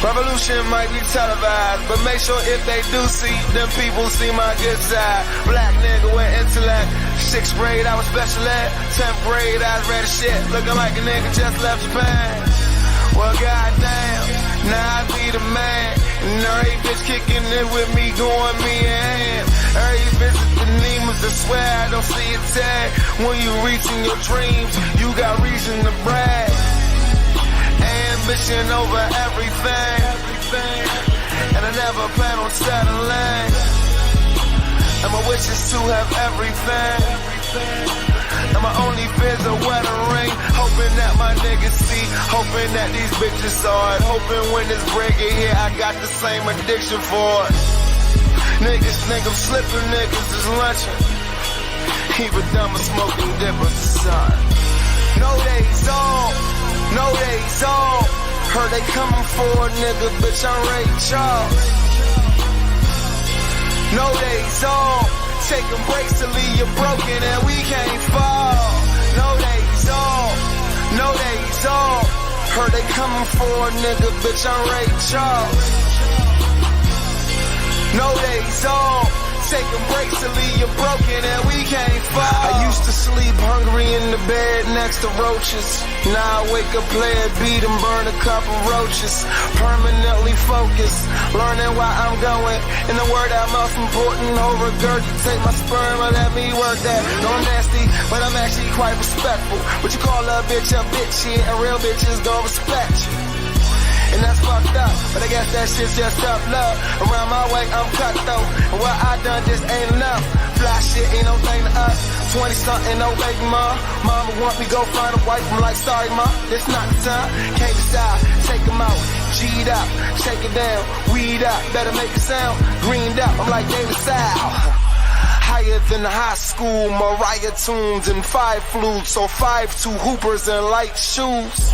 Revolution might be televised, but make sure if they do see, them people see my good side. Black nigga with intellect. 6th grade, I was special ed. 10th grade, I was ready to shit. Looking like a nigga just left Japan. Well, goddamn, now I be the man. And every bitch kicking it with me, going me and every visit the Nemas, I swear I don't see a tag. When you reaching your dreams, you got reason to brag. Ambition over everything, and I never plan on settling. And my wish is to have everything, and my only fear's a wedding ring. Hoping that my niggas see, hoping that these bitches saw it. Hoping when this break get here, I got the same addiction for it. Niggas think I'm slipping, niggas is lunching. Even dumb as smoking dippers, son. No days on, no days on. Heard they coming for a nigga, bitch, I'm Ray Charles. No days on, taking breaks to leave you broken and we can't fall. No days on, no days on. Heard they coming for a nigga, bitch, I'm Ray Charles. No days on, taking breaks to leave you broken and we can't fall. I used to sleep hungry in the bed next to roaches. Now I wake up, play a beat and burn a couple roaches. Permanently focused, learning why I'm going. In the word that most important, overregurgitate my sperm and let me work that. No, I'm nasty, but I'm actually quite respectful. What you call a bitch here, and real bitches gon' respect you. And that's fucked up, but I guess that shit's just up love. Around my way, I'm cutthroat, and what I done just ain't enough. Fly shit ain't no thing to us. 20-something, no baby mom. Mama want me go find a wife. I'm like, sorry, ma, this not the time. Can't decide, take them out. G'd up, shake it down, weed up. Better make it sound, greened up. I'm like David Sal. Higher than high school, Mariah tunes and 5 flutes. So 5'2" hoopers and light shoes.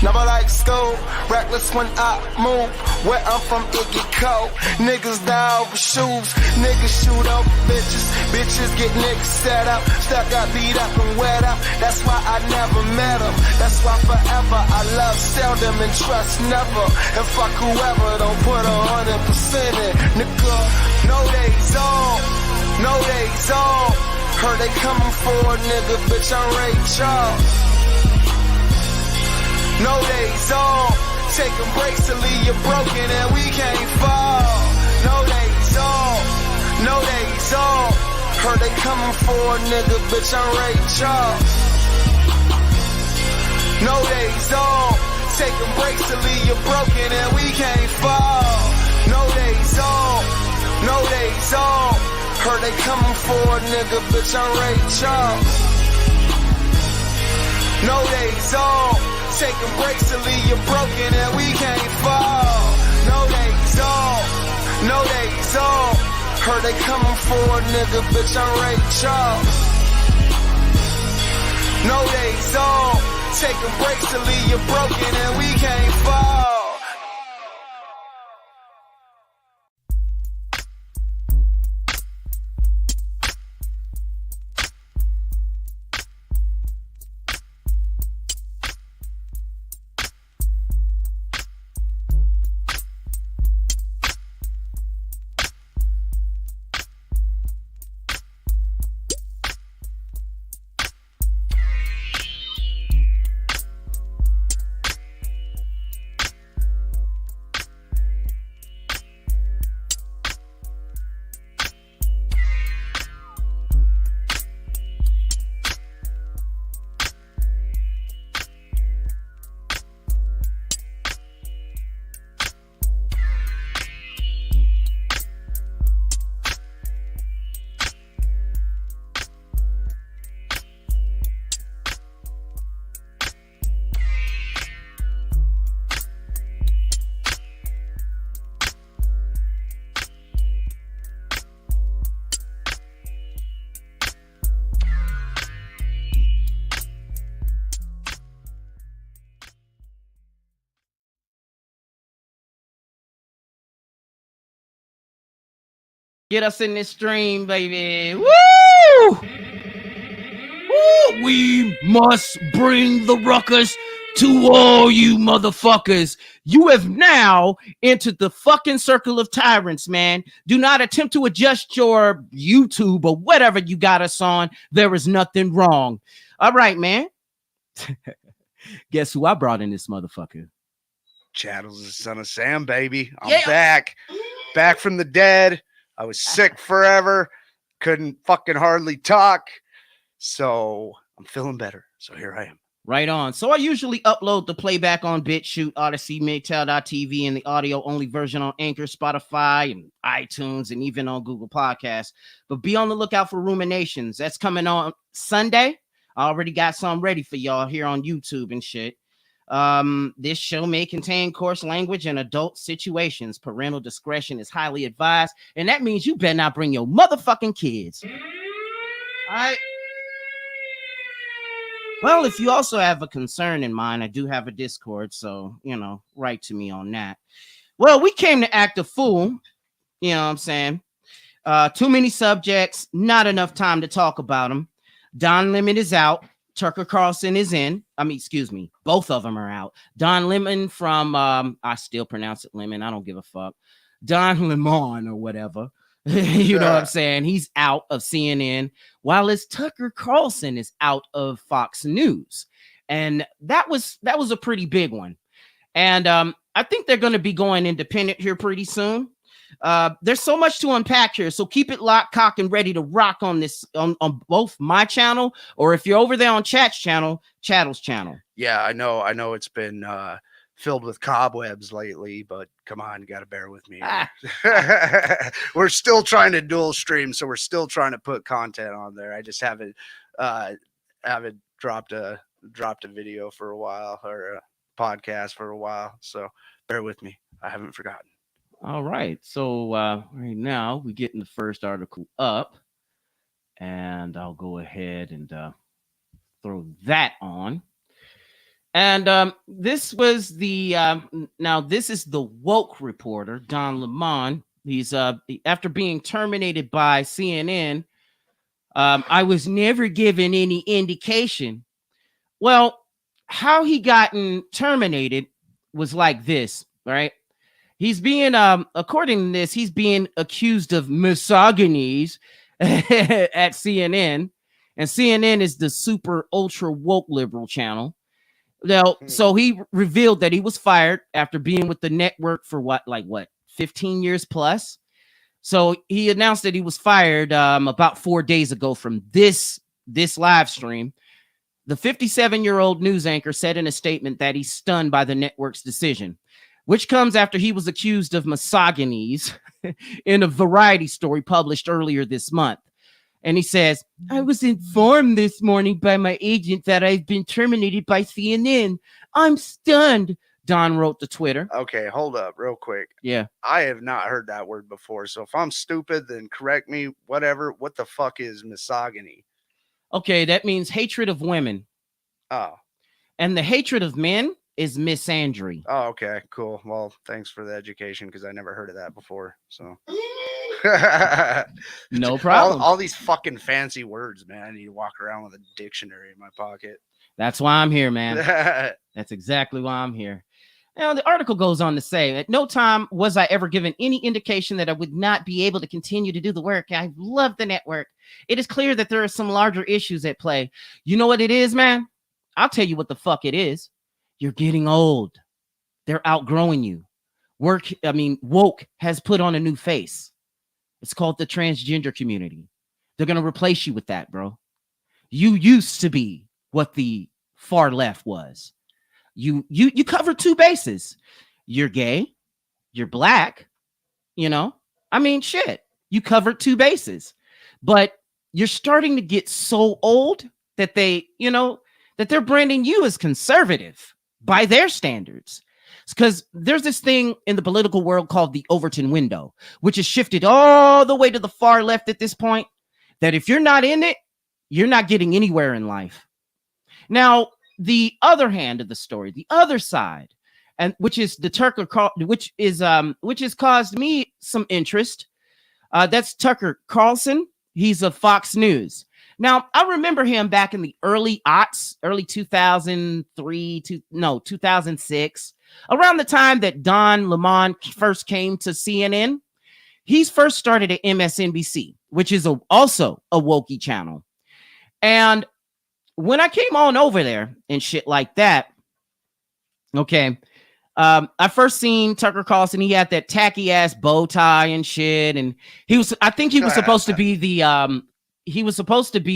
Never like school, reckless when I move. Where I'm from, it get cold. Niggas die over shoes. Niggas shoot over bitches. Bitches get niggas set up. Stuck got beat up and wet up. That's why I never met them. That's why forever I love seldom and trust never. And fuck whoever don't put 100% in. Nigga, no days on, no days on. Heard they coming for a nigga, bitch, I'm Ray Charles. No days on, taking breaks to leave you broken and we can't fall. No days on, no days on. Heard they coming for a nigga, bitch, I'm Ray Charles. No days on, taking breaks to leave you broken and we can't fall. No days on, no days on. Heard they coming for a nigga, bitch, I'm Ray Charles. No days on. Taking breaks to leave you broken and we can't fall. No days on, no days on. Heard they coming for a nigga, bitch, I'm Ray Charles. No days on, taking breaks to leave you broken and we can't fall. Get us in this stream, baby. Woo! Woo! We must bring the ruckus To all you motherfuckers, you have now entered the fucking circle of tyrants, man. Do not attempt to adjust your YouTube or whatever you got us on. There is nothing wrong. All right, man. Guess who I brought in this motherfucker? Chattels, the son of Sam, baby. I'm Yeah. back from the dead. I was sick forever, couldn't fucking hardly talk, so I'm feeling better. So here I am. Right on. So I usually upload the playback on BitChute, Odyssey, MGTOW.tv, and the audio-only version on Anchor, Spotify, and iTunes, and even on Google Podcasts. But be on the lookout for Ruminations. That's coming on Sunday. I already got some ready for y'all here on YouTube and shit. This show may contain coarse language and adult situations. Parental discretion is highly advised, and that means you better not bring your motherfucking kids. All right. Well, if you also have a concern in mind, I do have a Discord, so, write to me on that. Well, we came to act a fool, you know what I'm saying? Too many subjects, not enough time to talk about them. Don Lemon is out. Tucker Carlson is in. Both of them are out. Don Lemon from, I still pronounce it Lemon. I don't give a fuck. Don Lemon or whatever. You know what I'm saying? He's out of CNN, while as Tucker Carlson is out of Fox News. And that was a pretty big one. And I think they're going to be going independent here pretty soon. There's so much to unpack here, so keep it locked, cock, and ready to rock on this on both my channel, or if you're over there on Chat's channel, Chattels channel. Yeah, I know it's been filled with cobwebs lately, but come on, you got to bear with me. We're still trying to dual stream, so we're still trying to put content on there. I just haven't dropped a video for a while, or a podcast for a while, so bear with me. I haven't forgotten. All right, so right now we're getting the first article up, and I'll go ahead and throw that on. And this was the now this is the woke reporter, Don Lemon. He's after being terminated by CNN. I was never given any indication. Well, how he gotten terminated was like this, right? He's being according to this, he's being accused of misogynies at CNN, and CNN is the super ultra woke liberal channel. Now, so he revealed that he was fired after being with the network for what, 15 years plus. So he announced that he was fired about 4 days ago from this live stream. The 57-year-old news anchor said in a statement that he's stunned by the network's decision, which comes after he was accused of misogynies in a Variety story published earlier this month. And he says, I was informed this morning by my agent that I've been terminated by CNN. I'm stunned, Don wrote to Twitter. Okay, hold up real quick. Yeah. I have not heard that word before. So if I'm stupid, then correct me, whatever. What the fuck is misogyny? Okay, that means hatred of women. Oh. And the hatred of men is misandry. Oh, okay, cool. Well, thanks for the education, because I never heard of that before. So no problem. All these fucking fancy words, man. I need to walk around with a dictionary in my pocket. That's why I'm here, man. That's exactly why I'm here. Now, the article goes on to say, at no time was I ever given any indication that I would not be able to continue to do the work. I love the network. It is clear that there are some larger issues at play. You know what it is, man? I'll tell you what the fuck it is. You're getting old. They're outgrowing you. Woke has put on a new face. It's called the transgender community. They're going to replace you with that, bro. You used to be what the far left was. You cover two bases. You're gay, you're black, shit. You covered two bases. But you're starting to get so old that they're branding you as conservative by their standards. Because there's this thing in the political world called the Overton window, which has shifted all the way to the far left at this point, that if you're not in it, you're not getting anywhere in life. Now, the other hand of the story, the other side, and which is the which has caused me some interest. That's Tucker Carlson. He's of Fox News. Now, I remember him back in the early aughts, early 2006, around the time that Don Lemon first came to CNN. He's first started at MSNBC, which is also a wokey channel. And when I came on over there and shit like that, okay, I first seen Tucker Carlson. He had that tacky ass bow tie and shit, and I think he was supposed to be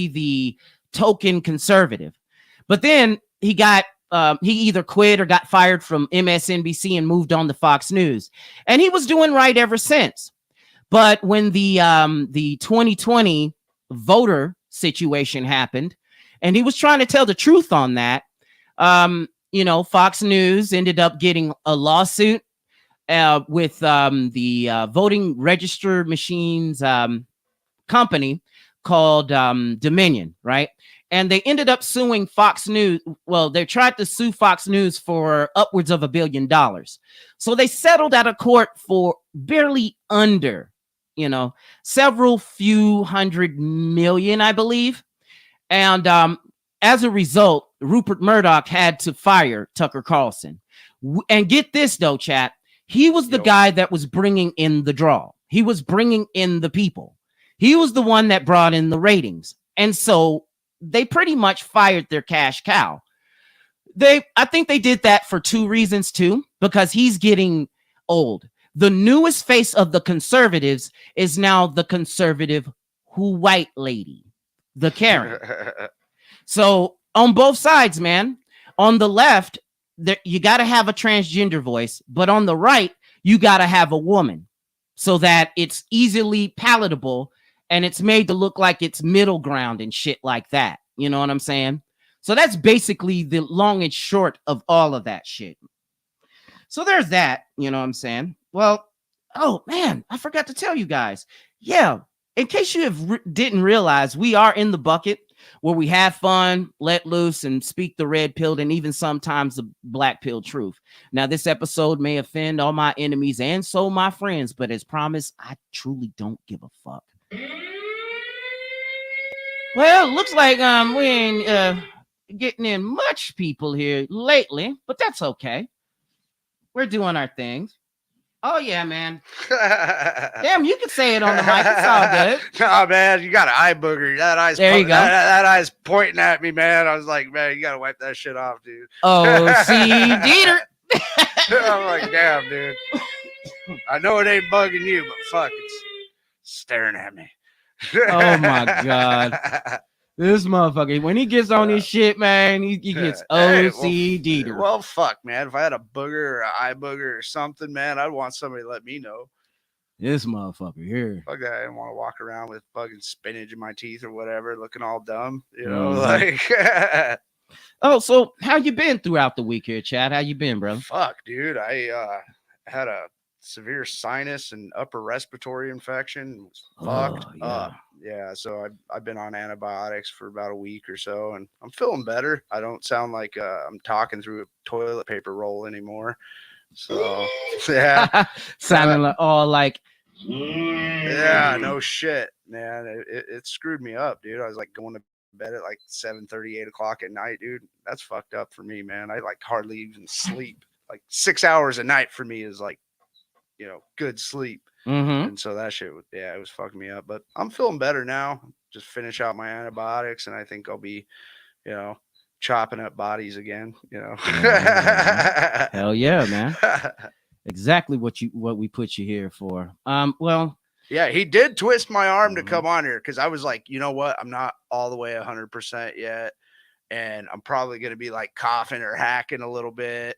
the token conservative, but then he either quit or got fired from MSNBC and moved on to Fox News, and he was doing right ever since. But when the 2020 voter situation happened, and he was trying to tell the truth on that, Fox News ended up getting a lawsuit with the voting register machines company called Dominion, right? And they ended up suing Fox News. Well, they tried to sue Fox News for upwards of $1 billion. So they settled out of court for barely under, several few hundred million, I believe. And as a result, Rupert Murdoch had to fire Tucker Carlson. And get this, though, chat. He was the guy that was bringing in the draw. He was bringing in the people. He was the one that brought in the ratings. And so they pretty much fired their cash cow. I think they did that for two reasons, too, because he's getting old. The newest face of the conservatives is now the conservative white lady, the Karen. So on both sides, man, on the left, you got to have a transgender voice, but on the right, you got to have a woman so that it's easily palatable and it's made to look like it's middle ground and shit like that. You know what I'm saying? So that's basically the long and short of all of that shit. So there's that, you know what I'm saying? Well, oh man, I forgot to tell you guys. Yeah, in case you didn't realize, we are in the bucket where we have fun, let loose, and speak the red pill and even sometimes the black pill truth. Now, this episode may offend all my enemies and so my friends, but as promised, I truly don't give a fuck. Well, looks like we ain't getting in much people here lately, but that's okay. We're doing our things. Oh yeah, man. Damn, you can say it on the mic. It's all good. No, man, you got an eye booger. That eye's there. You go. That eye's pointing at me, man. I was like, man, you gotta wipe that shit off, dude. Oh, see, Dieter. I'm like, damn, dude. I know it ain't bugging you, but fuck, it's staring at me. Oh my god. This motherfucker, when he gets on his shit, man, he gets OCD'd. Well, fuck, man. If I had a booger or an eye booger or something, man, I'd want somebody to let me know. This motherfucker here. Fuck that. I didn't want to walk around with fucking spinach in my teeth or whatever, looking all dumb, like. Oh, so how you been throughout the week here, Chad? How you been, brother? Fuck, dude. I had a severe sinus and upper respiratory infection. It was fucked up. Yeah, so I've been on antibiotics for about a week or so, and I'm feeling better. I don't sound like I'm talking through a toilet paper roll anymore. So yeah, sounding like yeah, no shit, man. It screwed me up, dude. I was like going to bed at like 7:30, 8 o'clock at night, dude. That's fucked up for me, man. I like hardly even sleep. Like 6 hours a night for me is like, good sleep. And so that shit it was fucking me up, but I'm feeling better now. Just finish out my antibiotics and I think I'll be, chopping up bodies again, Hell yeah, man. Exactly what we put you here for. Well, yeah, he did twist my arm to come on here because I was like, you know what, I'm not all the way 100% yet, and I'm probably gonna be like coughing or hacking a little bit.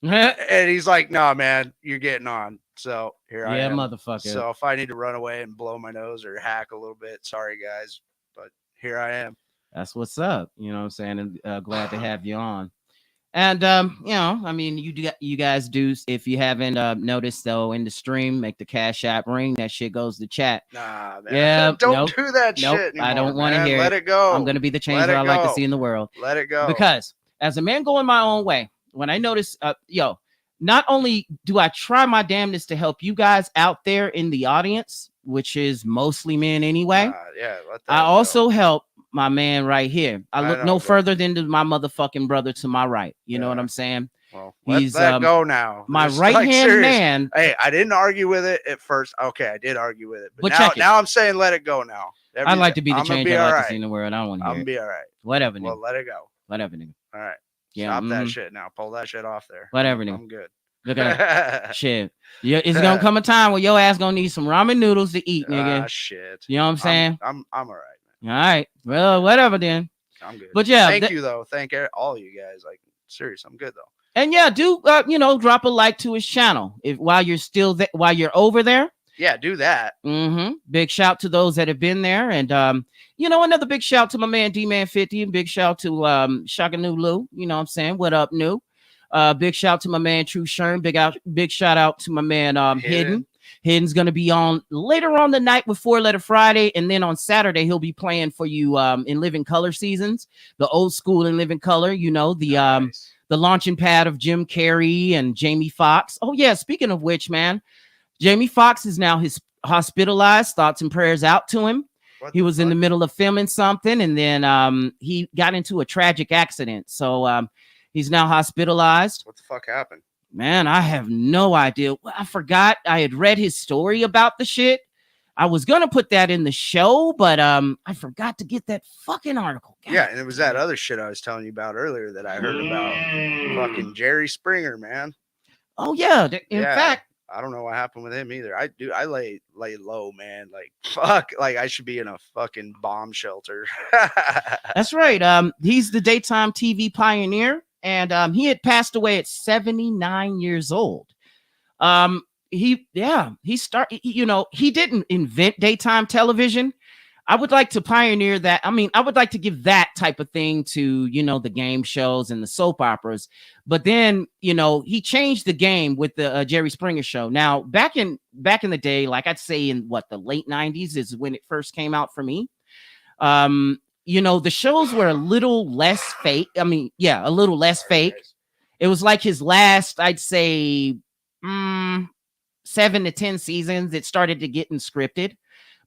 And he's like, no, man, you're getting on. So here I am. Yeah, motherfucker. So if I need to run away and blow my nose or hack a little bit, sorry guys, but here I am. That's what's up. You know what I'm saying? And glad to have you on. And I mean, you guys do, if you haven't noticed though, in the stream, make the Cash App ring. That shit goes to chat. Nah, man. Yeah, don't do that shit anymore, I don't want to hear Let it go. I'm gonna be the changer I like to see in the world. Let it go. Because as a man going my own way, when I notice, not only do I try my damnedest to help you guys out there in the audience, which is mostly men anyway, yeah, I also help my man right here. I look no further than to my motherfucking brother to my right. You know what I'm saying? Well, he's let go now. My right hand man. Hey, I didn't argue with it at first. Okay, I did argue with it, but now I'm saying let it go now. I'd like to be the change I like to see in the world. I don't want to hear I'm gonna be all right. Whatever, nigga. Well, let it go. Whatever, nigga. All right. Yeah. Stop that shit now. Pull that shit off there. Whatever, nigga. I'm good. Look at that. Shit. Yeah, it's gonna come a time where your ass gonna need some ramen noodles to eat, nigga. Ah, shit. You know what I'm saying? I'm all right, man. All right. Well, whatever then. I'm good. But yeah, thank you though. Thank all you guys. Like, serious. I'm good though. And yeah, do drop a like to his channel while you're over there. Yeah, do that. Big shout to those that have been there, and another big shout to my man D-Man 50, and big shout to Shaganu Lou. You know what I'm saying? What up, New? Big shout to my man True Sherm. Big shout out to my man Hidden. Hidden's gonna be on later on the night with 4 Letter Friday, and then on Saturday he'll be playing for you in Living Color seasons, the old school in Living Color. You know the launching pad of Jim Carrey and Jamie Foxx. Oh yeah, speaking of which, man, Jamie Foxx is now hospitalized. Thoughts and prayers out to him. He was in the middle of filming something, and then he got into a tragic accident. So he's now hospitalized. What the fuck happened? Man, I have no idea. I forgot. I had read his story about the shit. I was gonna put that in the show, but I forgot to get that fucking article. God. Yeah, and it was that other shit I was telling you about earlier that I heard about. Fucking Jerry Springer, man. Oh yeah. In fact, I don't know what happened with him either. I lay low, man. Like fuck, like I should be in a fucking bomb shelter. That's right. He's the daytime TV pioneer, and he had passed away at 79 years old. He started, he didn't invent daytime television. I would like to pioneer that. I mean, I would like to give that type of thing to, the game shows and the soap operas. But then, he changed the game with the Jerry Springer show. Now, back in the day, like I'd say in the late 90s is when it first came out for me. The shows were a little less fake. I mean, yeah, a little less fake. It was like his last, I'd say, 7 to 10 seasons. It started to get scripted.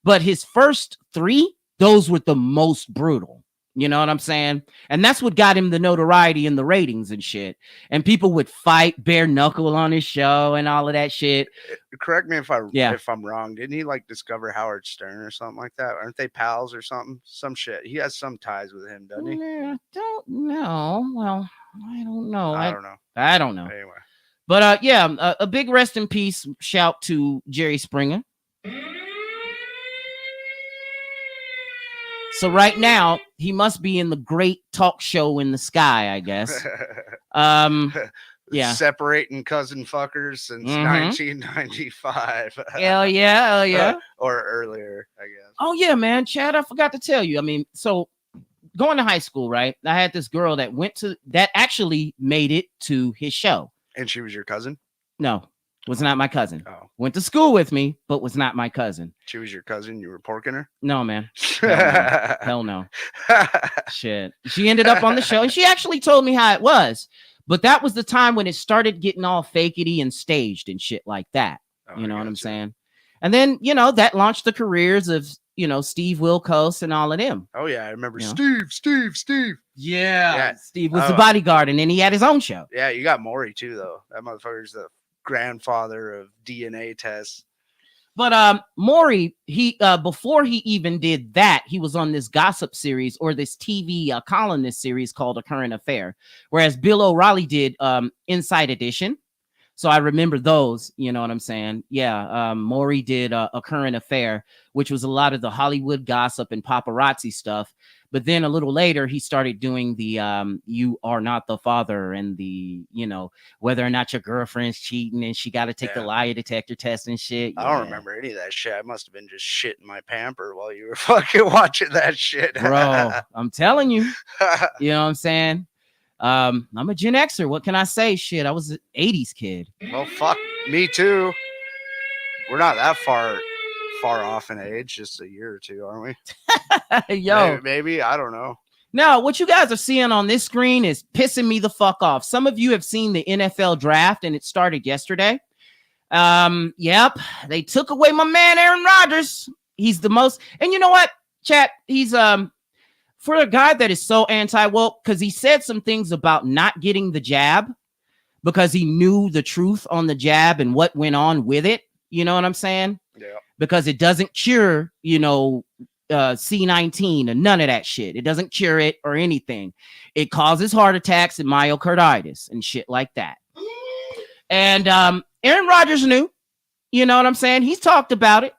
But his first 3, those were the most brutal. You know what I'm saying? And that's what got him the notoriety and the ratings and shit. And people would fight bare knuckle on his show and all of that shit. Correct me if I'm wrong. Didn't he discover Howard Stern or something like that? Aren't they pals or something? Some shit. He has some ties with him, doesn't he? I don't know. Well, I don't know. I don't know. I don't know. Anyway. But a big rest in peace shout to Jerry Springer. So right now, he must be in the great talk show in the sky, I guess. Yeah. Separating cousin fuckers since 1995. Hell yeah. Or earlier, I guess. Oh, yeah, man. Chad, I forgot to tell you. I mean, so going to high school, right? I had this girl that actually made it to his show. And she was your cousin? No, was not my cousin. Oh. Went to school with me, but was not my cousin. She was your cousin? You were porking her? No, man. Hell no. Shit. She ended up on the show, and she actually told me how it was. But that was the time when it started getting all fakety and staged and shit like that. You know what I'm saying? And then, that launched the careers of, Steve Wilkos and all of them. Oh, yeah. I remember Steve. Yeah. Steve was the bodyguard, and then he had his own show. Yeah, you got Maury, too, though. That motherfucker's the grandfather of DNA tests. But Maury, he before he even did that, he was on this gossip series or this TV columnist series called A Current Affair, whereas Bill O'Reilly did Inside Edition. So I remember those, you know what I'm saying? Yeah, Maury did A Current Affair, which was a lot of the Hollywood gossip and paparazzi stuff. But then a little later, he started doing the You Are Not the Father and the, whether or not your girlfriend's cheating and she got to take the lie detector test and shit. I don't remember any of that shit. I must have been just shitting my pamper while you were fucking watching that shit. Bro, I'm telling you. You know what I'm saying? I'm a Gen Xer. What can I say? Shit, I was an 80s kid. Well, fuck me too. We're not that far off in age, just a year or two, aren't we? Yo, maybe I don't know. Now, what you guys are seeing on this screen is pissing me the fuck off. Some of you have seen the NFL draft, and it started yesterday. Yep, they took away my man Aaron Rodgers. He's the most, and you know what, chat? He's for a guy that is so anti-woke, because he said some things about not getting the jab because he knew the truth on the jab and what went on with it. You know what I'm saying? Yeah. Because it doesn't cure, C19 and none of that shit. It doesn't cure it or anything. It causes heart attacks and myocarditis and shit like that. And Aaron Rodgers knew, you know what I'm saying? He's talked about it.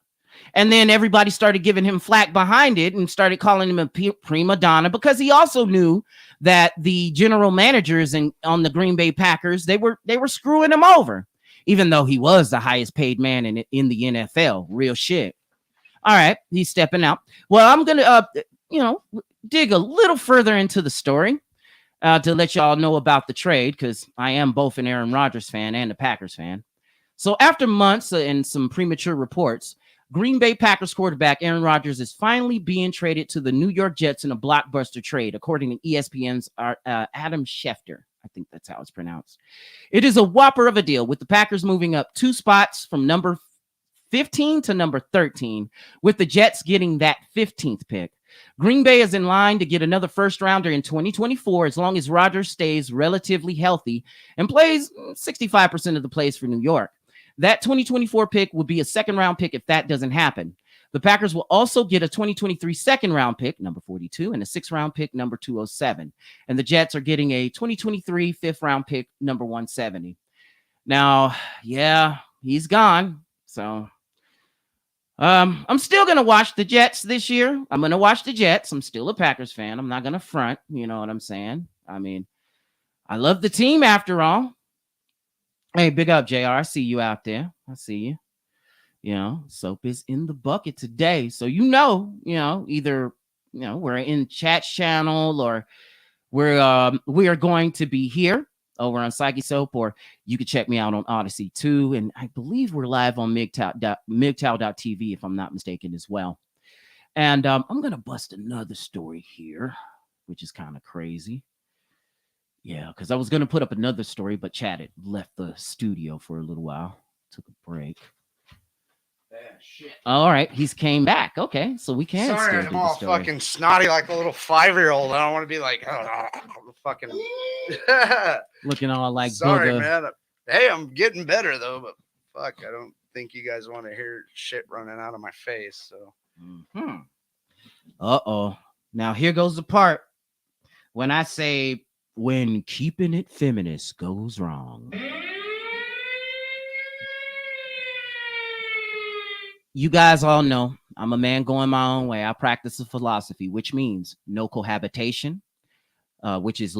And then everybody started giving him flack behind it and started calling him a prima donna because he also knew that the general managers on the Green Bay Packers, they were screwing him over, even though he was the highest paid man in the NFL. Real shit. All right, he's stepping out. Well, I'm going to, dig a little further into the story to let y'all know about the trade, because I am both an Aaron Rodgers fan and a Packers fan. So after months and some premature reports, Green Bay Packers quarterback Aaron Rodgers is finally being traded to the New York Jets in a blockbuster trade, according to ESPN's Adam Schefter. I think that's how it's pronounced. It is a whopper of a deal, with the Packers moving up 2 spots from number 15 to number 13, with the Jets getting that 15th pick. Green Bay is in line to get another first rounder in 2024 as long as Rodgers stays relatively healthy and plays 65% of the plays for New York. That 2024 pick would be a second-round pick if that doesn't happen. The Packers will also get a 2023 second-round pick, number 42, and a 6th-round pick, number 207. And the Jets are getting a 2023 5th-round pick, number 170. Now, yeah, he's gone. So I'm still going to watch the Jets this year. I'm going to watch the Jets. I'm still a Packers fan. I'm not going to front. You know what I'm saying? I mean, I love the team after all. Hey, big up, JR. I see you out there. I see you. Soap is in the bucket today. So, either, we're in chat's channel or we are going to be here over on Psyche Soap, or you can check me out on Odyssey too. And I believe we're live on MGTOW.tv, if I'm not mistaken, as well. And I'm going to bust another story here, which is kind of crazy. Yeah, because I was going to put up another story, but Chad had left the studio for a little while. Took a break. Shit. All right, he's came back. Okay, so we can. Sorry, I'm all fucking snotty like a little 5-year-old. I don't want to be like, fucking looking all like. Sorry, booger. Man. Hey, I'm getting better though, but fuck, I don't think you guys want to hear shit running out of my face. So. Uh-oh. Now here goes the part when I say when keeping it feminist goes wrong. You guys all know I'm a man going my own way. I practice a philosophy, which means no cohabitation, which is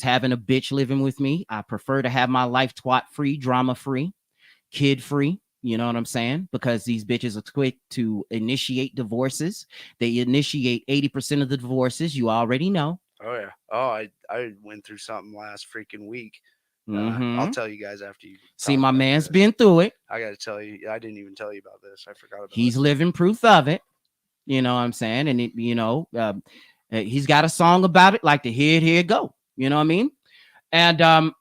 having a bitch living with me. I prefer to have my life twat free, drama free, kid free. You know what I'm saying? Because these bitches are quick to initiate divorces. They initiate 80% of the divorces. You already know. Oh yeah. Oh, I went through something last freaking week. I'll tell you guys after you see. My man's been through it. I gotta tell you, I didn't even tell you about this. I forgot about. He's living proof of it. You know what I'm saying? And it, he's got a song about it, like the here it go. You know what I mean? And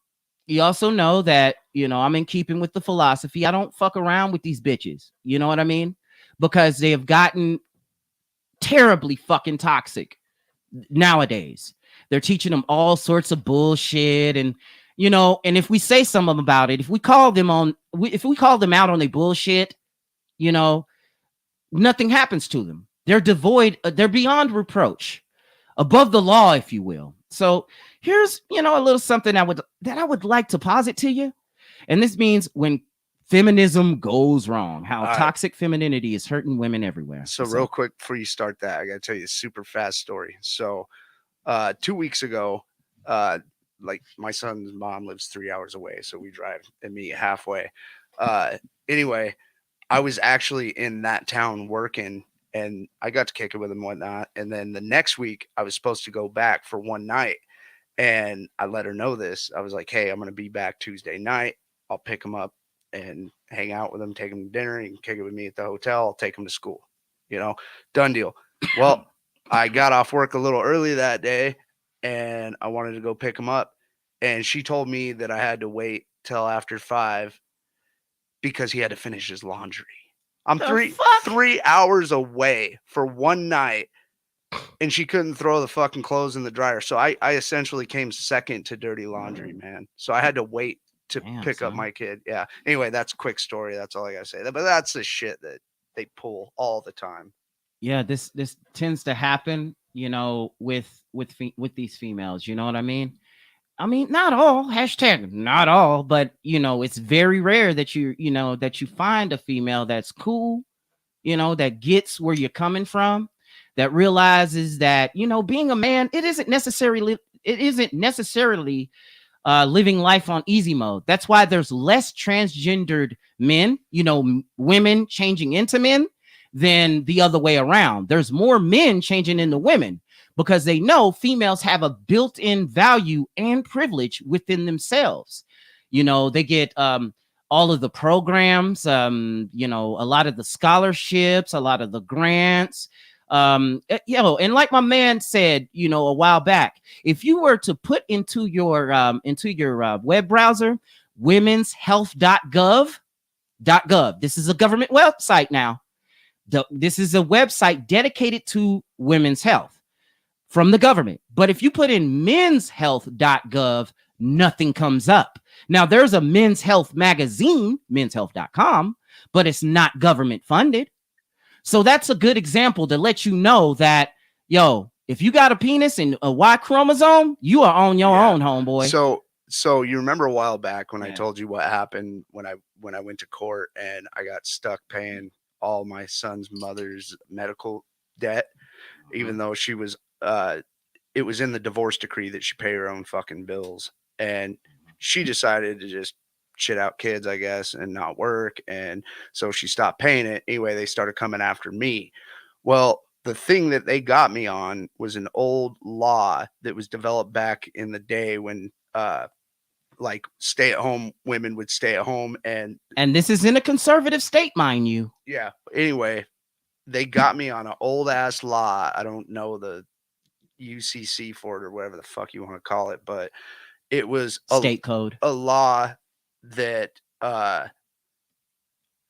you also know that I'm in keeping with the philosophy. I don't fuck around with these bitches. You know what I mean? Because they have gotten terribly fucking toxic nowadays. They're teaching them all sorts of bullshit, and and if we say something about it, if we call them out on their bullshit, nothing happens to them. They're devoid. They're beyond reproach, above the law, if you will. So here's a little something that I would like to posit to you, and this means when feminism goes wrong, how toxic femininity is hurting women everywhere. So real quick before you start that, I gotta tell you a super fast story. So 2 weeks ago, like my son's mom lives 3 hours away, so we drive and meet halfway. Anyway, I was actually in that town working, and I got to kick it with him and whatnot. And then the next week, I was supposed to go back for one night, and I let her know this. I was like, "Hey, I'm going to be back Tuesday night. I'll pick him up and hang out with him, take him to dinner. He can kick it with me at the hotel. I'll take him to school. Done deal." Well, I got off work a little early that day, and I wanted to go pick him up. And she told me that I had to wait till after 5 because he had to finish his laundry. I'm 3 hours away for one night, and she couldn't throw the fucking clothes in the dryer. So I essentially came second to dirty laundry, man. So I had to wait to Damn, pick up son. my kid. Yeah. Anyway, that's a quick story. That's all I gotta say. But that's the shit that they pull all the time. Yeah, this tends to happen, with these females. You know what I mean? I mean, not all, hashtag not all, but it's very rare that that you find a female that's cool, that gets where you're coming from, that realizes that, being a man, it isn't necessarily living life on easy mode. That's why there's less transgendered men, women changing into men than the other way around. There's more men changing into women because they know females have a built-in value and privilege within themselves. They get all of the programs, a lot of the scholarships, a lot of the grants. And like my man said, a while back, if you were to put into your web browser womenshealth.gov, this is a government website now. This is a website dedicated to women's health from the government. But if you put in menshealth.gov, nothing comes up. Now, there's a men's health magazine, menshealth.com, but it's not government funded. So that's a good example to let you know that, if you got a penis and a Y chromosome, you are on your own, homeboy. So you remember a while back when I Yeah. told you what happened when I went to court and I got stuck paying all my son's mother's medical debt, even though she was it was in the divorce decree that she pay her own fucking bills. And she decided to just shit out kids, I guess, and not work. And so she stopped paying it. Anyway, they started coming after me. Well, the thing that they got me on was an old law that was developed back in the day when like stay-at-home women would stay at home. And this is in a conservative state, mind you. yeah, anyway, they got me on an old ass law. I don't know the UCC for it or whatever the fuck you want to call it, but it was State code. a law that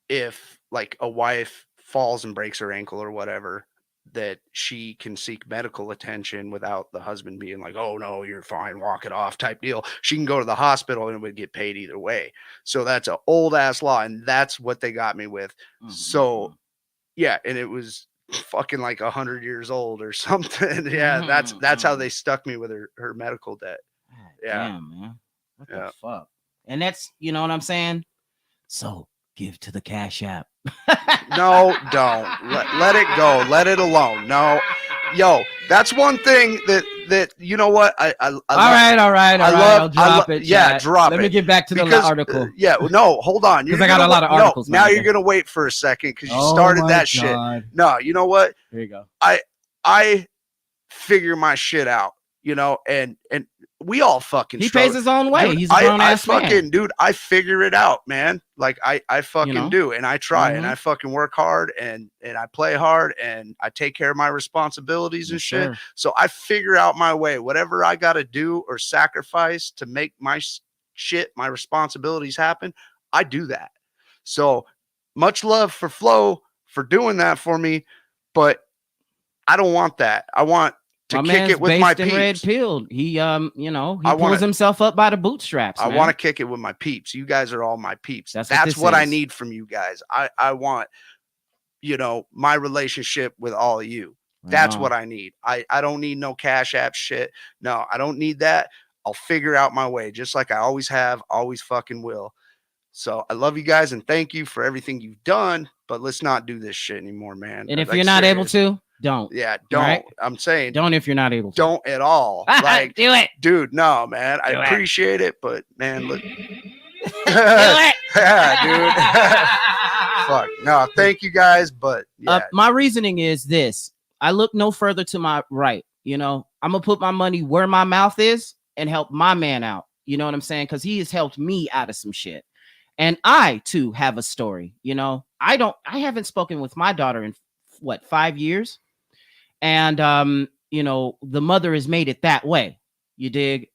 if like a wife falls and breaks her ankle or whatever, that she can seek medical attention without the husband being like, oh no, you're fine, walk it off type deal. She can go to the hospital and it would get paid either way. So that's an old ass law, and that's what they got me with. So yeah, and it was fucking like 100 years old or something. Yeah, that's how they stuck me with her medical debt. Yeah. Damn, man. What the fuck? And that's, you know what I'm saying? So give to the Cash App. No, don't. Let it go. Let it alone. No. Yo, that's one thing that you know what? I all right. I'll drop it. Yeah, Chad. drop it. Let me get back to the article. Yeah, no, hold on. Because I got a lot of articles. Now you're gonna wait for a second because you started that shit. No, you know what? Here you go. I figure my shit out, and we all fucking he pays his own way. Dude, he's a grown ass man. Dude, I figure it out, man. Like I fucking do, and I try, and I fucking work hard, and I play hard, and I take care of my responsibilities and shit. Sure. So I figure out my way. Whatever I got to do or sacrifice to make my shit, my responsibilities happen, I do that. So much love for Flo for doing that for me, but I don't want that. I want to kick it with my peeps. Red pilled. He pulls himself up by the bootstraps. I want to kick it with my peeps. You guys are all my peeps. That's what I need from you guys. I want, my relationship with all of you. That's what I need. I don't need no Cash App shit. No, I don't need that. I'll figure out my way, just like I always have, always fucking will. So I love you guys and thank you for everything you've done, but let's not do this shit anymore, man. And if you're not able to, don't. Yeah, don't. Right? I'm saying don't if you're not able to. Don't at all. Like, do it. Dude, no, man. I appreciate it, but man, look. Do it. Yeah, dude. Fuck. No, thank you guys, but yeah. My reasoning is this. I look no further to my right. I'm gonna put my money where my mouth is and help my man out. You know what I'm saying? Because he has helped me out of some shit. And I too have a story. I haven't spoken with my daughter in 5 years? And the mother has made it that way. You dig?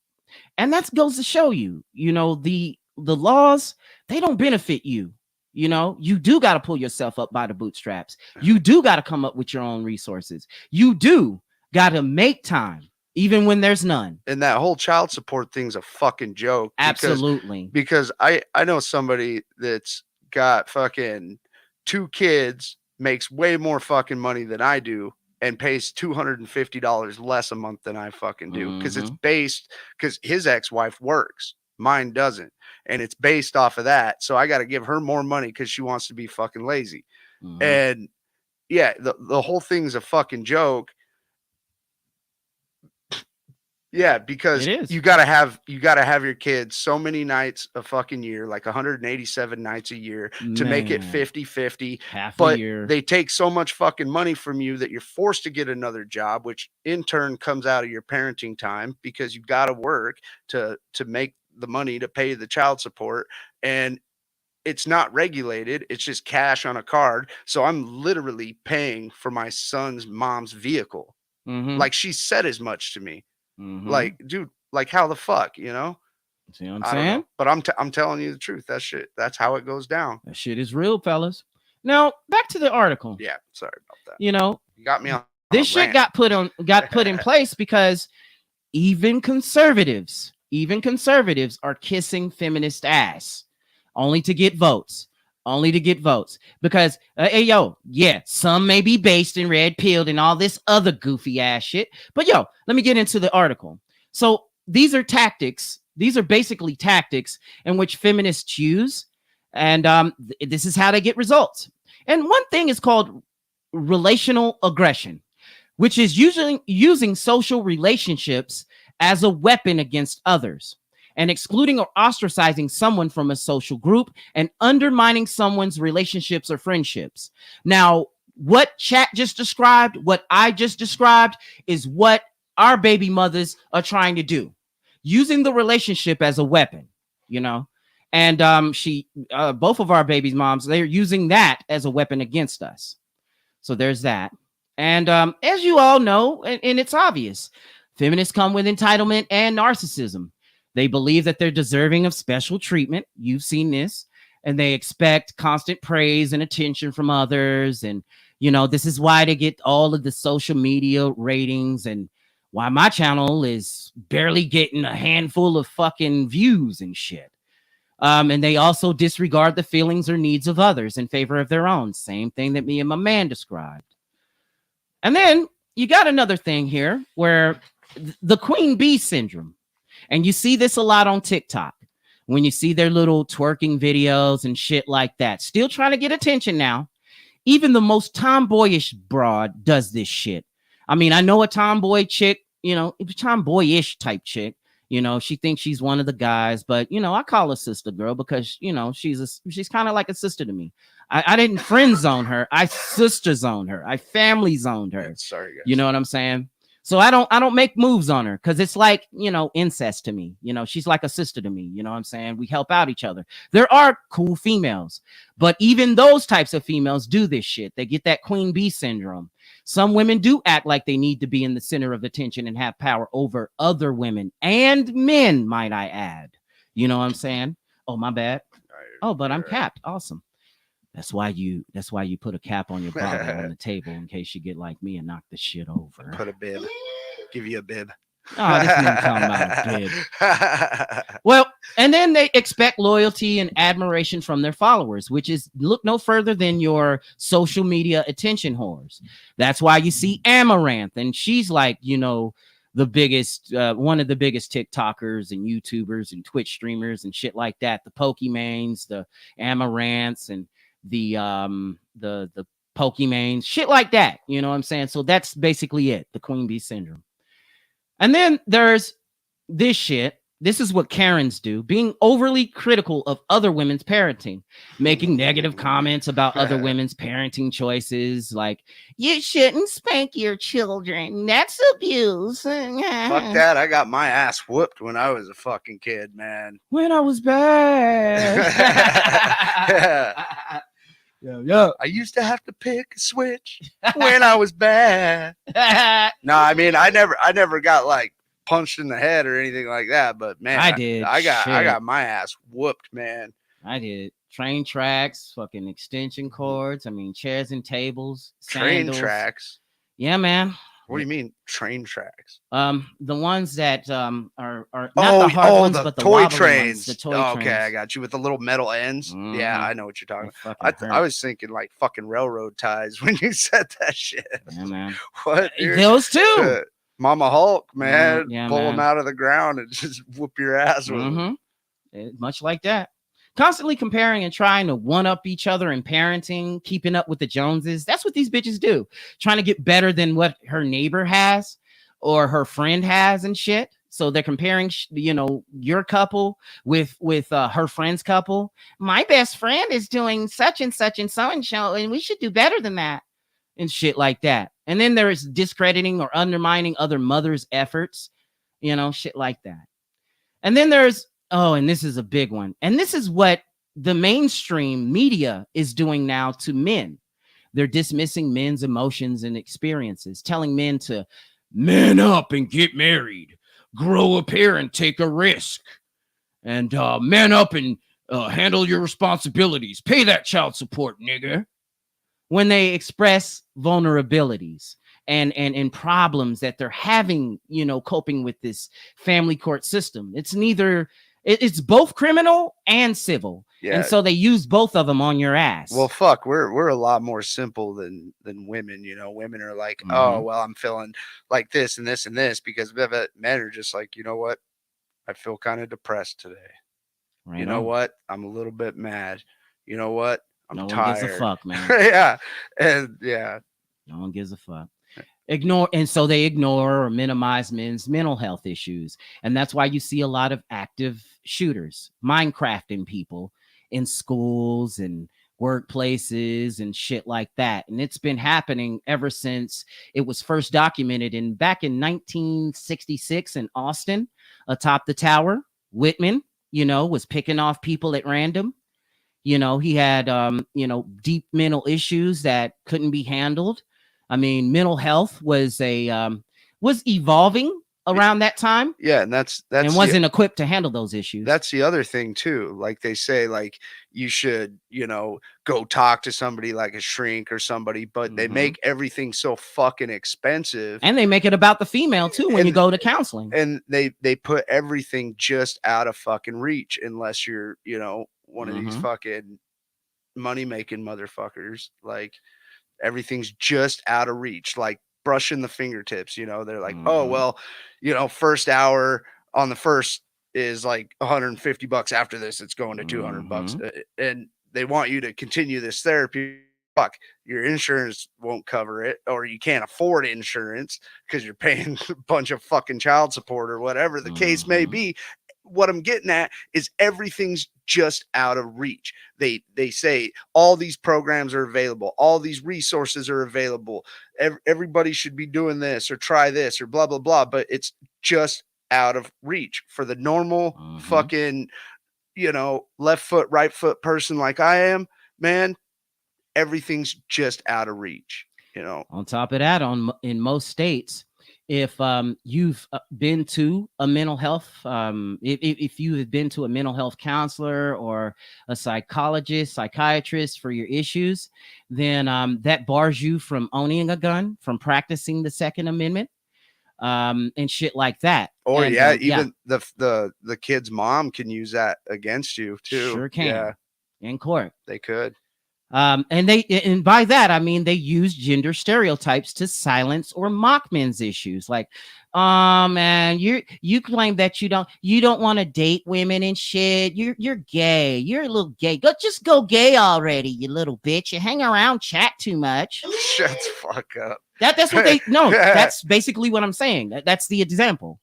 And that goes to show you, the laws, they don't benefit you. You do got to pull yourself up by the bootstraps. You do got to come up with your own resources. You do Gotta make time, even when there's none. And that whole child support thing's a fucking joke. Absolutely. Because I know somebody that's got fucking 2 kids, makes way more fucking money than I do, and pays $250 less a month than I fucking do. Because it's based, because his ex-wife works, mine doesn't, and it's based off of that. So I got to give her more money because she wants to be fucking lazy. And yeah, the whole thing's a fucking joke. Yeah, because you gotta have your kids so many nights a fucking year, like 187 nights a year, to make it 50-50. Half but a year. They take so much fucking money from you that you're forced to get another job, which in turn comes out of your parenting time because you gotta work to make the money to pay the child support. And it's not regulated. It's just cash on a card. So I'm literally paying for my son's mom's vehicle. Like, she said as much to me. Like, dude, like, how the fuck, you know? See what I'm saying? But I'm telling you the truth. That's how it goes down. That shit is real, fellas. Now, back to the article. Yeah, sorry about that. You know, you got me on this shit got put in place because even conservatives are kissing feminist ass only to get votes. Because hey, yo, yeah, some may be based in red pilled and all this other goofy ass shit, but yo, let me get into the article. So these are tactics. These are basically tactics in which feminists use, and this is how they get results. And one thing is called relational aggression, which is usually using social relationships as a weapon against others, and excluding or ostracizing someone from a social group and undermining someone's relationships or friendships. Now, what Chat just described, what I just described, is what our baby mothers are trying to do, using the relationship as a weapon, you know? And both of our baby's moms, they're using that as a weapon against us. So there's that. And as you all know, and it's obvious, feminists come with entitlement and narcissism. They believe that they're deserving of special treatment. You've seen this. And they expect constant praise and attention from others. And, you know, this is why they get all of the social media ratings and why my channel is barely getting a handful of fucking views and shit. And they also disregard the feelings or needs of others in favor of their own. Same thing that me and my man described. And then you got another thing here where the queen bee syndrome. And you see this a lot on TikTok when you see their little twerking videos and shit like that. Still trying to get attention now. Even the most tomboyish broad does this shit. I mean, I know a tomboy chick, you know, a tomboyish type chick. You know, she thinks she's one of the guys, but, you know, I call her sister girl because, you know, she's kind of like a sister to me. I didn't friend zone her. I sister zoned her. I family zoned her. Sorry, guys. You know what I'm saying? So I don't make moves on her because it's like, you know, incest to me. You know, she's like a sister to me. You know what I'm saying? We help out each other. There are cool females, but even those types of females do this shit. They get that queen bee syndrome. Some women do act like they need to be in the center of attention and have power over other women and men, might I add. You know what I'm saying? Oh, my bad. Oh, but I'm capped. Awesome. That's why you put a cap on your bottle on the table in case you get like me and knock the shit over. Put a bib. Give you a bib. Oh, this nigga talking about a bib. Well, and then they expect loyalty and admiration from their followers, which is look no further than your social media attention whores. That's why you see Amaranth, and she's like, you know, the biggest, one of the biggest TikTokers and YouTubers and Twitch streamers and shit like that. The Pokemains, the Amaranths, and the Pokemains, shit like that. You know what I'm saying? So that's basically it, the queen bee syndrome. And then there's this shit. This is what Karens do, being overly critical of other women's parenting, making negative comments about other women's parenting choices, like, you shouldn't spank your children. That's abuse. Fuck that. I got my ass whooped when I was a fucking kid, man. When I was bad. Yeah. I used to have to pick a switch when I was bad. No, I mean, I never got like punched in the head or anything like that, but man, I did. I got my ass whooped, man. I did. Train tracks, fucking extension cords. I mean, chairs and tables, sandals. Train tracks. Yeah, man. What do you mean train tracks? The ones that are not the hard ones, but the toy wobbly trains. ones, the toy Okay, I trains. got you with the little metal ends. Yeah, Mhm. I know what you're talking They about. fucking I hurt. was thinking like fucking railroad ties when you said that shit. Yeah, man. What, dude? Those too. Mama Hulk, man, Yeah, pull them man. out of the ground and just whoop your ass with them. Much like that. Constantly comparing and trying to one up each other in parenting, keeping up with the Joneses. That's what these bitches do. Trying to get better than what her neighbor has or her friend has and shit. So they're comparing, your couple with her friend's couple. My best friend is doing such and such and so and so, and we should do better than that and shit like that. And then there is discrediting or undermining other mothers' efforts, shit like that. And then there's, and this is a big one. And this is what the mainstream media is doing now to men. They're dismissing men's emotions and experiences, telling men to man up and get married, grow a pair and take a risk, and man up and handle your responsibilities. Pay that child support, nigga. When they express vulnerabilities and problems that they're having, coping with this family court system. It's both criminal and civil. Yeah. And so they use both of them on your ass. Well, fuck, we're a lot more simple than women. Women are like, oh, well, I'm feeling like this and this and this, because men are just like, you know what? I feel kind of depressed today. Right, you know what? I'm a little bit mad. You know what? I'm tired. No one gives a fuck, man. Yeah. And yeah. No one gives a fuck. So they ignore or minimize men's mental health issues. And that's why you see a lot of active shooters, Minecrafting people in schools and workplaces and shit like that. And it's been happening ever since it was first documented back in 1966 in Austin, atop the tower. Whitman, was picking off people at random. He had, deep mental issues that couldn't be handled. I mean, mental health was evolving around that time. Yeah, and that's and wasn't equipped to handle those issues. That's the other thing too. Like they say, like you should, go talk to somebody like a shrink or somebody, but they make everything so fucking expensive. And they make it about the female too when you go to counseling. And they put everything just out of fucking reach, unless you're, one of these fucking money making motherfuckers. Like everything's just out of reach, like brushing the fingertips. They're like, oh, well, first hour on the first is like $150. After this, it's going to $200. And they want you to continue this therapy. Fuck, your insurance won't cover it, or you can't afford insurance because you're paying a bunch of fucking child support or whatever the case may be. What I'm getting at is everything's just out of reach. They say all these programs are available, all these resources are available. Everybody should be doing this or try this or blah, blah, blah. But it's just out of reach for the normal fucking, left foot, right foot person like I am, man. Everything's just out of reach. On top of that, in most states, if you've been to a mental health, if you have been to a mental health counselor or a psychiatrist for your issues, then that bars you from owning a gun, from practicing the Second Amendment, and shit like that. Or even the kid's mom can use that against you too. Sure can. Yeah. In court. They could. And by that, I mean, they use gender stereotypes to silence or mock men's issues. Like, man, you claim that you don't want to date women and shit. You're gay. You're a little gay. Just go gay already, you little bitch. You hang around, chat too much. Shut the fuck up. That's what they no. That's basically what I'm saying. That's the example.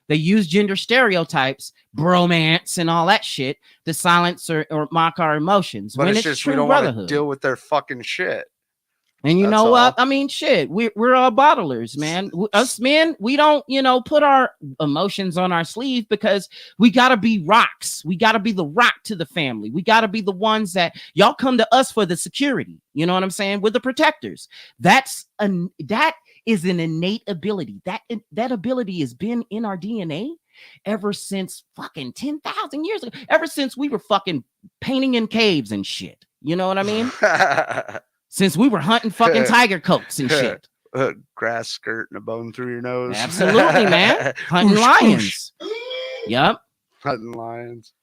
They use gender stereotypes, bromance, and all that shit to silence or mock our emotions. But when it's just we don't want to deal with their fucking shit. And you know what? I mean, shit, we're all bottlers, man. Us men, we don't, put our emotions on our sleeve because we got to be rocks. We got to be the rock to the family. We got to be the ones that y'all come to us for the security. You know what I'm saying? We're the protectors. That is an innate ability. That ability has been in our DNA ever since fucking 10,000 years ago. Ever since we were fucking painting in caves and shit. You know what I mean? Since we were hunting fucking tiger coats and shit. A grass skirt and a bone through your nose. Absolutely, man. Hunting Whoosh, lions. Yep. Hunting lions.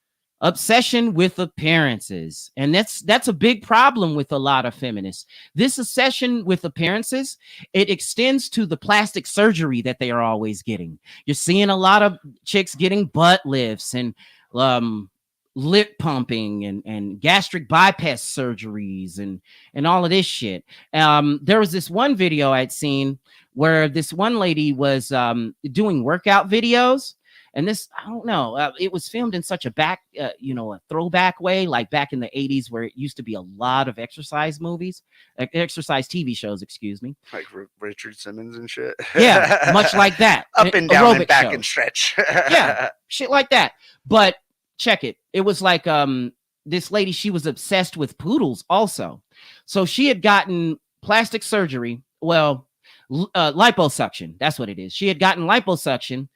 Obsession with appearances. And that's a big problem with a lot of feminists. This obsession with appearances, it extends to the plastic surgery that they are always getting. You're seeing a lot of chicks getting butt lifts and lip pumping and gastric bypass surgeries and all of this shit. There was this one video I'd seen where this one lady was doing workout videos. And this, I don't know, it was filmed in such a a throwback way, like back in the 80s, where it used to be a lot of exercise movies, exercise TV shows, excuse me. Like Richard Simmons and shit. Yeah, much like that. Up and down and back shows. and stretch. Yeah, shit like that. But check it. It was like this lady, she was obsessed with poodles also. So she had gotten plastic surgery. Well, liposuction. That's what it is. She had gotten liposuction.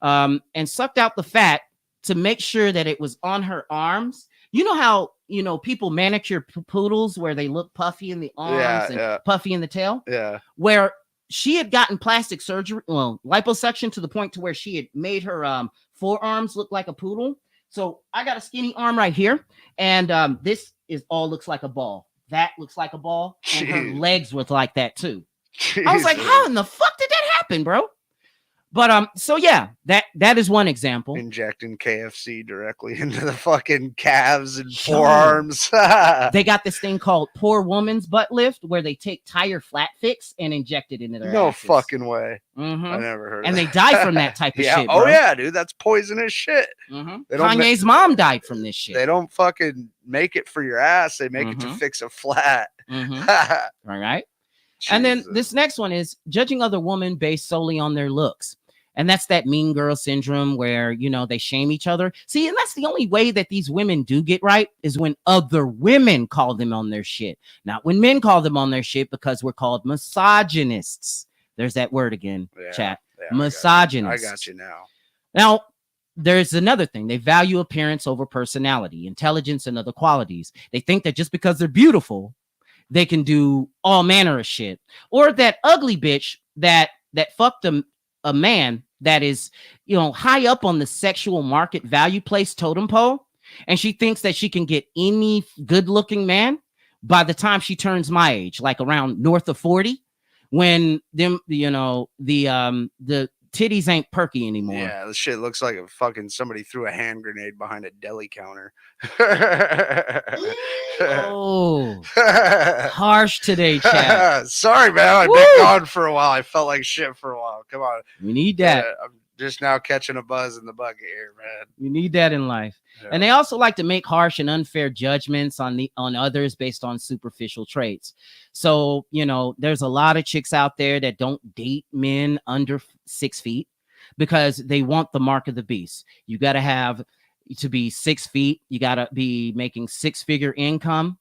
And sucked out the fat to make sure that it was on her arms. You know how, people manicure poodles where they look puffy in the arms and puffy in the tail? Yeah. Where she had gotten plastic surgery, liposuction to the point to where she had made her forearms look like a poodle. So I got a skinny arm right here. And this looks like a ball. That looks like a ball. And her legs look like that too. Jesus. I was like, how in the fuck did that happen, bro? But so yeah, that is one example. Injecting KFC directly into the fucking calves and forearms. They got this thing called poor woman's butt lift, where they take tire flat fix and inject it into their asses. Fucking way. Mm-hmm. I never heard. And they die from that type of shit. Bro. Oh yeah, dude, that's poisonous shit. Mm-hmm. Kanye's mom died from this shit. They don't fucking make it for your ass. They make it to fix a flat. Mm-hmm. All right. Jesus. And then this next one is judging other women based solely on their looks. And that's that mean girl syndrome where, they shame each other. See, and that's the only way that these women do get right is when other women call them on their shit. Not when men call them on their shit, because we're called misogynists. There's that word again, chat. Yeah, misogynists. I got you now. Now, there's another thing. They value appearance over personality, intelligence, and other qualities. They think that just because they're beautiful, they can do all manner of shit. Or that ugly bitch that fucked them. A man that is, high up on the sexual market value place totem pole, and she thinks that she can get any good looking man by the time she turns my age, like around north of 40, when the titties ain't perky anymore. Yeah, the shit looks like fucking somebody threw a hand grenade behind a deli counter. Oh, harsh today, Chad. Sorry, man. I've been gone for a while. I felt like shit for a while. Come on. We need that. I'm just now catching a buzz in the bucket here, man. You need that in life. Yeah. And they also like to make harsh and unfair judgments on others based on superficial traits. So, there's a lot of chicks out there that don't date men under 6 feet because they want the mark of the beast. You got to have to be 6 feet. You got to be making 6-figure income,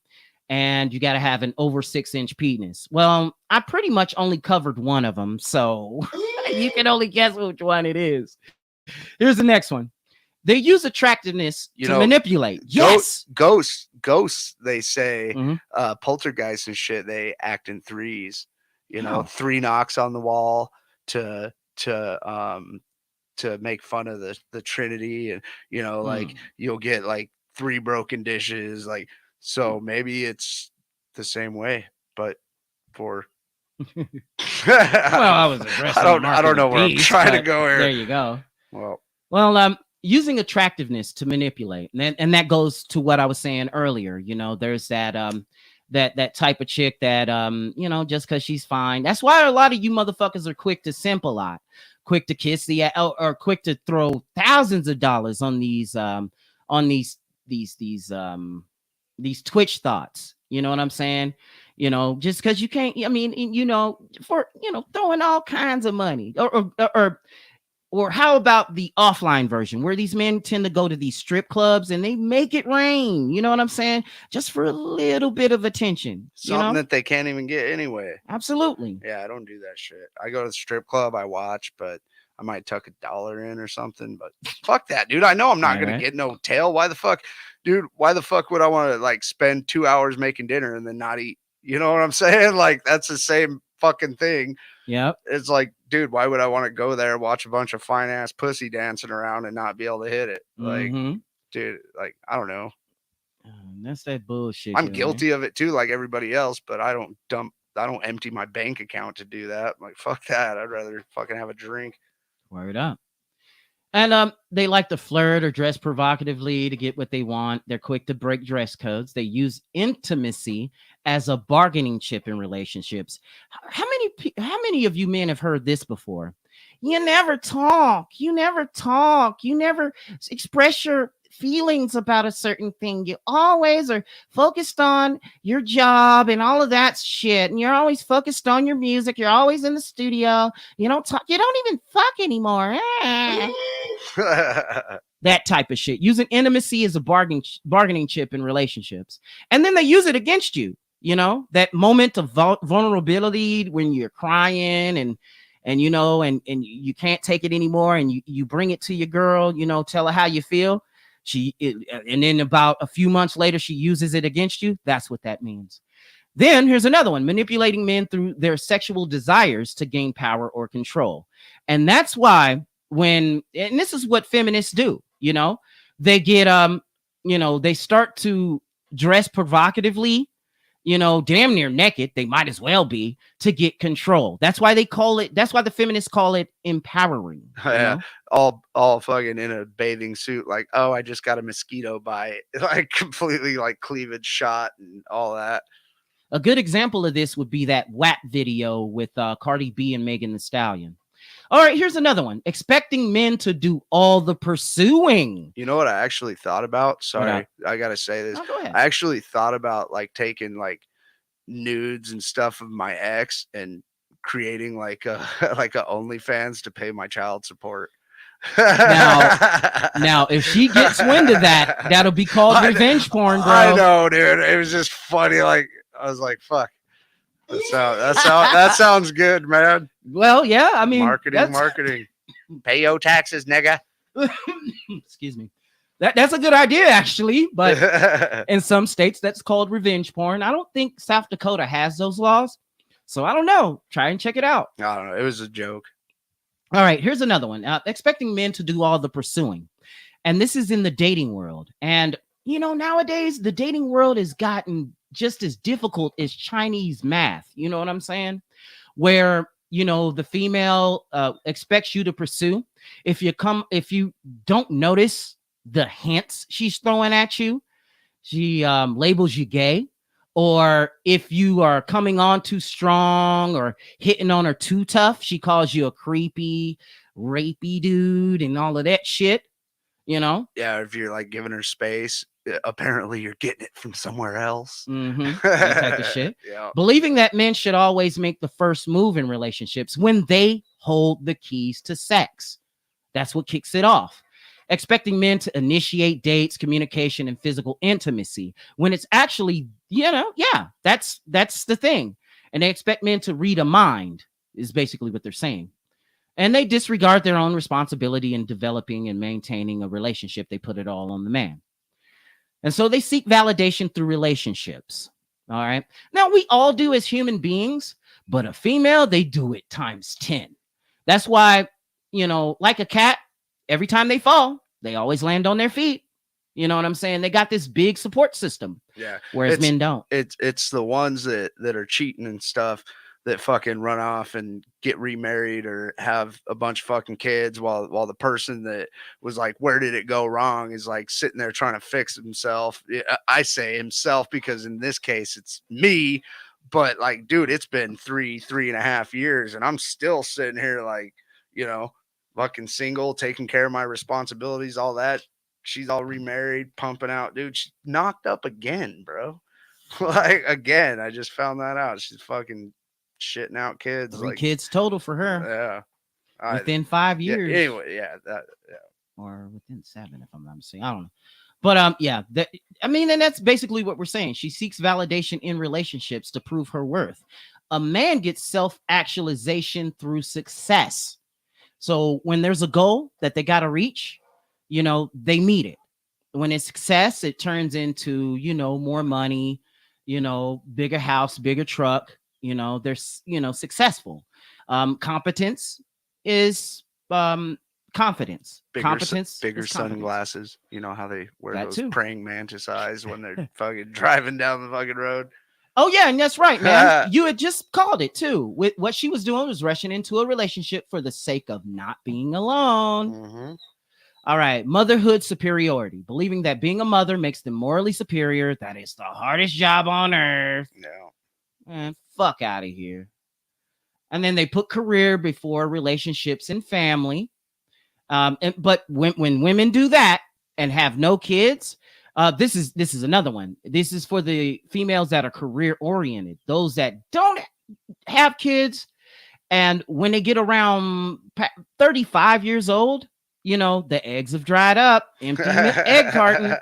and you got to have an over 6-inch penis. Well, I pretty much only covered one of them, so you can only guess which one it is. Here's the next one. They use attractiveness to manipulate. Yes. Ghosts, they say, poltergeists and shit, they act in threes. 3 knocks on the wall to make fun of the Trinity, and like you'll get like 3 broken dishes, like, so maybe it's the same way, but for well, I was addressing I don't know where I'm trying to go here. There you go. Well, using attractiveness to manipulate, and that goes to what I was saying earlier. There's that that type of chick that just because she's fine. That's why a lot of you motherfuckers are quick to simp a lot, quick to kiss or quick to throw thousands of dollars on these Twitch thoughts. You know what I'm saying? Just because you can't. I mean, for throwing all kinds of money or how about the offline version where these men tend to go to these strip clubs and they make it rain? You know what I'm saying? Just for a little bit of attention. Something that they can't even get anyway. Absolutely. Yeah, I don't do that shit. I go to the strip club, I watch, but I might tuck $1 in or something. But fuck that, dude. I know I'm not going to get no tail. Why the fuck? Dude, why the fuck would I want to like spend 2 hours making dinner and then not eat? You know what I'm saying? Like, that's the same fucking thing. Yep. It's like, dude, why would I want to go there, watch a bunch of fine ass pussy dancing around and not be able to hit it? Like, Mm-hmm. dude, like, I don't know. That's that bullshit. I'm there, guilty of it too, like everybody else, but I don't empty my bank account to do that. I'm like, fuck that. I'd rather fucking have a drink. Word up. And they like to flirt or dress provocatively to get what they want. They're quick to break dress codes. They use intimacy as a bargaining chip in relationships. How many of you men have heard this before? You never talk. You never talk. You never express your feelings about a certain thing. You always are focused on your job and all of that shit. And you're always focused on your music. You're always in the studio. You don't talk. You don't even fuck anymore. That type of shit. Using intimacy as a bargaining chip in relationships. And then they use it against you. You know, that moment of vulnerability when you're crying and you know, and you can't take it anymore. And you bring it to your girl, you know, tell her how you feel. And then about a few months later, she uses it against you. That's what that means. Then here's another one: manipulating men through their sexual desires to gain power or control. And that's why and this is what feminists do, you know, they get, you know, they start to dress provocatively, you know, damn near naked. They might as well be, to get control. That's why the feminists call it empowering. Yeah, all fucking in a bathing suit, like, oh, I just got a mosquito bite, like completely like cleavage shot and all that. A good example of this would be that WAP video with Cardi B and Megan Thee Stallion. All right, here's another one: expecting men to do all the pursuing. You know what I actually thought about? Sorry, I gotta say this. Oh, go ahead. I actually thought about like taking like nudes and stuff of my ex and creating like a like a OnlyFans to pay my child support. Now, if she gets wind of that, that'll be called revenge porn, bro. I know, dude. It was just funny. Like, I was like, fuck. That sounds good, man. Well, yeah, I mean, marketing. Pay your taxes, nigga. Excuse me. That's a good idea, actually. But in some states, that's called revenge porn. I don't think South Dakota has those laws. So I don't know. Try and check it out. I don't know. It was a joke. All right, here's another one. Expecting men to do all the pursuing. And this is in the dating world. And, you know, nowadays, the dating world has gotten just as difficult as Chinese math. You know what I'm saying? Where, you know, the female expects you to pursue. If you don't notice the hints she's throwing at you, she labels you gay. Or if you are coming on too strong or hitting on her too tough, she calls you a creepy, rapey dude and all of that shit, you know? Yeah, if you're like giving her space, apparently you're getting it from somewhere else. Mm-hmm. That type of shit. Yeah. Believing that men should always make the first move in relationships when they hold the keys to sex. That's what kicks it off. Expecting men to initiate dates, communication, and physical intimacy when it's actually, you know, yeah, that's the thing. And they expect men to read a mind is basically what they're saying. And they disregard their own responsibility in developing and maintaining a relationship. They put it all on the man. And so they seek validation through relationships. All right. Now, we all do as human beings, but a female, they do it times 10. That's why, you know, like a cat, every time they fall, they always land on their feet. You know what I'm saying? They got this big support system. Yeah. Whereas men don't. It's the ones that are cheating and stuff that fucking run off and get remarried or have a bunch of fucking kids while the person that was like, where did it go wrong, is like sitting there trying to fix himself. I say himself because in this case it's me, but like, dude, it's been 3.5 years and I'm still sitting here like, you know, fucking single, taking care of my responsibilities, all that. She's all remarried, pumping out, dude. She's knocked up again, bro. Like, again, I just found that out. She's fucking shitting out kids. 3 like, kids total for her. Yeah. Within 5 years. Yeah, anyway, yeah. Or within 7, if I'm not mistaken. I don't know. But yeah, and that's basically what we're saying. She seeks validation in relationships to prove her worth. A man gets self-actualization through success. So when there's a goal that they got to reach, you know, they meet it. When it's success, it turns into, you know, more money, you know, bigger house, bigger truck, you know, they're, you know, successful. Competence is confidence. Competence, bigger is confidence. sunglasses. You know how they wear That those too. praying mantis eyes when they're fucking driving down the fucking road. Oh yeah, and that's right, man. You had just called it too. With what she was doing was rushing into a relationship for the sake of not being alone. Mm-hmm. All right, motherhood superiority, believing that being a mother makes them morally superior. That is the hardest job on earth. No. Man, fuck out of here. And then they put career before relationships and family. But when women do that and have no kids, this is another one. This is for the females that are career oriented, those that don't have kids, and when they get around 35 years old, you know, the eggs have dried up. Empty egg carton.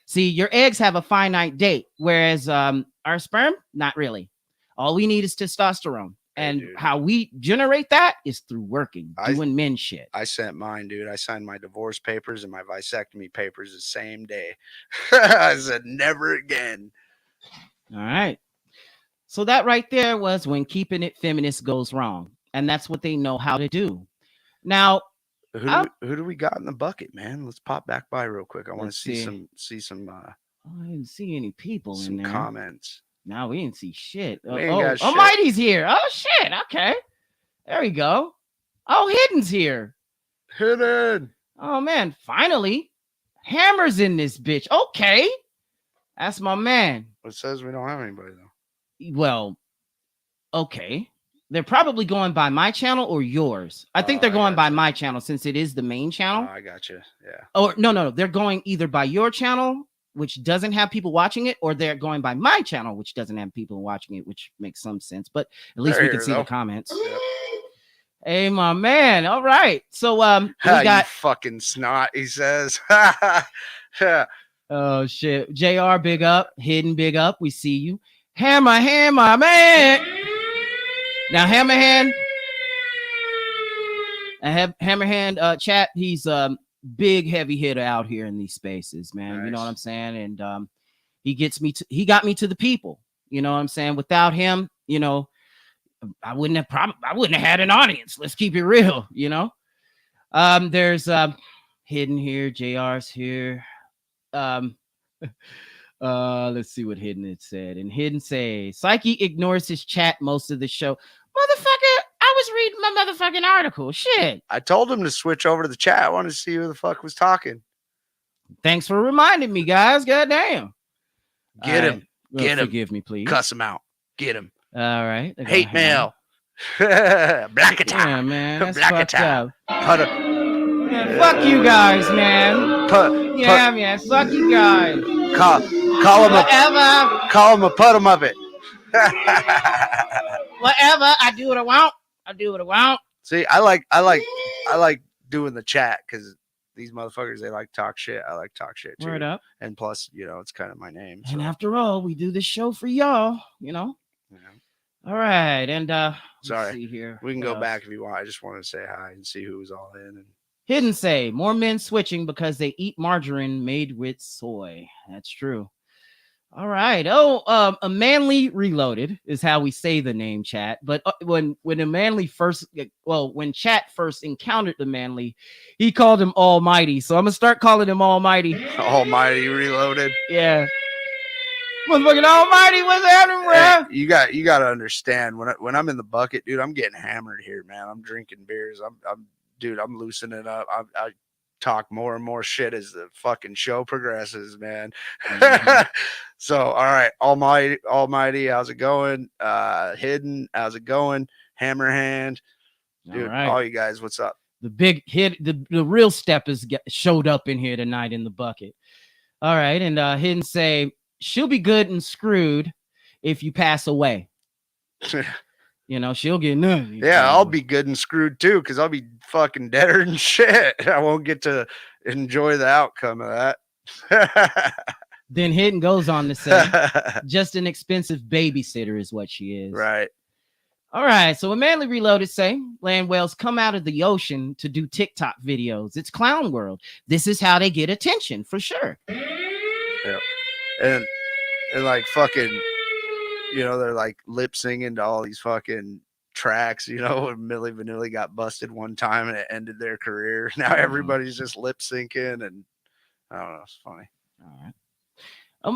See, your eggs have a finite date, whereas our sperm, not really. All we need is testosterone. And how we generate that is through working, doing men shit. I sent mine, dude. I signed my divorce papers and my vasectomy papers the same day. I said, never again. All right. So that right there was when keeping it feminist goes wrong. And that's what they know how to do. Now, who do we got in the bucket, man? Let's pop back by real quick. I want to see some I didn't see any people in there. Some comments. No, we didn't see shit. Shit. Mighty's here. Oh shit. Okay. There we go. Oh, Hidden's here. Hidden. Oh man, finally. Hammer's in this bitch. Okay. That's my man. It says we don't have anybody though. Well, okay. They're probably going by my channel or yours. I think they're going by my channel since it is the main channel. I got you. Yeah. Or no. They're going either by your channel, which doesn't have people watching it, or they're going by my channel, which doesn't have people watching it, which makes some sense. But at least we can see the comments. Yep. Hey, my man. All right. So we got you fucking snot, he says. Oh shit. JR, big up. Hidden, big up. We see you. Hammer, man. Now, Hammerhand, chat, he's big heavy hitter out here in these spaces, man. Nice. You know what I'm saying? And he got me to the people. You know what I'm saying? Without him, you know, I wouldn't have had an audience. Let's keep it real, you know. There's Hidden here, JR's here. Let's see what Hidden had said. And Hidden say Psyche ignores his chat most of the show. Motherfucker, I was reading my motherfucking article. Shit. I told him to switch over to the chat. I wanted to see who the fuck was talking. Thanks for reminding me, guys. Goddamn. Get him. Get him. Forgive me, please. Cuss him out. Get him. All right. Hate mail. Black attack. Yeah, man. That's Black fucked attack. up. Man, fuck you guys, man. Man. Fuck you guys. Call him whatever. Call him a puddle muppet. Whatever. I do what I want. See, I like doing the chat because these motherfuckers, they like talk shit. I like talk shit too. Word up. And plus, you know, it's kind of my name. So. And after all, we do this show for y'all, you know. Yeah. All right, and sorry, see here. We can go back if you want. I just wanted to say hi and see who was all in. And Hidden say more men switching because they eat margarine made with soy. That's true. All right. Oh, a manly reloaded is how we say the name, chat. But when a manly when chat first encountered the manly, he called him Almighty. So I'm gonna start calling him Almighty. Almighty reloaded. Yeah. Motherfucking Almighty, what's happening, bro? Hey, you got to understand when I'm in the bucket, dude. I'm getting hammered here, man. I'm drinking beers. I'm loosening up. I talk more and more shit as the fucking show progresses, man. Mm-hmm. So, all right, Almighty, how's it going? Hidden, how's it going? Hammerhand, dude, all you guys, what's up? The big hit, the real steppers showed up in here tonight in the bucket. All right, and Hidden say she'll be good and screwed if you pass away. You know, she'll get nothing. Yeah, I'll be good and screwed too, because I'll be fucking deader than shit. I won't get to enjoy the outcome of that. Then Hidden goes on to say, just an expensive babysitter is what she is. Right. All right. So a Manly Reloaded say, land whales come out of the ocean to do TikTok videos. It's clown world. This is how they get attention for sure. Yeah. And like fucking, you know, they're like lip singing to all these fucking tracks, you know, when Milli Vanilli got busted one time and it ended their career. Now everybody's just lip syncing, and I don't know, it's funny. All right.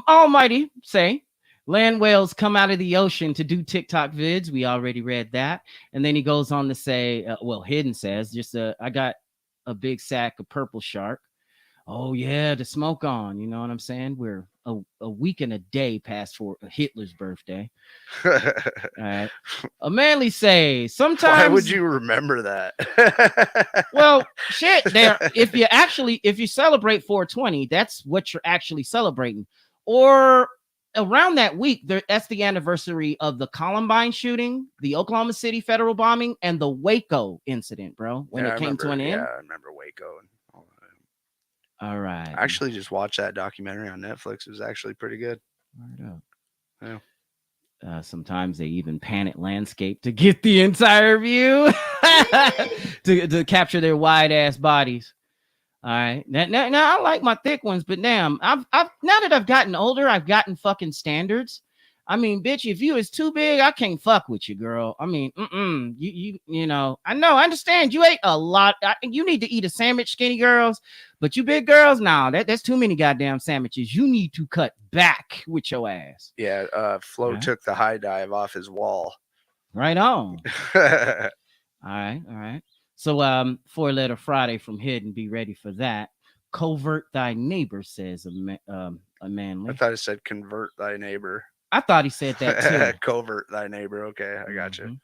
Almighty say land whales come out of the ocean to do TikTok vids. We already read that. And then he goes on to say, Hidden says, I got a big sack of purple shark. Oh, yeah, the smoke on. You know what I'm saying? We're a week and a day past for Hitler's birthday. All right. A manly say, sometimes. Why would you remember that? Well, shit, there. If you celebrate 420, that's what you're actually celebrating. Or around that week, that's the anniversary of the Columbine shooting, the Oklahoma City federal bombing, and the Waco incident, bro, when it came to an end. Yeah, I remember Waco and all that. All right. I actually just watched that documentary on Netflix. It was actually pretty good. Right up. Yeah. Sometimes they even pan it landscape to get the entire view to capture their wide ass bodies. All right. Now I like my thick ones, but damn, I've now that I've gotten older, I've gotten fucking standards. I mean, bitch, if you is too big, I can't fuck with you, girl. I mean, you know, I understand you ate a lot. You need to eat a sandwich, skinny girls, but you big girls, nah, that's too many goddamn sandwiches. You need to cut back with your ass. Yeah. Flo took the high dive off his wall. Right on. All right. So, 4-letter Friday from Hidden, be ready for that. Covert thy neighbor, says a manly. I thought it said convert thy neighbor. I thought he said that too. Covert thy neighbor. Okay, I got you.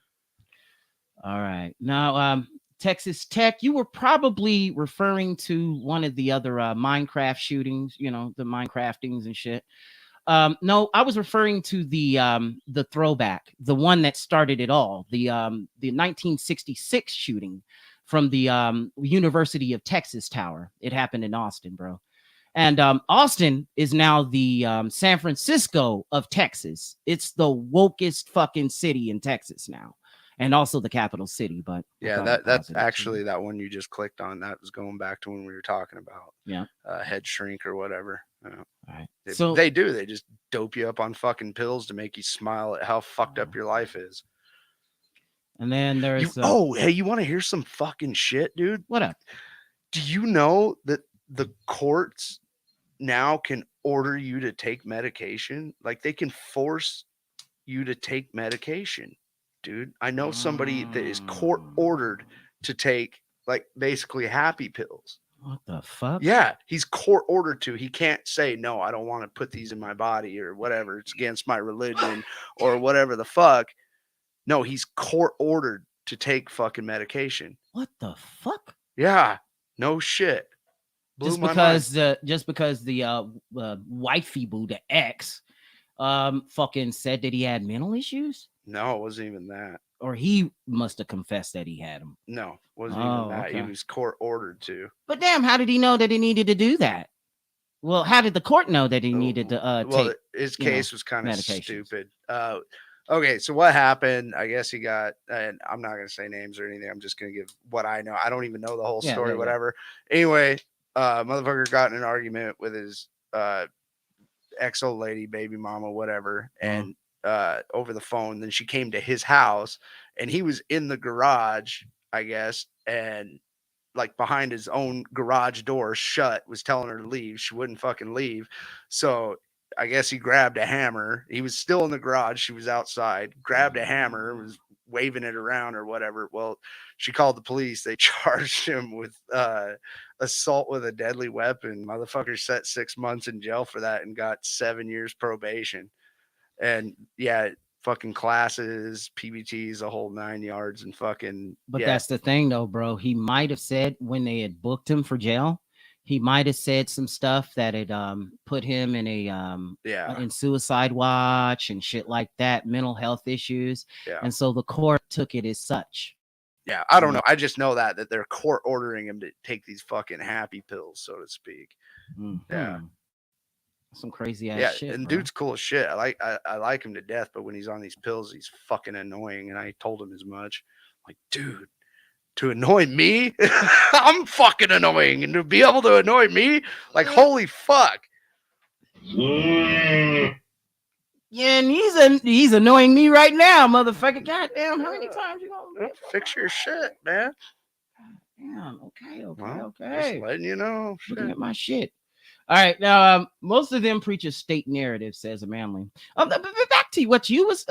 All right. Now, Texas Tech, you were probably referring to one of the other Minecraft shootings, you know, the Minecraftings and shit. No, I was referring to the throwback, the one that started it all, the 1966 shooting from the University of Texas Tower. It happened in Austin, bro. And Austin is now the San Francisco of Texas. It's the wokest fucking city in Texas now, and also the capital city. But yeah, that's actually that one you just clicked on. That was going back to when we were talking about head shrink or whatever. All right. They just dope you up on fucking pills to make you smile at how fucked up your life is. And then there's hey, you want to hear some fucking shit, dude? What up? Do you know that the courts now can order you to take medication? Like, they can force you to take medication, dude. I know somebody that is court ordered to take, like, basically happy pills. What the fuck? Yeah, he's court ordered to. He can't say, no, I don't want to put these in my body or whatever. It's against my religion or whatever the fuck. No, he's court ordered to take fucking medication. What the fuck? Yeah, no shit. Just because the wifey boo, the ex, fucking said that he had mental issues. No, it wasn't even that. Or he must have confessed that he had them. No, wasn't even that. Okay. He was court ordered to. But damn, how did he know that he needed to do that? Well, how did the court know that he needed to take? His case was kind of stupid. Okay, so what happened? I guess he got, and I'm not going to say names or anything. I'm just going to give what I know. I don't even know the whole story, whatever. Anyway, motherfucker got in an argument with his ex-old lady, baby mama, whatever, and over the phone. Then she came to his house, and he was in the garage, I guess, and like behind his own garage door shut, was telling her to leave. She wouldn't fucking leave. So I guess he grabbed a hammer. He was still in the garage. She was outside, grabbed a hammer, was waving it around or whatever. Well, she called the police. They charged him with assault with a deadly weapon. Motherfucker set 6 months in jail for that and got 7 years probation. And yeah, fucking classes, PBTs, a whole 9 yards, and fucking. But that's the thing, though, bro. He might have said when they had booked him for jail, he might have said some stuff that had put him in in suicide watch and shit like that, mental health issues. Yeah. And so the court took it as such. Yeah, I don't know. I just know that they're court ordering him to take these fucking happy pills, so to speak. Mm-hmm. Yeah. Some crazy ass shit. And bro. Dude's cool as shit. I like him to death, but when he's on these pills, he's fucking annoying. And I told him as much. I'm like, dude, to annoy me, I'm fucking annoying. And to be able to annoy me, like, holy fuck. Yeah, and he's annoying me right now, motherfucker. Goddamn, how many times you gonna Fix your shit, man. Damn, okay, Well, just okay. letting you know. Looking Shit. at my shit. All right, now most of them preach a state narrative, says a Manly. Back to what you was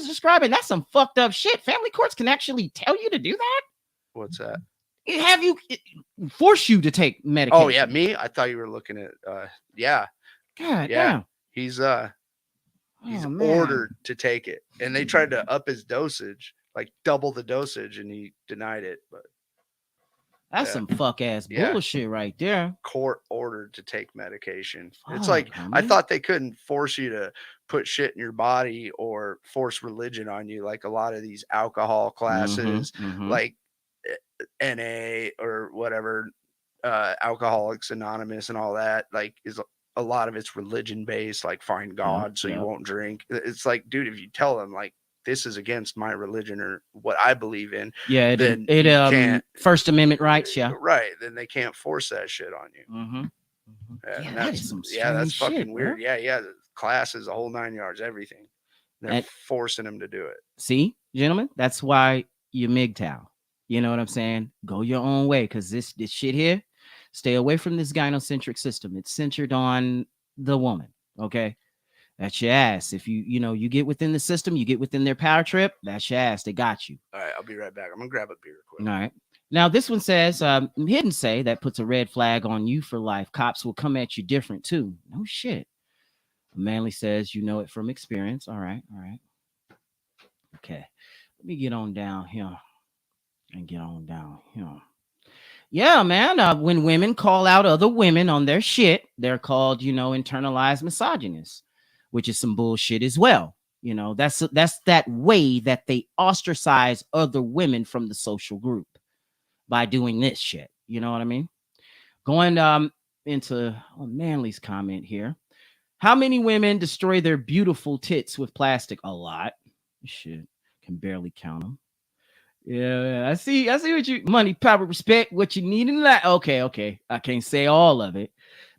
describing. That's some fucked up shit. Family courts can actually tell you to do that. What's that? Have you force you to take medication? Oh yeah, me. I thought you were looking at. Yeah, God yeah. damn. He's Oh, man. ordered to take it, and they tried to up his dosage, like double the dosage, and he denied it. But That's some fuck ass bullshit right there. Court ordered to take medication. It's Fuck, like I homie. thought they couldn't force you to put shit in your body or force religion on you, like a lot of these alcohol classes, like NA or whatever, Alcoholics Anonymous and all that. Like is a lot of it's religion based, like find God so you won't drink. It's like, dude, if you tell them like this is against my religion or what I believe in, then it can't. First Amendment rights, Right, then they can't force that shit on you. Yeah, that is some that's strange fucking shit, weird. bro. Yeah, the classes, the whole 9 yards, everything. They're forcing them to do it. See, gentlemen, that's why you MGTOW. You know what I'm saying? Go your own way, because this shit here, stay away from this gynocentric system. It's centered on the woman. Okay, that's your ass. If you get within the system, you get within their power trip. That's your ass. They got you. All right, I'll be right back. I'm gonna grab a beer quick. All right. Now this one says, hidden say that puts a red flag on you for life. Cops will come at you different too. No shit. Manly says you know it from experience. All right. Okay. Let me get on down here. Yeah, man. When women call out other women on their shit, they're called, internalized misogynists, which is some bullshit as well. That's that way that they ostracize other women from the social group by doing this shit. You know what I mean? Going into Manly's comment here. How many women destroy their beautiful tits with plastic? A lot. Shit. Can barely count them. Yeah, I see what you money, power, respect, what you need in that. Okay. I can't say all of it.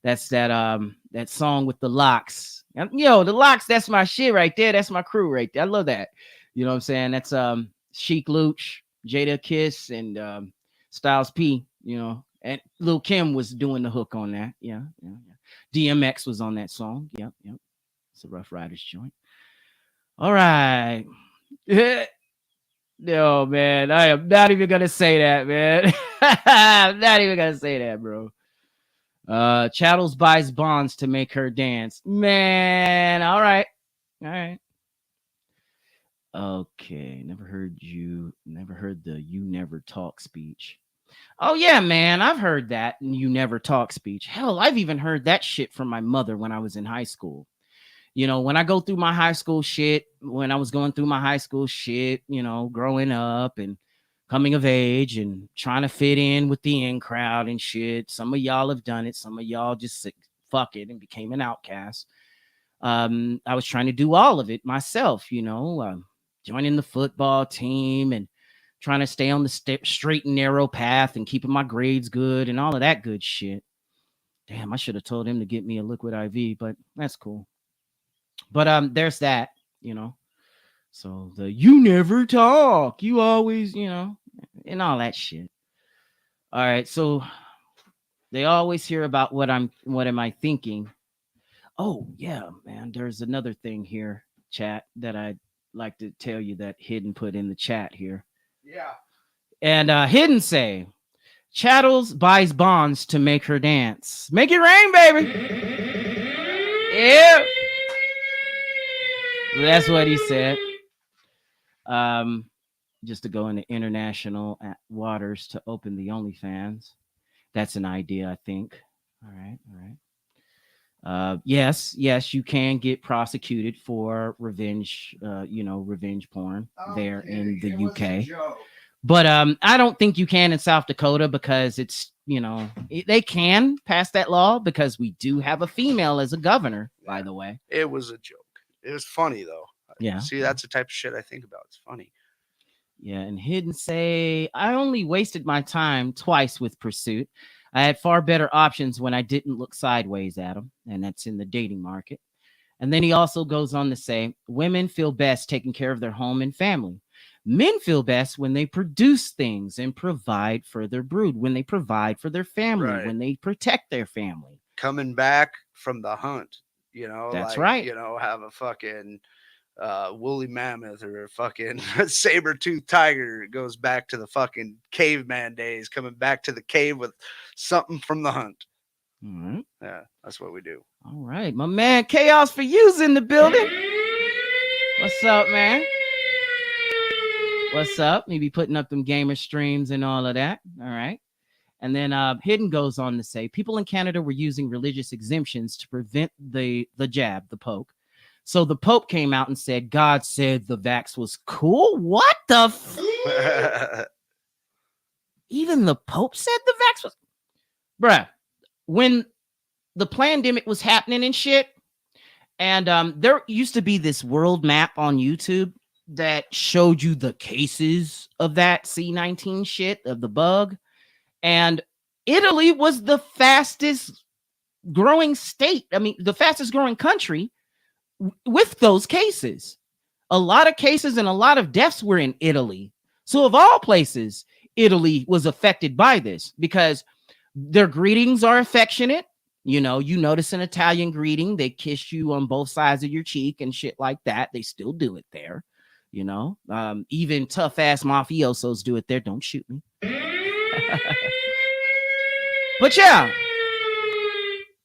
That's that song with the Locks. The Locks, that's my shit right there. That's my crew right there. I love that. You know what I'm saying? That's Chic Luch, Jada Kiss, and Styles P, and Lil Kim was doing the hook on that. Yeah. DMX was on that song. Yep. It's a Rough Riders joint. All right. No, man, I am not even gonna say that, man. I'm not even gonna say that, bro. Chattels buys bonds to make her dance. Man, all right. Okay, never heard the you never talk speech. Oh yeah, man, I've heard that you never talk speech. Hell, I've even heard that shit from my mother when I was in high school. When I go through my high school shit, when I was going through my high school shit, growing up and coming of age and trying to fit in with the in crowd and shit. Some of y'all have done it. Some of y'all just fuck it and became an outcast. I was trying to do all of it myself, joining the football team and trying to stay on the straight and narrow path and keeping my grades good and all of that good shit. Damn, I should have told him to get me a liquid IV, but that's cool. But there's that, So the you never talk, you always, and all that shit. All right, so they always hear about what am I thinking? Oh yeah, man. There's another thing here, chat, that I'd like to tell you that Hidden put in the chat here. Yeah. And Hidden say, Chattels buys bonds to make her dance. Make it rain, baby. Yeah. That's what he said. Just to go into international waters to open the OnlyFans. That's an idea, I think. All right. Yes, you can get prosecuted for revenge, revenge porn there in the UK. But I don't think you can in South Dakota because it's, they can pass that law because we do have a female as a governor, by the way. It was a joke. It was funny, though. Yeah. See, that's the type of shit I think about. It's funny. Yeah, and Hidden say, I only wasted my time twice with Pursuit. I had far better options when I didn't look sideways at them, and that's in the dating market. And then he also goes on to say, women feel best taking care of their home and family. Men feel best when they produce things and provide for their brood, when they provide for their family, Right. when they protect their family. Coming back from the hunt, you know, That's like, right. you know, have a fucking woolly mammoth or a fucking saber-toothed tiger. It goes back to the fucking caveman days, coming back to the cave with something from the hunt. All right. Yeah, that's what we do. All right. My man Chaos for You's in the building. What's up, man? What's up? Maybe putting up them gamer streams and all of that. All right. And then Hidden goes on to say, people in Canada were using religious exemptions to prevent the jab, the poke. So the Pope came out and said, God said the vax was cool. What the Even the Pope said the vax was... Bruh, when the pandemic was happening and shit, and there used to be this world map on YouTube that showed you the cases of that C19 shit, of the bug. And Italy was the fastest growing state. I mean, the fastest growing country with those cases. A lot of cases and a lot of deaths were in Italy. So of all places, Italy was affected by this because their greetings are affectionate. You know, you notice an Italian greeting, they kiss you on both sides of your cheek and shit like that. They still do it there. You know, even tough ass mafiosos do it there. Don't shoot me. But yeah,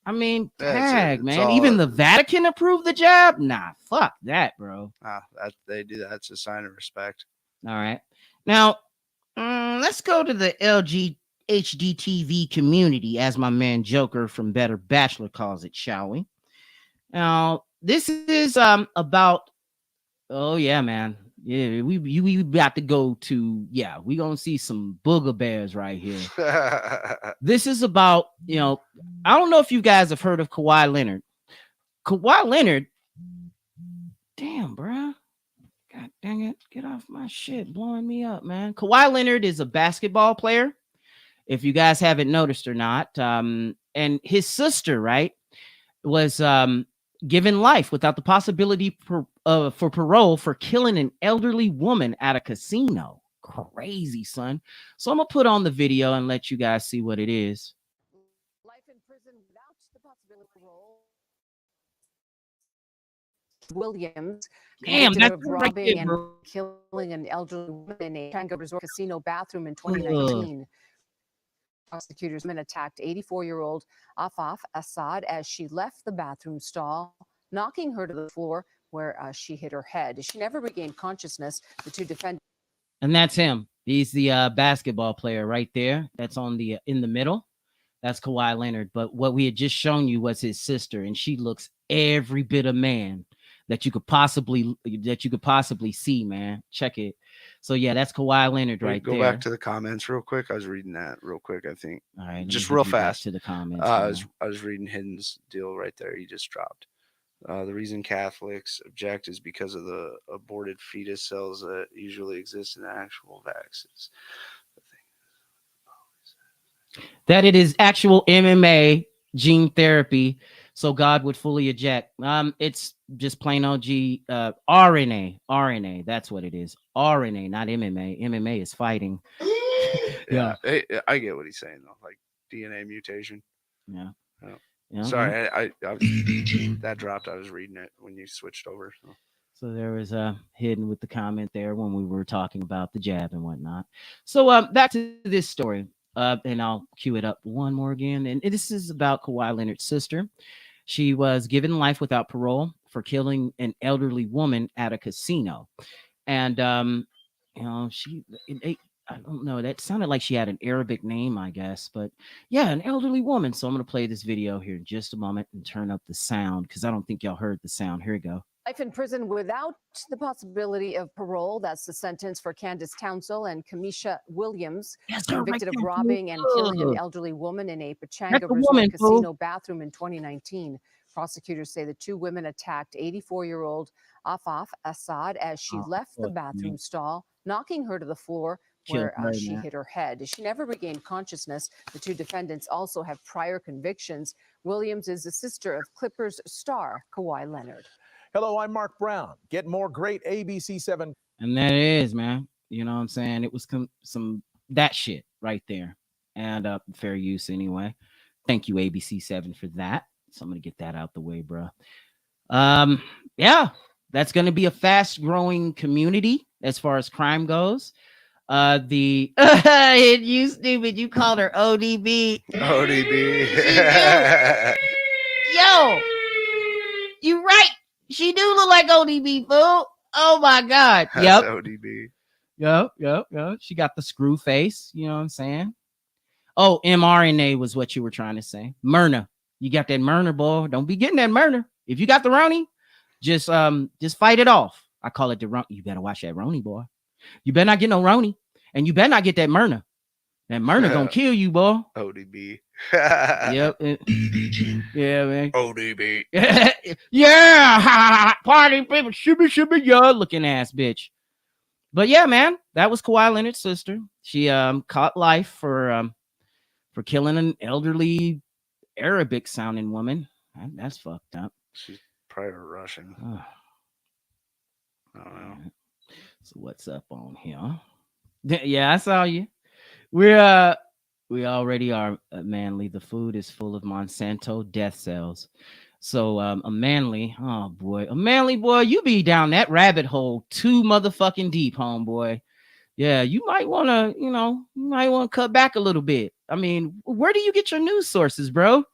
I mean, tag, man. Even the Vatican approved the jab? Nah, fuck that, bro. They do that. It's a sign of respect. All right. Now, let's go to the HDTV community, as my man Joker from Better Bachelor calls it, shall we? Now, this is about... Oh, yeah, man. Yeah, we about to go to... Yeah, we gonna see some booger bears right here. This is about, you know... I don't know if you guys have heard of Kawhi Leonard. Kawhi Leonard... Damn, bro. God dang it. Get off my shit. Blowing me up, man. Kawhi Leonard is a basketball player, if you guys haven't noticed or not. And his sister, right, was given life without the possibility for parole for killing an elderly woman at a casino. Crazy, son. So I'm going to put on the video and let you guys see what it is. Life in prison without the possibility of parole. Williams, convicted of robbing and killing an elderly woman in a Tango Resort casino bathroom in 2019. Prosecutors attacked 84-year-old Afaf Assad as she left the bathroom stall, knocking her to the floor where she hit her head. She never regained consciousness. The two defendants. And that's him. He's the basketball player right there. That's on the in the middle. That's Kawhi Leonard. But what we had just shown you was his sister, and she looks every bit of man that you could possibly see, man. Check it. So yeah, that's Kawhi Leonard right there. Go back to the comments real quick. I was reading that real quick, I think. All right, just real fast to the comments. I was reading Hidden's deal right there. He just dropped. The reason Catholics object is because of the aborted fetus cells that usually exist in actual vaccines. That it is actual MMA gene therapy, so God would fully eject. It's just plain OG RNA. That's what it is. RNA, not MMA. MMA is fighting. Yeah, I get what he's saying though, like DNA mutation. Yeah. Yeah. Sorry, I that dropped. I was reading it when you switched over. So there was Hidden with the comment there when we were talking about the jab and whatnot. So back to this story. And I'll cue it up one more again. And this is about Kawhi Leonard's sister. She was given life without parole for killing an elderly woman at a casino. And, you know, I don't know. That sounded like she had an Arabic name, I guess. But yeah, an elderly woman. So I'm going to play this video here in just a moment and turn up the sound because I don't think y'all heard the sound. Here we go. Life in prison without the possibility of parole. That's the sentence for Candace Townsell and Kamisha Williams, convicted of robbing and killing an elderly woman in a Pachanga Resort casino bathroom in 2019. Prosecutors say the two women attacked 84-year-old Afaf Assad as she left the bathroom stall, knocking her to the floor where her, she man. hit her head. She never regained consciousness. The two defendants also have prior convictions. Williams is the sister of Clippers star Kawhi Leonard. Hello, I'm Mark Brown. Get more great ABC 7. And that is, man. You know what I'm saying? It was some that shit right there. And fair use anyway. Thank you, ABC7, for that. So I'm gonna get that out the way, bro. Yeah, that's gonna be a fast-growing community as far as crime goes. The you stupid, you called her ODB. ODB. Yo, you right. She do look like ODB, fool. Oh my god. That's Yep. ODB. Yep. She got the screw face. You know what I'm saying? Oh, mRNA was what you were trying to say. Myrna. You got that Myrna, boy. Don't be getting that Myrna. If you got the Roni, just fight it off. I call it the Roni. You better watch that Roni, boy. You better not get no Roni. And you better not get that Myrna. That Myrna gonna kill you, boy. ODB. Yep. Yeah, man. ODB. Yeah. Party people. Shibby, yeah. Looking ass bitch. But yeah, man, that was Kawhi Leonard's sister. She caught life for killing an elderly Arabic sounding woman. That's fucked up. She's probably Russian. Oh. I don't know. So what's up on here? Yeah, I saw you. We already are manly. The food is full of Monsanto death cells. So a manly boy, you be down that rabbit hole too motherfucking deep, homeboy. Yeah, you might want to, cut back a little bit. I mean, where do you get your news sources, bro?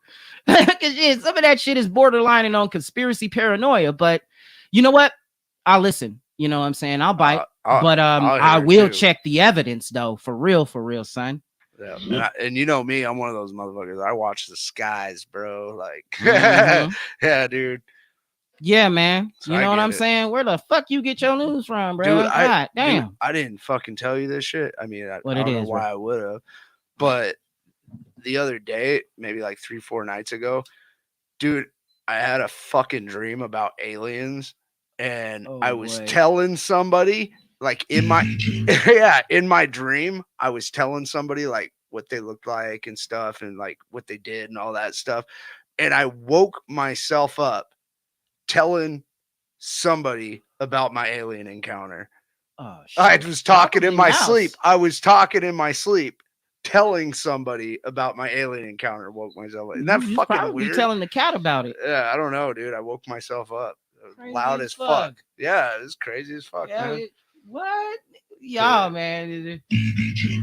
Because some of that shit is borderline on conspiracy paranoia. But you know what? I'll listen. You know what I'm saying? I'll bite. But I will check the evidence though, for real, son. Yeah, and you know me, I'm one of those motherfuckers. I watch the skies, bro. Like, yeah, dude. Yeah, man. So you know what I'm saying? Where the fuck you get your news from, bro? Dude, God damn. Dude, I didn't fucking tell you this shit. I mean, I don't know why I would have. But the other day, maybe like 3-4 nights ago, dude, I had a fucking dream about aliens, and I was telling somebody. Like in my in my dream, I was telling somebody like what they looked like and stuff and like what they did and all that stuff. And I woke myself up telling somebody about my alien encounter. Oh, shit. I was talking in my sleep. I was talking in my sleep, telling somebody about my alien encounter. Woke myself up. Isn't that fucking weird? Telling the cat about it. Yeah, I don't know, dude. I woke myself up. Crazy loud as fuck. Yeah, it was crazy as fuck, man. What? Y'all, man.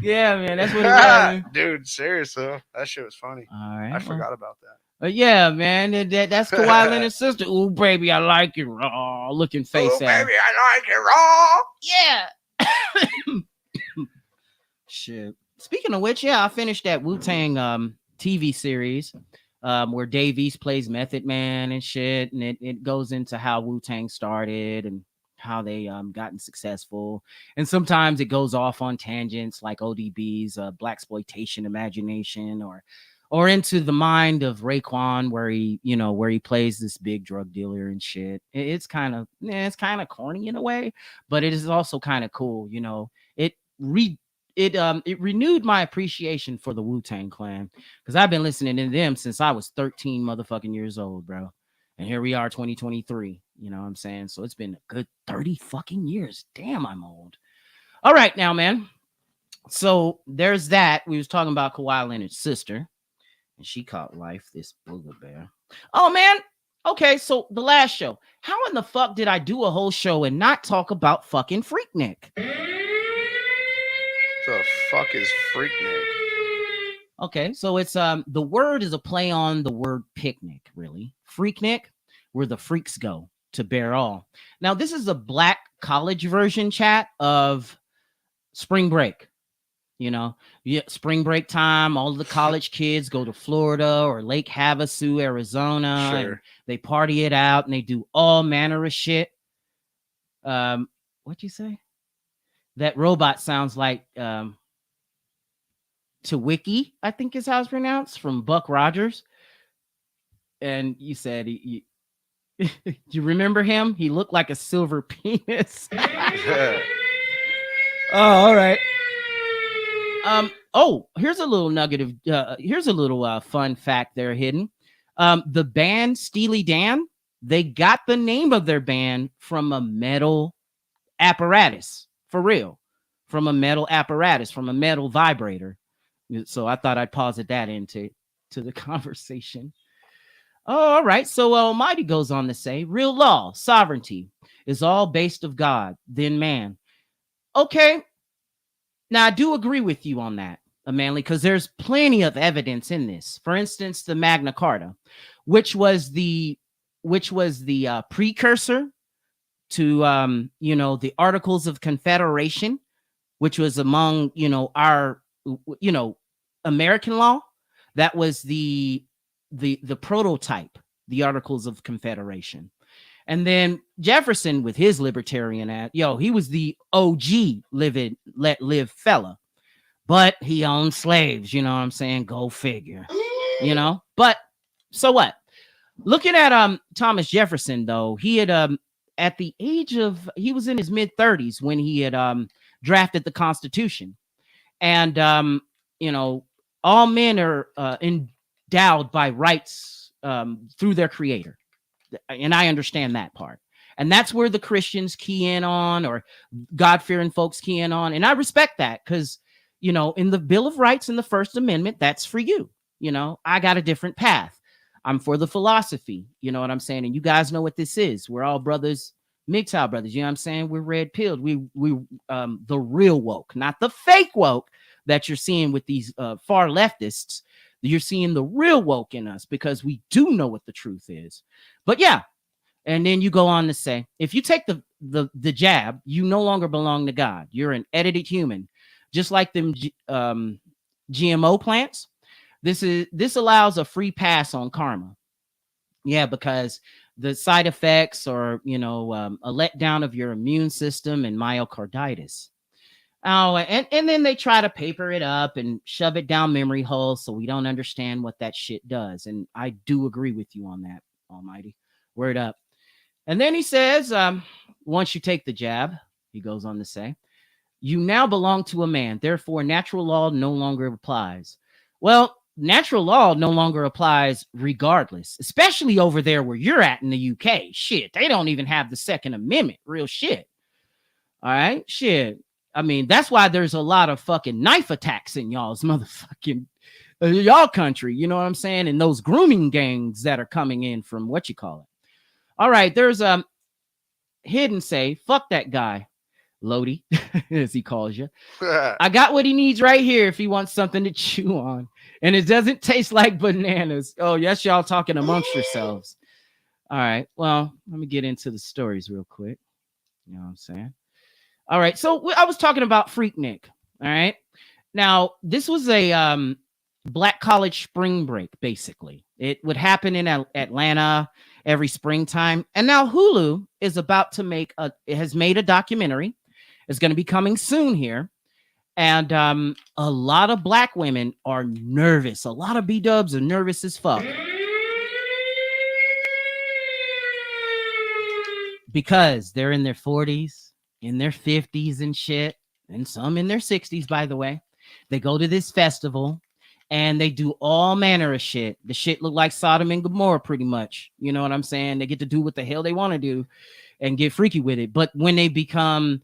Yeah, man. That's what it was. Dude, seriously. That shit was funny. All right. I forgot about that. Yeah, man. That's Kawhi Leonard's sister. Ooh, baby, I like it raw. Looking face ass. Baby, I like it raw. Yeah. Shit. Speaking of which, yeah, I finished that Wu-Tang TV series where Dave East plays Method Man and shit. And it goes into how Wu-Tang started and how they gotten successful, and sometimes it goes off on tangents like ODB's blaxploitation imagination or into the mind of Raekwon where he plays this big drug dealer and shit. It's kind of corny in a way, but it is also kind of cool. You know, it renewed my appreciation for the Wu-Tang Clan because I've been listening to them since I was 13 motherfucking years old, bro. And here we are, 2023. You know what I'm saying? So it's been a good 30 fucking years. Damn, I'm old. All right, now, man. So there's that. We was talking about Kawhi Leonard's sister. And she caught life, this booger bear. Oh, man. Okay, so the last show. How in the fuck did I do a whole show and not talk about fucking Freaknik? The fuck is Freaknik? Okay, so it's the word is a play on the word picnic, really. Freaknik, where the freaks go to bear all. Now, this is a black college version chat of spring break. You know, spring break time, all the college kids go to Florida or Lake Havasu, Arizona. Sure. And they party it out and they do all manner of shit. What'd you say? That robot sounds like Tawiki, I think is how it's pronounced, from Buck Rogers. And you said you remember him? He looked like a silver penis. Oh, all right. Oh, here's a little nugget of here's a little fun fact there hidden. The band Steely Dan, they got the name of their band from a metal apparatus, for real, from a metal apparatus, from a metal vibrator. So I thought I'd posit that into the conversation. Oh, all right. So Almighty goes on to say, real law, sovereignty is all based of God, then man. Okay. Now I do agree with you on that, Manly, because there's plenty of evidence in this. For instance, the Magna Carta, which was the precursor to the Articles of Confederation, which was among our American law. That was the prototype, the Articles of Confederation. And then Jefferson with his libertarian act, he was the OG let live fella, but he owned slaves. You know what I'm saying? Go figure. But so what? Looking at Thomas Jefferson, though, he had at the age of, he was in his mid 30s when he had drafted the Constitution. And all men are endowed by rights through their creator. And I understand that part. And that's where the Christians key in on, or God-fearing folks key in on. And I respect that because, in the Bill of Rights in the First Amendment, that's for you. I got a different path. I'm for the philosophy. You know what I'm saying? And you guys know what this is. We're all brothers, MGTOW brothers. You know what I'm saying? We're red-pilled. We the real woke, not the fake woke that you're seeing with these far leftists. You're seeing the real woke in us because we do know what the truth is. But yeah, and then you go on to say, if you take the jab, you no longer belong to God. You're an edited human, just like them GMO plants. This allows a free pass on karma. Yeah, because the side effects are a letdown of your immune system and myocarditis. Oh, and then they try to paper it up and shove it down memory holes so we don't understand what that shit does. And I do agree with you on that, Almighty. Word up. And then he says, once you take the jab, he goes on to say, you now belong to a man. Therefore, natural law no longer applies. Well, natural law no longer applies regardless, especially over there where you're at in the UK. Shit, they don't even have the Second Amendment. Real shit. All right? Shit. I mean, that's why there's a lot of fucking knife attacks in y'all's motherfucking y'all country. You know what I'm saying? And those grooming gangs that are coming in from what you call it. All right, there's Hidden say, fuck that guy, Lodi, as he calls you. I got what he needs right here if he wants something to chew on. And it doesn't taste like bananas. Oh, yes, y'all talking amongst yourselves. All right, well, let me get into the stories real quick. You know what I'm saying? All right, so I was talking about Freaknik. All right, now this was a black college spring break. Basically, it would happen in Atlanta every springtime, and now Hulu is about to has made a documentary. It's going to be coming soon here, and a lot of black women are nervous. A lot of B-dubs are nervous as fuck because they're in their 40s. In their 50s and shit, and some in their 60s, by the way. They go to this festival and they do all manner of shit. The shit look like Sodom and Gomorrah, pretty much. You know what I'm saying? They get to do what the hell they want to do and get freaky with it. But when they become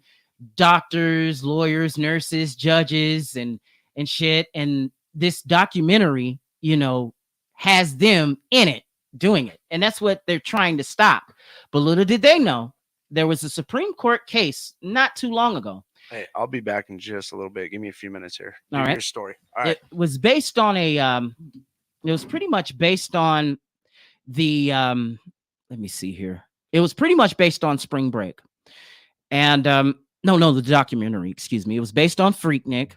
doctors, lawyers, nurses, judges, and shit, and this documentary, has them in it doing it. And that's what they're trying to stop. But little did they know, there was a Supreme Court case not too long ago. Hey, I'll be back in just a little bit. Give me a few minutes here. All right. Your story. All right. It was based on it was pretty much based on the, let me see here. It was pretty much based on spring break. And, the documentary, excuse me. It was based on Freaknik.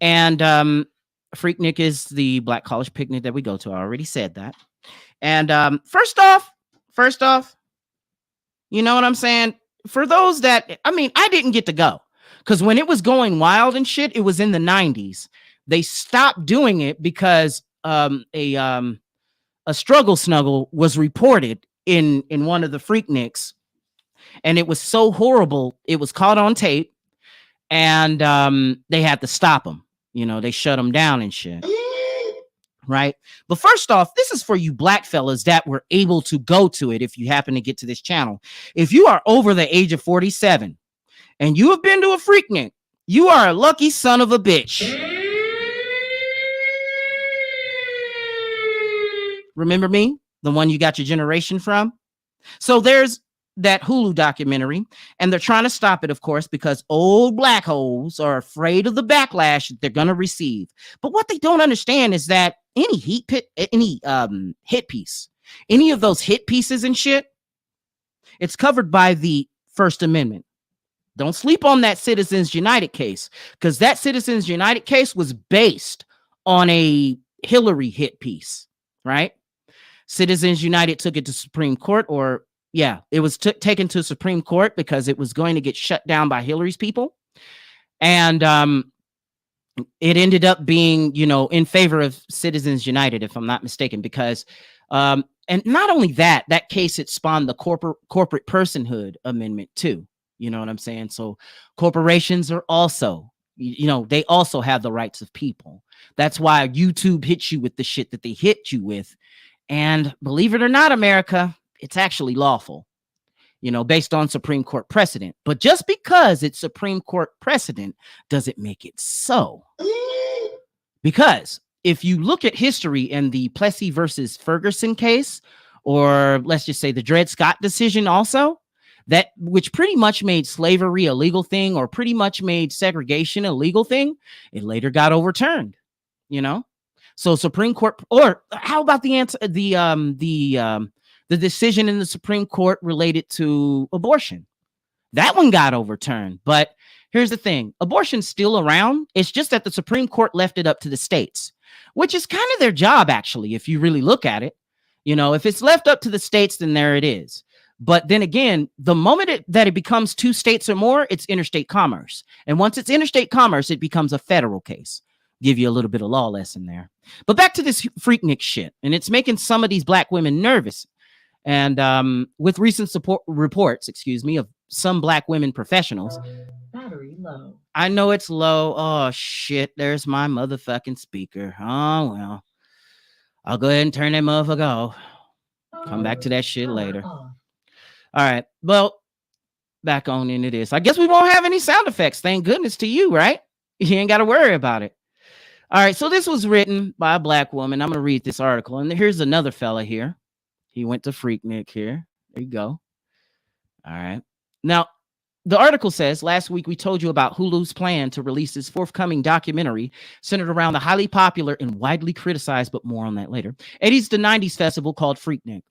And Freaknik is the black college picnic that we go to. I already said that. And first off, you know what I'm saying? For those that, I didn't get to go because when it was going wild and shit, it was in the 90s. They stopped doing it because a struggle snuggle was reported in one of the Freakniks, and it was so horrible. It was caught on tape, and they had to stop them. You know, they shut them down and shit. Right. But first off, this is for you black fellas that were able to go to it. If you happen to get to this channel, if you are over the age of 47 and you have been to a Freaknik, you are a lucky son of a bitch. Remember me? The one you got your generation from? So there's that Hulu documentary, and they're trying to stop it, of course, because old black holes are afraid of the backlash that they're going to receive. But what they don't understand is that any hit piece, any of those hit pieces and shit, it's covered by the First Amendment. Don't sleep on that Citizens United case, because that Citizens United case was based on a Hillary hit piece, right? Citizens United took it to Supreme Court, or yeah, it was taken to Supreme Court because it was going to get shut down by Hillary's people. And it ended up being, you know, in favor of Citizens United, if I'm not mistaken, because and not only that, that case, it spawned the corporate personhood amendment too. You know what I'm saying? So corporations are also, you know, they also have the rights of people. That's why YouTube hits you with the shit that they hit you with. And believe it or not, America, it's actually lawful, you know, based on Supreme Court precedent. But just because it's Supreme Court precedent doesn't make it so. Because if you look at history and the Plessy versus Ferguson case, or let's just say the Dred Scott decision also, that which pretty much made slavery a legal thing, or pretty much made segregation a legal thing, it later got overturned, you know? So Supreme Court, or how about the answer, the decision in the Supreme Court related to abortion? That one got overturned. But here's the thing. Abortion's still around. It's just that the Supreme Court left it up to the states, which is kind of their job, actually, if you really look at it. You know, if it's left up to the states, then there it is. But then again, the moment that it becomes 2 states or more, it's interstate commerce. And once it's interstate commerce, it becomes a federal case. Give you a little bit of law lesson there. But back to this Freaknik shit. And it's making some of these black women nervous. And with recent reports, of some black women professionals. Battery low. I know it's low. Oh, shit. There's my motherfucking speaker. Oh, well. I'll go ahead and turn that motherfucker off. Come back to that shit later. All right. Well, back on into this. I guess we won't have any sound effects. Thank goodness to you, right? You ain't got to worry about it. All right. So this was written by a black woman. I'm going to read this article. And here's another fella here. He went to Freaknik here. There you go. All right. Now, the article says, last week we told you about Hulu's plan to release its forthcoming documentary centered around the highly popular and widely criticized, but more on that later, 80s to 90s festival called Freaknik.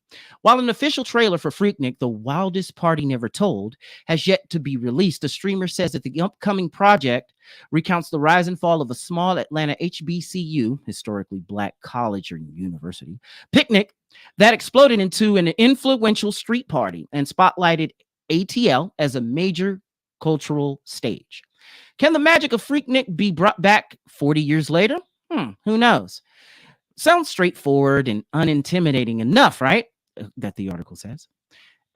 While an official trailer for Freaknik, The Wildest Party Never Told, has yet to be released, the streamer says that the upcoming project recounts the rise and fall of a small Atlanta HBCU, historically black college or university, picnic that exploded into an influential street party and spotlighted ATL as a major cultural stage. Can the magic of Freaknik be brought back 40 years later? Who knows? Sounds straightforward and unintimidating enough, right? That the article says.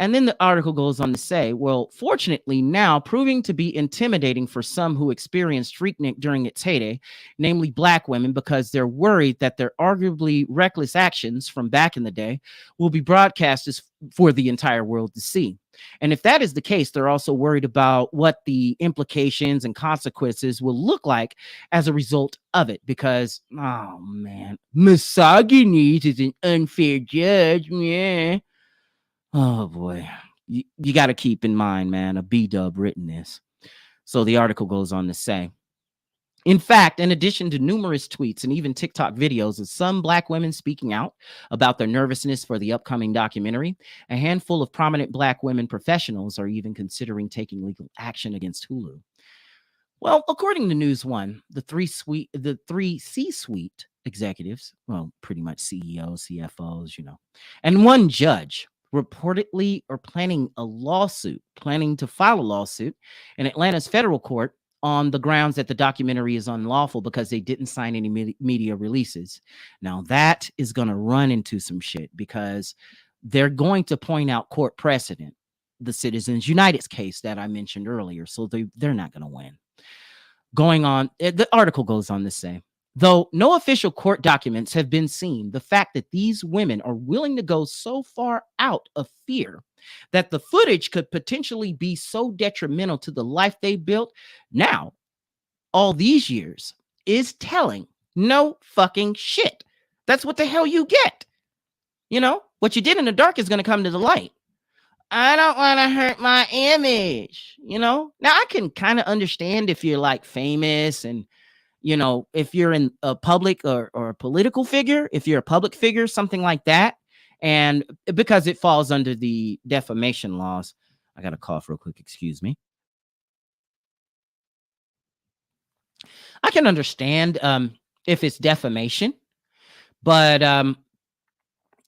And then the article goes on to say, well, fortunately now proving to be intimidating for some who experienced Freaknik during its heyday, namely black women, because they're worried that their arguably reckless actions from back in the day will be broadcast for the entire world to see. And if that is the case, they're also worried about what the implications and consequences will look like as a result of it. Because, oh man, misogyny is an unfair judge, yeah. Oh boy, you got to keep in mind, man, a B-dub written this. So the article goes on to say, in fact, in addition to numerous tweets and even TikTok videos of some black women speaking out about their nervousness for the upcoming documentary, a handful of prominent black women professionals are even considering taking legal action against Hulu. Well, according to News One, the three C-suite executives, well, pretty much CEOs, CFOs, you know, and one judge reportedly are planning to file a lawsuit in Atlanta's federal court on the grounds that the documentary is unlawful because they didn't sign any media releases. Now that is going to run into some shit because they're going to point out court precedent, the Citizens United's case that I mentioned earlier. So they're not going to win. Going on, the article goes on to say, though no official court documents have been seen, the fact that these women are willing to go so far out of fear that the footage could potentially be so detrimental to the life they built now, all these years, is telling. No fucking shit. That's what the hell you get. You know, what you did in the dark is going to come to the light. I don't want to hurt my image, you know? Now, I can kind of understand if you're like famous and, you know, if you're in a public or a political figure, if you're a public figure, something like that. And because it falls under the defamation laws. I got to cough real quick. Excuse me. I can understand if it's defamation, but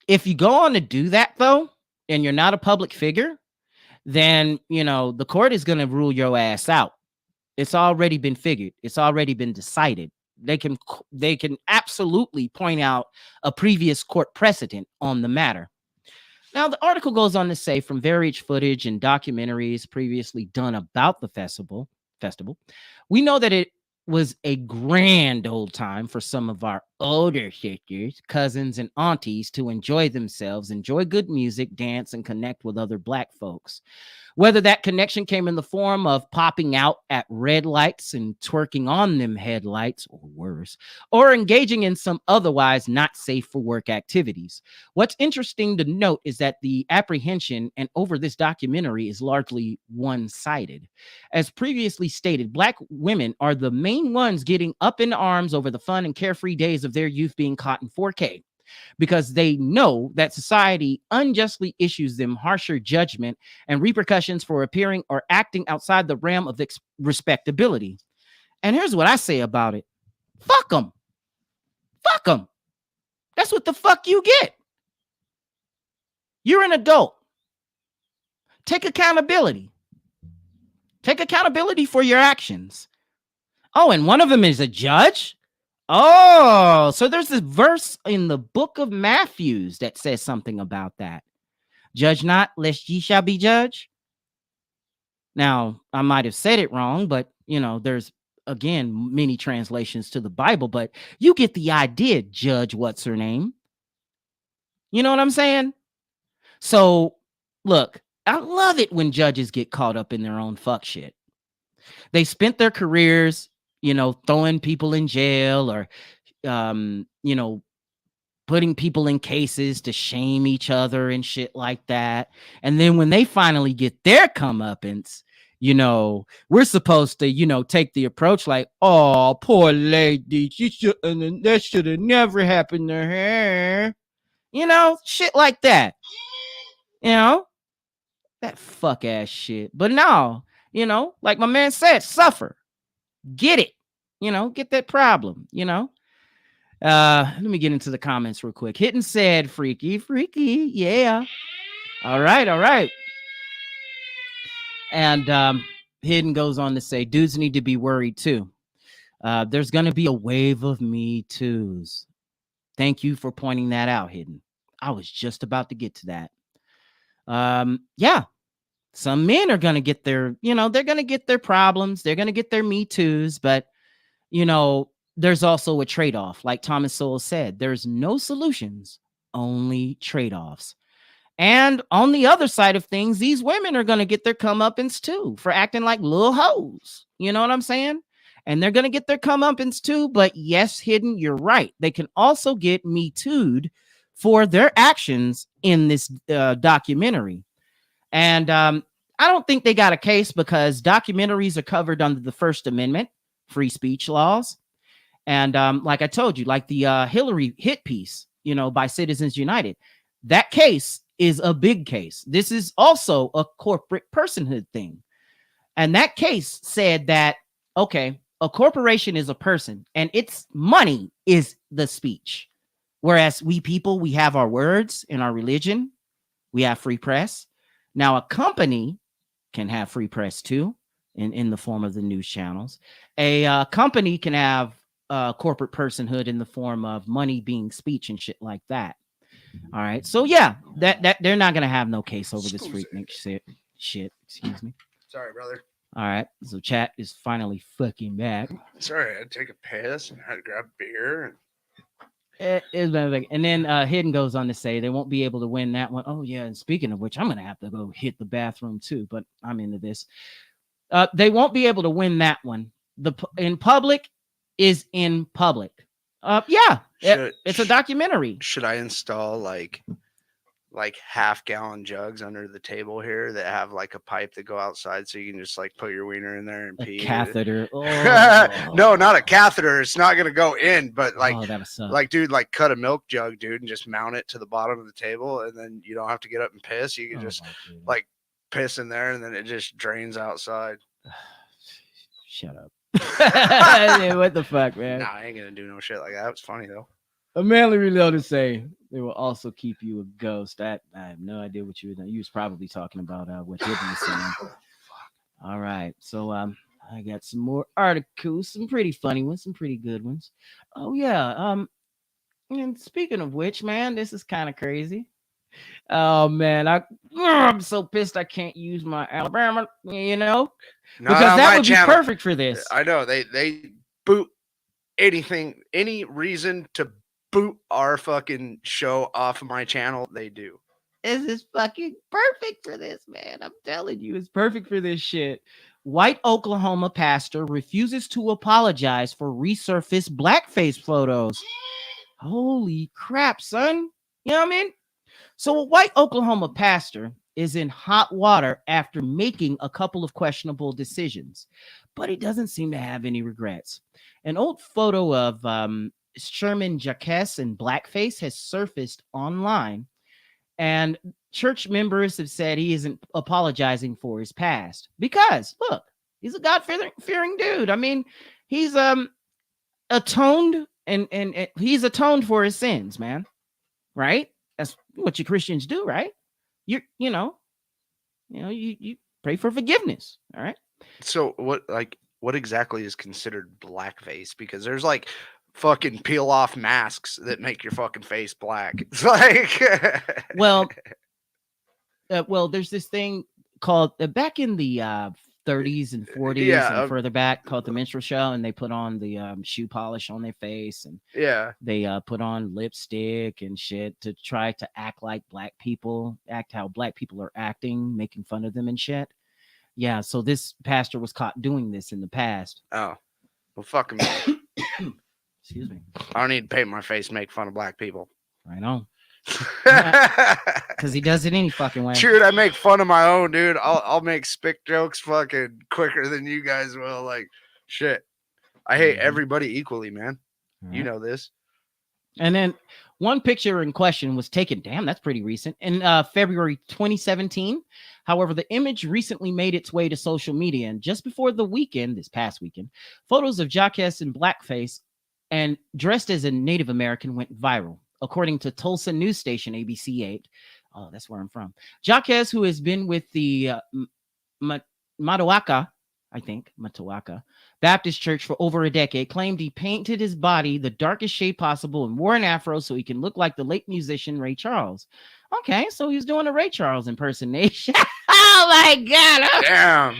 if you go on to do that, though, and you're not a public figure, then, you know, the court is going to rule your ass out. It's already been figured. It's already been decided. They can absolutely point out a previous court precedent on the matter. Now, the article goes on to say, from various footage and documentaries previously done about the festival, we know that it was a grand old time for some of our older sisters, cousins, and aunties to enjoy themselves, enjoy good music, dance, and connect with other Black folks. Whether that connection came in the form of popping out at red lights and twerking on them headlights, or worse, or engaging in some otherwise not safe for work activities. What's interesting to note is that the apprehension and over this documentary is largely one-sided. As previously stated, Black women are the main ones getting up in arms over the fun and carefree days of their youth being caught in 4K. Because they know that society unjustly issues them harsher judgment and repercussions for appearing or acting outside the realm of respectability. And here's what I say about it. Fuck them. Fuck them. That's what the fuck you get. You're an adult. Take accountability. Take accountability for your actions. Oh, and one of them is a judge? Oh, so there's this verse in the book of Matthew that says something about that. Judge not, lest ye shall be judged. Now, I might have said it wrong, but, you know, there's, again, many translations to the Bible, but you get the idea, Judge what's her name. You know what I'm saying? So, look, I love it when judges get caught up in their own fuck shit. They spent their careers, you know, throwing people in jail or, you know, putting people in cases to shame each other and shit like that. And then when they finally get their comeuppance, you know, we're supposed to, you know, take the approach like, oh, poor lady, that should have never happened to her. You know, shit like that. You know, that fuck ass shit. But no, you know, like my man said, suffer. Get it, you know, get that problem, you know. Let me get into the comments real quick. Hidden said, freaky, yeah. All right. And Hidden goes on to say, dudes need to be worried too. There's gonna be a wave of Me Too's. Thank you for pointing that out, Hidden. I was just about to get to that. Yeah. Some men are going to get their, you know, they're going to get their problems. They're going to get their Me Too's. But, you know, there's also a trade-off. Like Thomas Sowell said, there's no solutions, only trade-offs. And on the other side of things, these women are going to get their comeuppance too for acting like little hoes. You know what I'm saying? And they're going to get their comeuppance too. But yes, Hidden, you're right. They can also get Me Too'd for their actions in this documentary. And I don't think they got a case because documentaries are covered under the First Amendment, free speech laws. And like I told you, like the Hillary hit piece, you know, by Citizens United, that case is a big case. This is also a corporate personhood thing. And that case said that, okay, a corporation is a person and its money is the speech. Whereas we people, we have our words and our religion. We have free press. Now, a company can have free press too, in the form of the news channels. A company can have corporate personhood in the form of money being speech and shit like that. All right. So, yeah, that they're not going to have no case over this freak shit. Excuse me. Sorry, brother. All right, so chat is finally fucking back. Sorry, I had to take a piss and I had to grab beer. And then Hidden goes on to say they won't be able to win that one. Oh yeah, and speaking of which, I'm gonna have to go hit the bathroom too, but I'm into this. They won't be able to win that one. In public is in public. It's a documentary. Should I install like half-gallon jugs under the table here that have like a pipe that go outside so you can just like put your wiener in there and A pee? catheter. No, not a catheter. It's not gonna go in, but like, dude, like cut a milk jug, dude, and just mount it to the bottom of the table, and then you don't have to get up and piss. You can just like piss in there, and then it just drains outside. Shut up. What the fuck, man? Nah, I ain't gonna do no shit like that. It's funny though. A manly reload to say they will also keep you a ghost. I have no idea what you were doing. You was probably talking about what Hidden was saying. All right, so I got some more articles, some pretty funny ones, some pretty good ones. Oh yeah, and speaking of which, man, this is kind of crazy. Oh man, I'm so pissed I can't use my Alabama, because that would be perfect for this. I know they boot anything, any reason to boot our fucking show off of my channel, they do. This is fucking perfect for this, man. I'm telling you, it's perfect for this shit. White Oklahoma pastor refuses to apologize for resurfaced blackface photos. Holy crap, son. You know what I mean? So a white Oklahoma pastor is in hot water after making a couple of questionable decisions, but he doesn't seem to have any regrets. An old photo of Sherman Jacques in blackface has surfaced online, and church members have said he isn't apologizing for his past because, look, he's a God-fearing dude. I mean, he's atoned and he's atoned for his sins, man. Right? That's what you Christians do, right? You pray for forgiveness. All right. So what exactly is considered blackface? Because there's like fucking peel off masks that make your fucking face black. It's like well, there's this thing called back in the 30s and 40s and further back called the minstrel show, and they put on the shoe polish on their face, and they put on lipstick and shit to try to act like black people, act how black people are acting, making fun of them and shit. Yeah, so this pastor was caught doing this in the past. Oh, well, fuck him. Excuse me. I don't need to paint my face, make fun of black people. I know. Because he does it any fucking way. Dude, I make fun of my own, dude. I'll make spick jokes fucking quicker than you guys will. Like, shit. I hate everybody equally, man. Right. You know this. And then one picture in question was taken, damn, that's pretty recent, in February 2017. However, the image recently made its way to social media, and just before the weekend, this past weekend, photos of Jacques in blackface and dressed as a Native American went viral. According to Tulsa news station ABC 8, oh, that's where I'm from. Jacques, who has been with the Matawaka Baptist Church for over a decade, claimed he painted his body the darkest shade possible and wore an afro so he can look like the late musician Ray Charles. Okay, so he's doing a Ray Charles impersonation. Oh my God! Oh. Damn!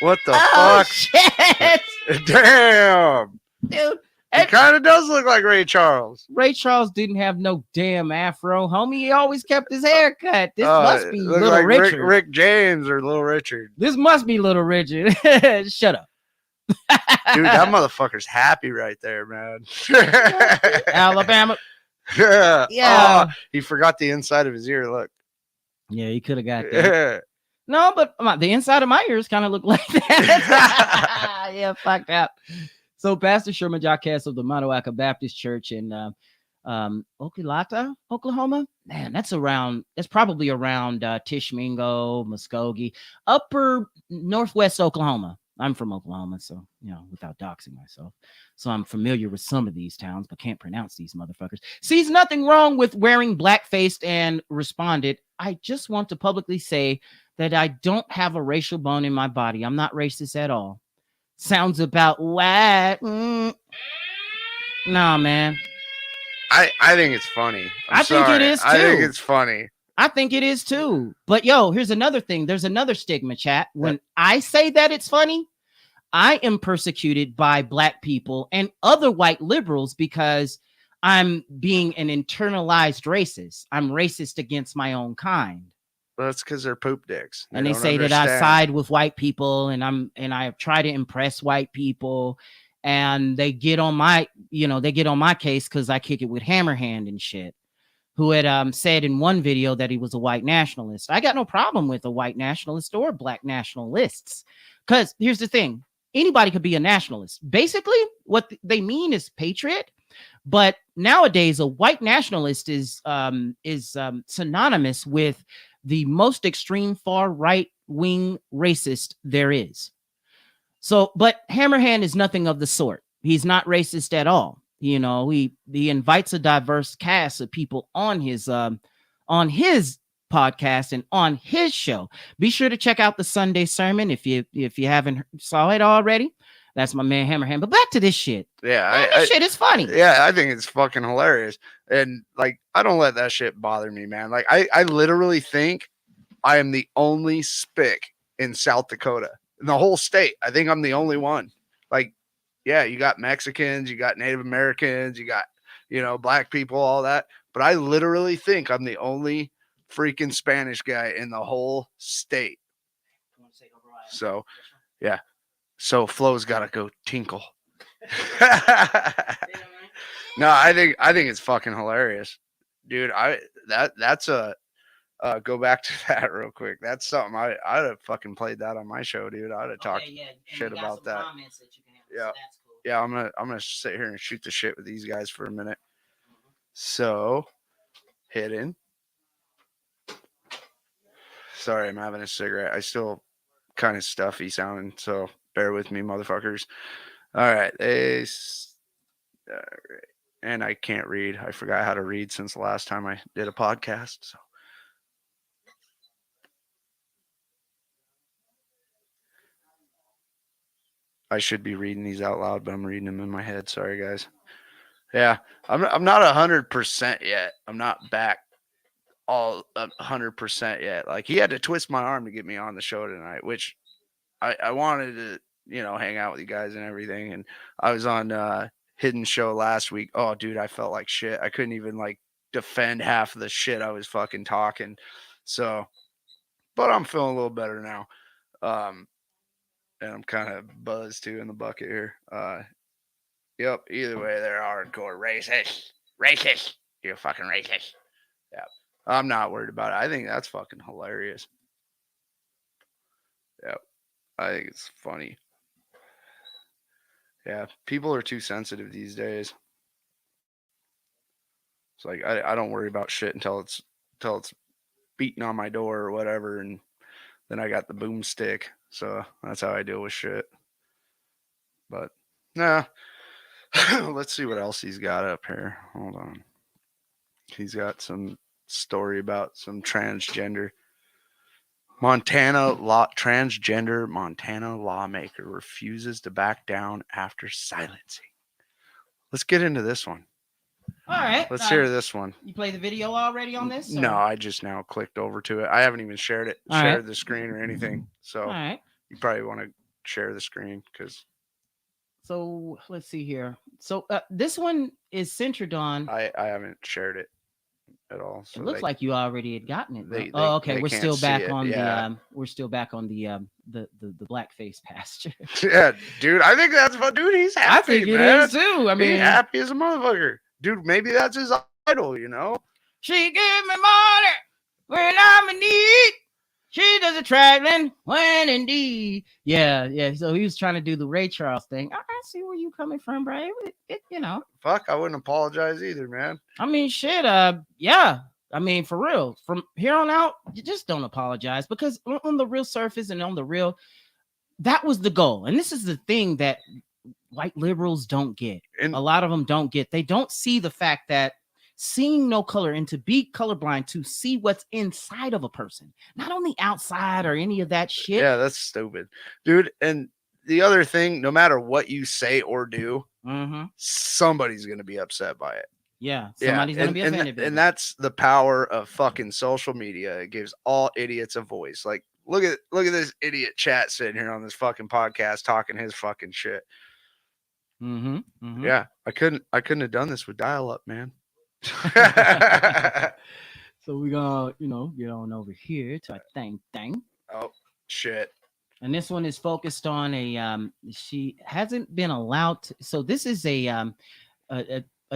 What the fuck? Shit. Damn, dude. It kind of does look like Ray Charles. Ray Charles didn't have no damn afro, homie. He always kept his hair cut. This must be Little like Richard. Rick James or Little Richard. This must be Little Richard. Shut up. Dude, that motherfucker's happy right there, man. Alabama. Yeah. Yeah. Oh, he forgot the inside of his ear. Look. Yeah, he could have got that. No, but the inside of my ears kind of look like that. Yeah, fucked up. So Pastor Sherman Jacques of the Matawaka Baptist Church in Okolata, Oklahoma. Man, that's probably around Tishmingo, Muskogee, upper northwest Oklahoma. I'm from Oklahoma, so, without doxing myself. So I'm familiar with some of these towns, but can't pronounce these motherfuckers. Sees nothing wrong with wearing blackface and responded, I just want to publicly say that I don't have a racial bone in my body. I'm not racist at all. Sounds about white. Nah, man. I think it's funny. I think it is too. I think it's funny. I think it is too. But yo, here's another thing. There's another stigma, chat. When I say that it's funny, I am persecuted by black people and other white liberals because I'm being an internalized racist. I'm racist against my own kind. Well, that's because they're poop dicks. And they don't say that I understand. side with white people and I try to impress white people, and they get on my, they get on my case because I kick it with Hammerhand and shit, who had said in one video that he was a white nationalist. I got no problem with a white nationalist or black nationalists, because here's the thing. Anybody could be a nationalist. Basically, what they mean is patriot. But nowadays, a white nationalist is synonymous with the most extreme far right wing racist there is. So, but Hammerhand is nothing of the sort. He's not racist at all. He invites a diverse cast of people on his podcast and on his show. Be sure to check out the Sunday sermon if you haven't saw it already. That's my man Hammerhand. But back to this shit. Yeah, this shit is funny. Yeah, I think it's fucking hilarious. And like, I don't let that shit bother me, man. Like, I literally think I am the only spick in South Dakota, in the whole state. I think I'm the only one. Like, yeah, you got Mexicans, you got Native Americans, you got, black people, all that. But I literally think I'm the only freaking Spanish guy in the whole state. So, yeah. So Flo's got to go tinkle. No, I think it's fucking hilarious, dude. That's a go back to that real quick. That's something I'd have fucking played that on my show, dude. I'd have talked shit about that. Yeah, yeah. I'm gonna sit here and shoot the shit with these guys for a minute. So, hidden. Sorry, I'm having a cigarette. I still kind of stuffy sounding, so bear with me, motherfuckers. All right, all right. And I can't read. I forgot how to read since the last time I did a podcast. So. I should be reading these out loud, but I'm reading them in my head. Sorry, guys. Yeah, I'm not 100% yet. I'm not back all 100% yet. Like, he had to twist my arm to get me on the show tonight, which I wanted to, hang out with you guys and everything. And I was on Hidden Show last week. Oh, dude, I felt like shit. I couldn't even like defend half of the shit I was fucking talking. So, but I'm feeling a little better now. And I'm kind of buzzed too in the bucket here. Yep. Either way, they're hardcore racist. Racist. You're fucking racist. Yeah. I'm not worried about it. I think that's fucking hilarious. Yep. I think it's funny. Yeah. People are too sensitive these days. It's like I don't worry about shit until it's beating on my door or whatever, and then I got the boomstick. So that's how I deal with shit. But nah. Let's see what else he's got up here. Hold on. He's got some story about some transgender transgender Montana lawmaker refuses to back down after silencing. Let's get into this one. All right. Let's hear this one. You play the video already on this? No, I just now clicked over to it. I haven't even shared the screen or anything. So all right. You probably want to share the screen because. So let's see here. So this one is centered on. I haven't shared it at all. So it looks like you already had gotten it. Okay. We're can't still back see it. on Yeah. we're still back on the blackface pasture. Yeah, dude. I think that's what, dude. He's happy. I think man. it is too. I mean, he's happy as a motherfucker, dude. Maybe that's his idol. She give me money when I'm in need. She does the traveling when indeed. Yeah. So he was trying to do the Ray Charles thing. I see where you coming from, bro. Fuck, I wouldn't apologize either, man. I mean, shit. Yeah. I mean, for real. From here on out, you just don't apologize, because on the real surface and on the real, that was the goal. And this is the thing that white liberals don't get. And a lot of them don't get. They don't see the fact that seeing no color, and to be colorblind, to see what's inside of a person, not on the outside or any of that shit. Yeah, that's stupid, dude. And the other thing, no matter what you say or do, somebody's going to be upset by it. Yeah, somebody's gonna be offended. And that's the power of fucking social media. It gives all idiots a voice. Like, look at this idiot chat sitting here on this fucking podcast talking his fucking shit. Yeah, I couldn't have done this with dial-up, man. So we're gonna, get on over here to our thing. Oh shit. And this one is focused on she hasn't been allowed to, so this is a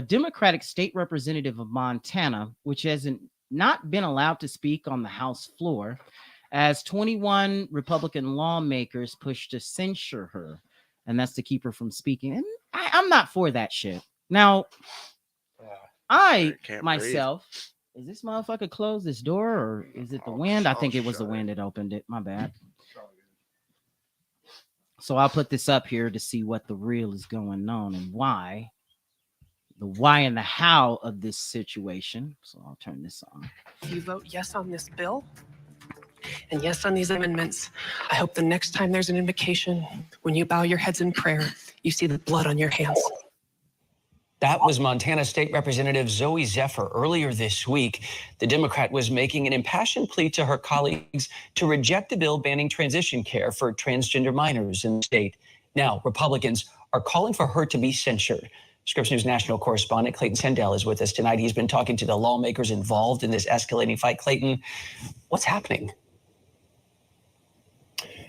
Democratic state representative of Montana, which hasn't not been allowed to speak on the House floor as 21 Republican lawmakers push to censure her. And that's to keep her from speaking. And I'm not for that shit. Now, I myself, is this motherfucker close this door or is it the wind? I think it was the wind that opened it. My bad. So I'll put this up here to see what the real is going on and why. The why and the how of this situation. So I'll turn this on. If you vote yes on this bill and yes on these amendments, I hope the next time there's an invocation, when you bow your heads in prayer, you see the blood on your hands. That was Montana State Representative Zoe Zephyr. Earlier this week, the Democrat was making an impassioned plea to her colleagues to reject a bill banning transition care for transgender minors in the state. Now, Republicans are calling for her to be censured. Scripps News national correspondent Clayton Sandell is with us tonight. He's been talking to the lawmakers involved in this escalating fight. Clayton, what's happening?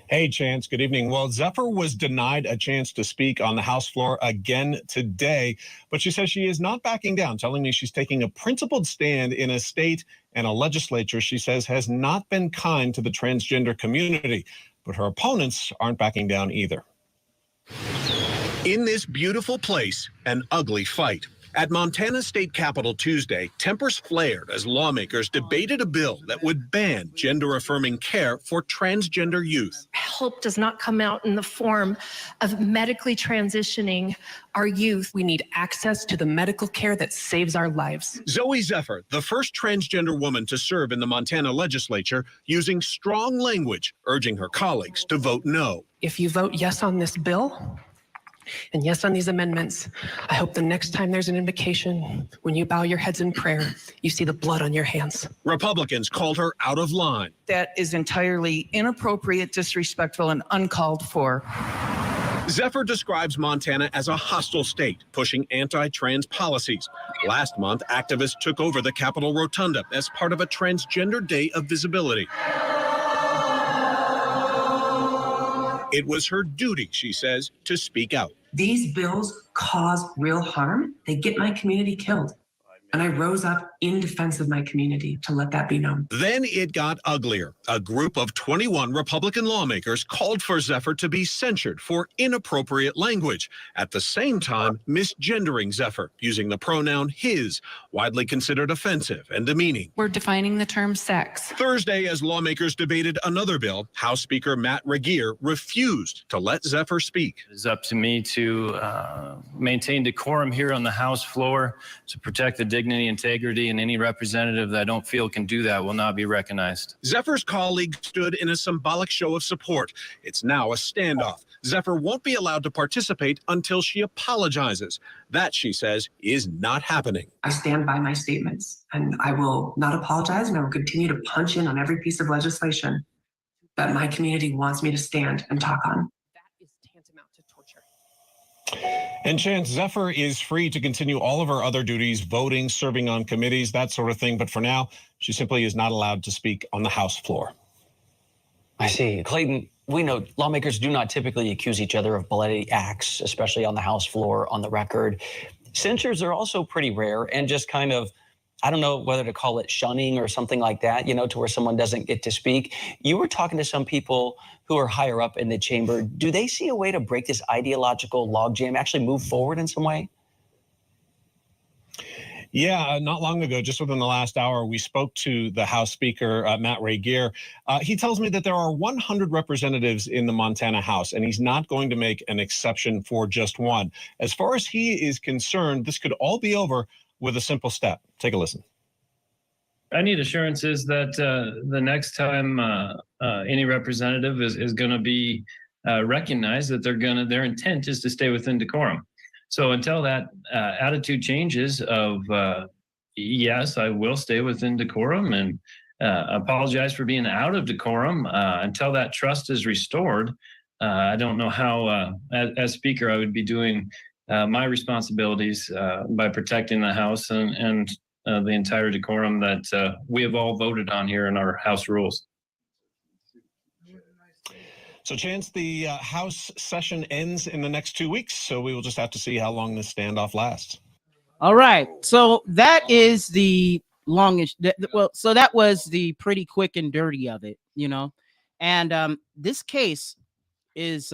Hey, Chance. Good evening. Well, Zephyr was denied a chance to speak on the House floor again today, but she says she is not backing down, telling me she's taking a principled stand in a state and a legislature she says has not been kind to the transgender community. But her opponents aren't backing down either. In this beautiful place, an ugly fight. At Montana State Capitol Tuesday, tempers flared as lawmakers debated a bill that would ban gender-affirming care for transgender youth. Help does not come out in the form of medically transitioning our youth. We need access to the medical care that saves our lives. Zoe Zephyr, the first transgender woman to serve in the Montana legislature, using strong language, urging her colleagues to vote no. If you vote yes on this bill, and yes on these amendments, I hope the next time there's an invocation, when you bow your heads in prayer, you see the blood on your hands. Republicans called her out of line. That is entirely inappropriate, disrespectful, and uncalled for. Zephyr describes Montana as a hostile state, pushing anti-trans policies. Last month, activists took over the Capitol Rotunda as part of a Transgender Day of Visibility. It was her duty, she says, to speak out. These bills cause real harm. They get my community killed. And I rose up in defense of my community to let that be known. Then it got uglier. A group of 21 Republican lawmakers called for Zephyr to be censured for inappropriate language, at the same time misgendering Zephyr, using the pronoun his, widely considered offensive and demeaning. We're defining the term sex. Thursday, as lawmakers debated another bill, House Speaker Matt Regier refused to let Zephyr speak. It's up to me to maintain decorum here on the House floor, to protect the dignity, integrity, and any representative that I don't feel can do that will not be recognized. Zephyr's colleague stood in a symbolic show of support. It's now a standoff. Zephyr won't be allowed to participate until she apologizes. That, she says, is not happening. I stand by my statements, and I will not apologize, and I will continue to punch in on every piece of legislation that my community wants me to stand and talk on. That is tantamount to torture. And Chance, Zephyr is free to continue all of her other duties, voting, serving on committees, that sort of thing. But for now, she simply is not allowed to speak on the House floor. I see. Clayton, we know lawmakers do not typically accuse each other of bloody acts, especially on the House floor, on the record. Censures are also pretty rare and just kind of, I don't know whether to call it shunning or something like that, to where someone doesn't get to speak. You were talking to some people who are higher up in the chamber. Do they see a way to break this ideological logjam, actually move forward in some way? Yeah, not long ago, just within the last hour, we spoke to the House Speaker, Matt Regier. He tells me that there are 100 representatives in the Montana House, and he's not going to make an exception for just one. As far as he is concerned, this could all be over with a simple step. Take a listen. I need assurances that the next time any representative is going to be recognized, that their intent is to stay within decorum. So until that attitude changes of yes, I will stay within decorum and apologize for being out of decorum until that trust is restored. I don't know how, as Speaker, I would be doing my responsibilities by protecting the House and the entire decorum that we have all voted on here in our House rules. So, Chance, the House session ends in the next 2 weeks, so we will just have to see how long this standoff lasts. All right. So that is the longest. Well, so that was the pretty quick and dirty of it, you know. And this case is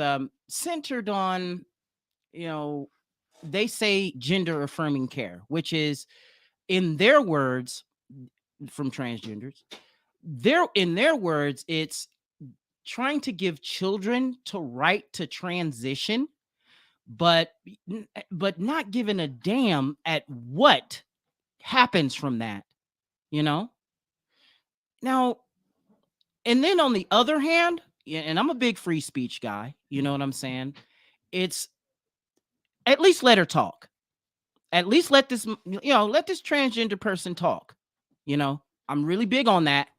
centered on, you know, they say gender affirming care, which is, in their words, from transgenders, in their words, it's trying to give children to right to transition, but not giving a damn at what happens from that, you know. Now, and then on the other hand, and I'm a big free speech guy, you know what I'm saying, it's at least let her talk. At least let this, let this transgender person talk. You know, I'm really big on that.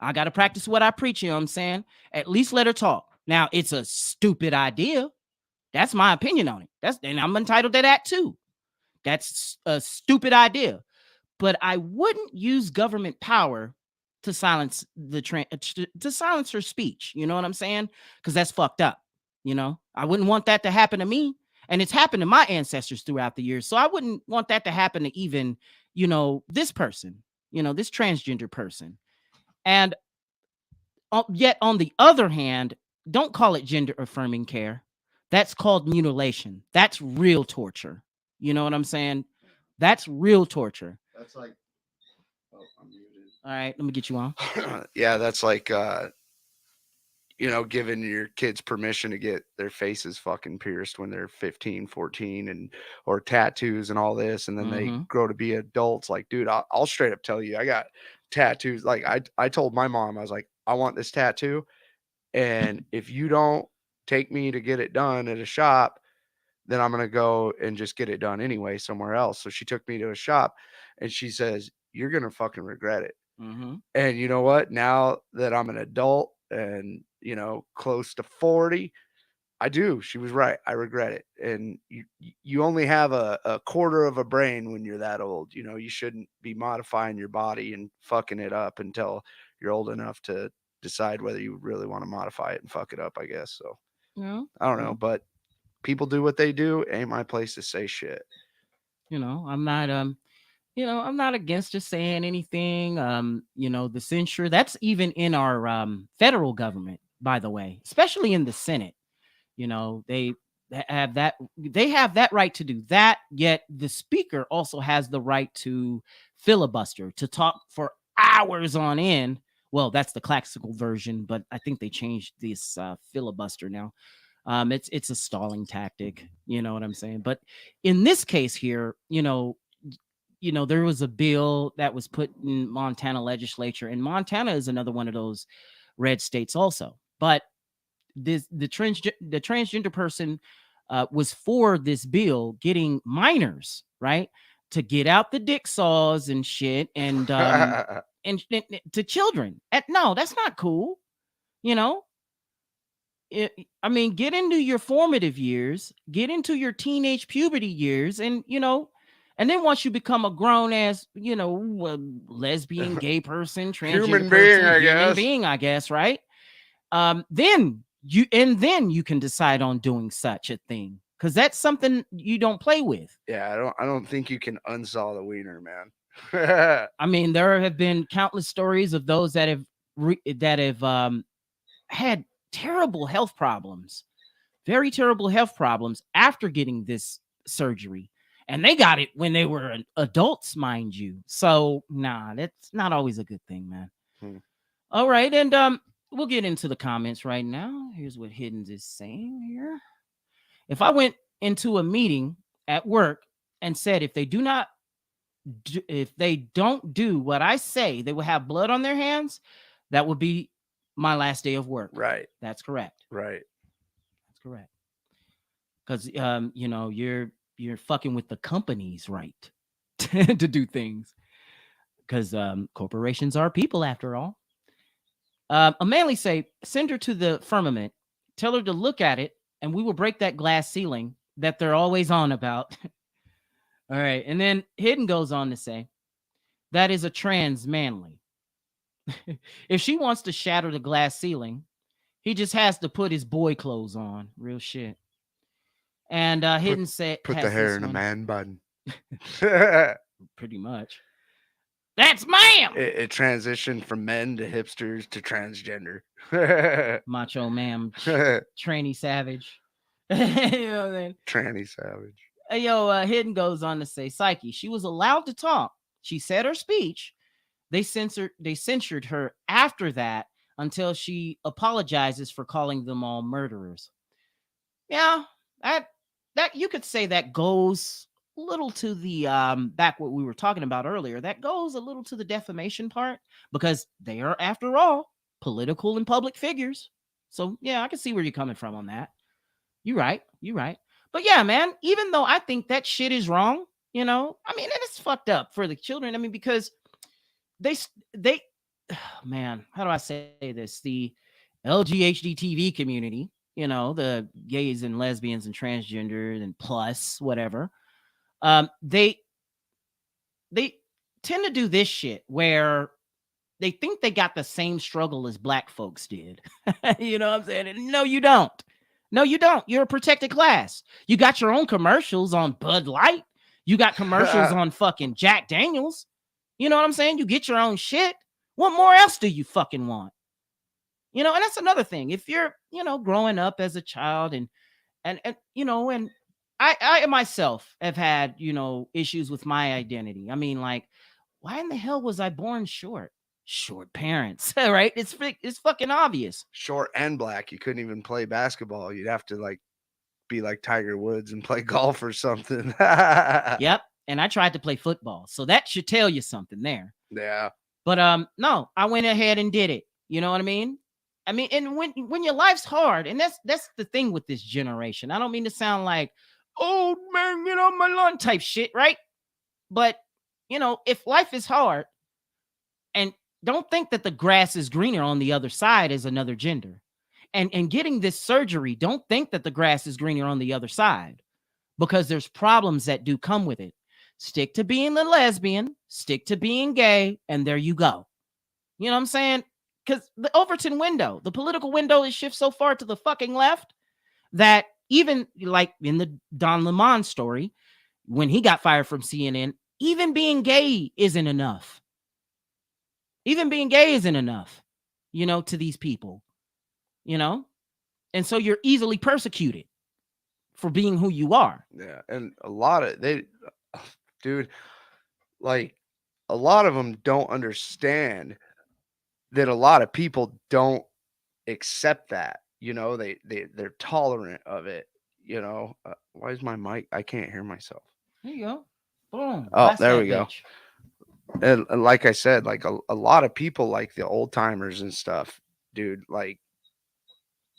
I got to practice what I preach, you know what I'm saying? At least let her talk. Now, it's a stupid idea. That's my opinion on it. And I'm entitled to that too. That's a stupid idea. But I wouldn't use government power to silence to silence her speech. You know what I'm saying? Because that's fucked up. You know, I wouldn't want that to happen to me. And it's happened to my ancestors throughout the years. So I wouldn't want that to happen to even, this person, this transgender person. And yet, on the other hand, don't call it gender affirming care. That's called mutilation. That's real torture. You know what I'm saying? That's real torture. That's like, oh, I'm muted. All right, let me get you on. Yeah, that's like, giving your kids permission to get their faces fucking pierced when they're 15, 14 or tattoos and all this. And then they grow to be adults. Like, dude, I'll straight up tell you, I got tattoos. Like I told my mom, I was like, I want this tattoo. And if you don't take me to get it done at a shop, then I'm going to go and just get it done anyway somewhere else. So she took me to a shop and she says, you're going to fucking regret it. And you know what? Now that I'm an adult and, close to 40, I do. She was right. I regret it. And you only have a quarter of a brain when you're that old. You shouldn't be modifying your body and fucking it up until you're old enough to decide whether you really want to modify it and fuck it up, I guess. So I don't know, but people do what they do. Ain't my place to say shit. I'm not I'm not against just saying anything. The censure, that's even in our federal government, by the way, especially in the Senate. They have that right to do that. Yet the speaker also has the right to filibuster, to talk for hours on end. Well, that's the classical version, but I think they changed this filibuster now. It's a stalling tactic. You know what I'm saying? But in this case here, there was a bill that was put in Montana legislature, and Montana is another one of those red states also. But the transgender person was for this bill getting minors, right, to get out the dick saws and shit, and and to children. No, that's not cool. I mean, get into your formative years, get into your teenage puberty years, and and then once you become a grown ass, lesbian, gay person, transgender human being, I guess, right? Then you can decide on doing such a thing, because that's something you don't play with. Yeah, I don't think you can unsaw the wiener, man. I mean, there have been countless stories of those that have had terrible health problems, very terrible health problems after getting this surgery. And they got it when they were adults, mind you. So, nah, that's not always a good thing, man. All right, and we'll get into the comments right now. Here's what Hiddens is saying here. If I went into a meeting at work and said if they don't do what I say, they will have blood on their hands, that would be my last day of work. Right. That's correct. Right. That's correct. Because you're fucking with the company's right to do things, because corporations are people after all. A manly say, send her to the firmament, tell her to look at it, and we will break that glass ceiling that they're always on about. All right. And then Hidden goes on to say, that is a trans manly. If she wants to shatter the glass ceiling, he just has to put his boy clothes on. Real shit. And Hidden said, Put the hair in a man bun. Pretty much. That's ma'am. It transitioned from men to hipsters to transgender. Macho man, tranny savage. You know what I mean? Tranny savage. Hidden goes on to say, Psyche, she was allowed to talk. She said her speech. They censored her after that until she apologizes for calling them all murderers. Yeah, that you could say that goes a little to the back what we were talking about earlier. That goes a little to the defamation part, because they are, after all, political and public figures. So yeah, I can see where you're coming from on that. You're right. But yeah, man, even though I think that shit is wrong, I mean, and it's fucked up for the children. I mean, because they man, how do I say this? The LGHDTV community, the gays and lesbians and transgender and plus whatever, they tend to do this shit where they think they got the same struggle as black folks did. You know what I'm saying? And no, you don't. You're a protected class. You got your own commercials on Bud Light. You got commercials on fucking Jack Daniels. You know what I'm saying? You get your own shit. What more else do you fucking want? And that's another thing. If you're, growing up as a child and I myself have had, issues with my identity. I mean, like, why in the hell was I born short? Short parents, right? It's fucking obvious. Short and black. You couldn't even play basketball. You'd have to be like Tiger Woods and play golf or something. Yep. And I tried to play football. So that should tell you something there. Yeah. But no, I went ahead and did it. You know what I mean? And when your life's hard, and that's the thing with this generation. I don't mean to sound like, oh man, get on my lawn type shit, right? But if life is hard, and don't think that the grass is greener on the other side as another gender. And getting this surgery, don't think that the grass is greener on the other side, because there's problems that do come with it. Stick to being the lesbian, stick to being gay, and there you go. You know what I'm saying? Because the Overton window, the political window, is shift so far to the fucking left that even like in the Don Lemon story, when he got fired from CNN, even being gay isn't enough. Even being gay isn't enough, to these people, and so you're easily persecuted for being who you are. Yeah. And a lot of dude, like a lot of them don't understand that a lot of people don't accept that, they're tolerant of it, why is my mic? I can't hear myself. There you go. Boom. Oh, there we go. And like I said, like a lot of people, like the old timers and stuff, dude, like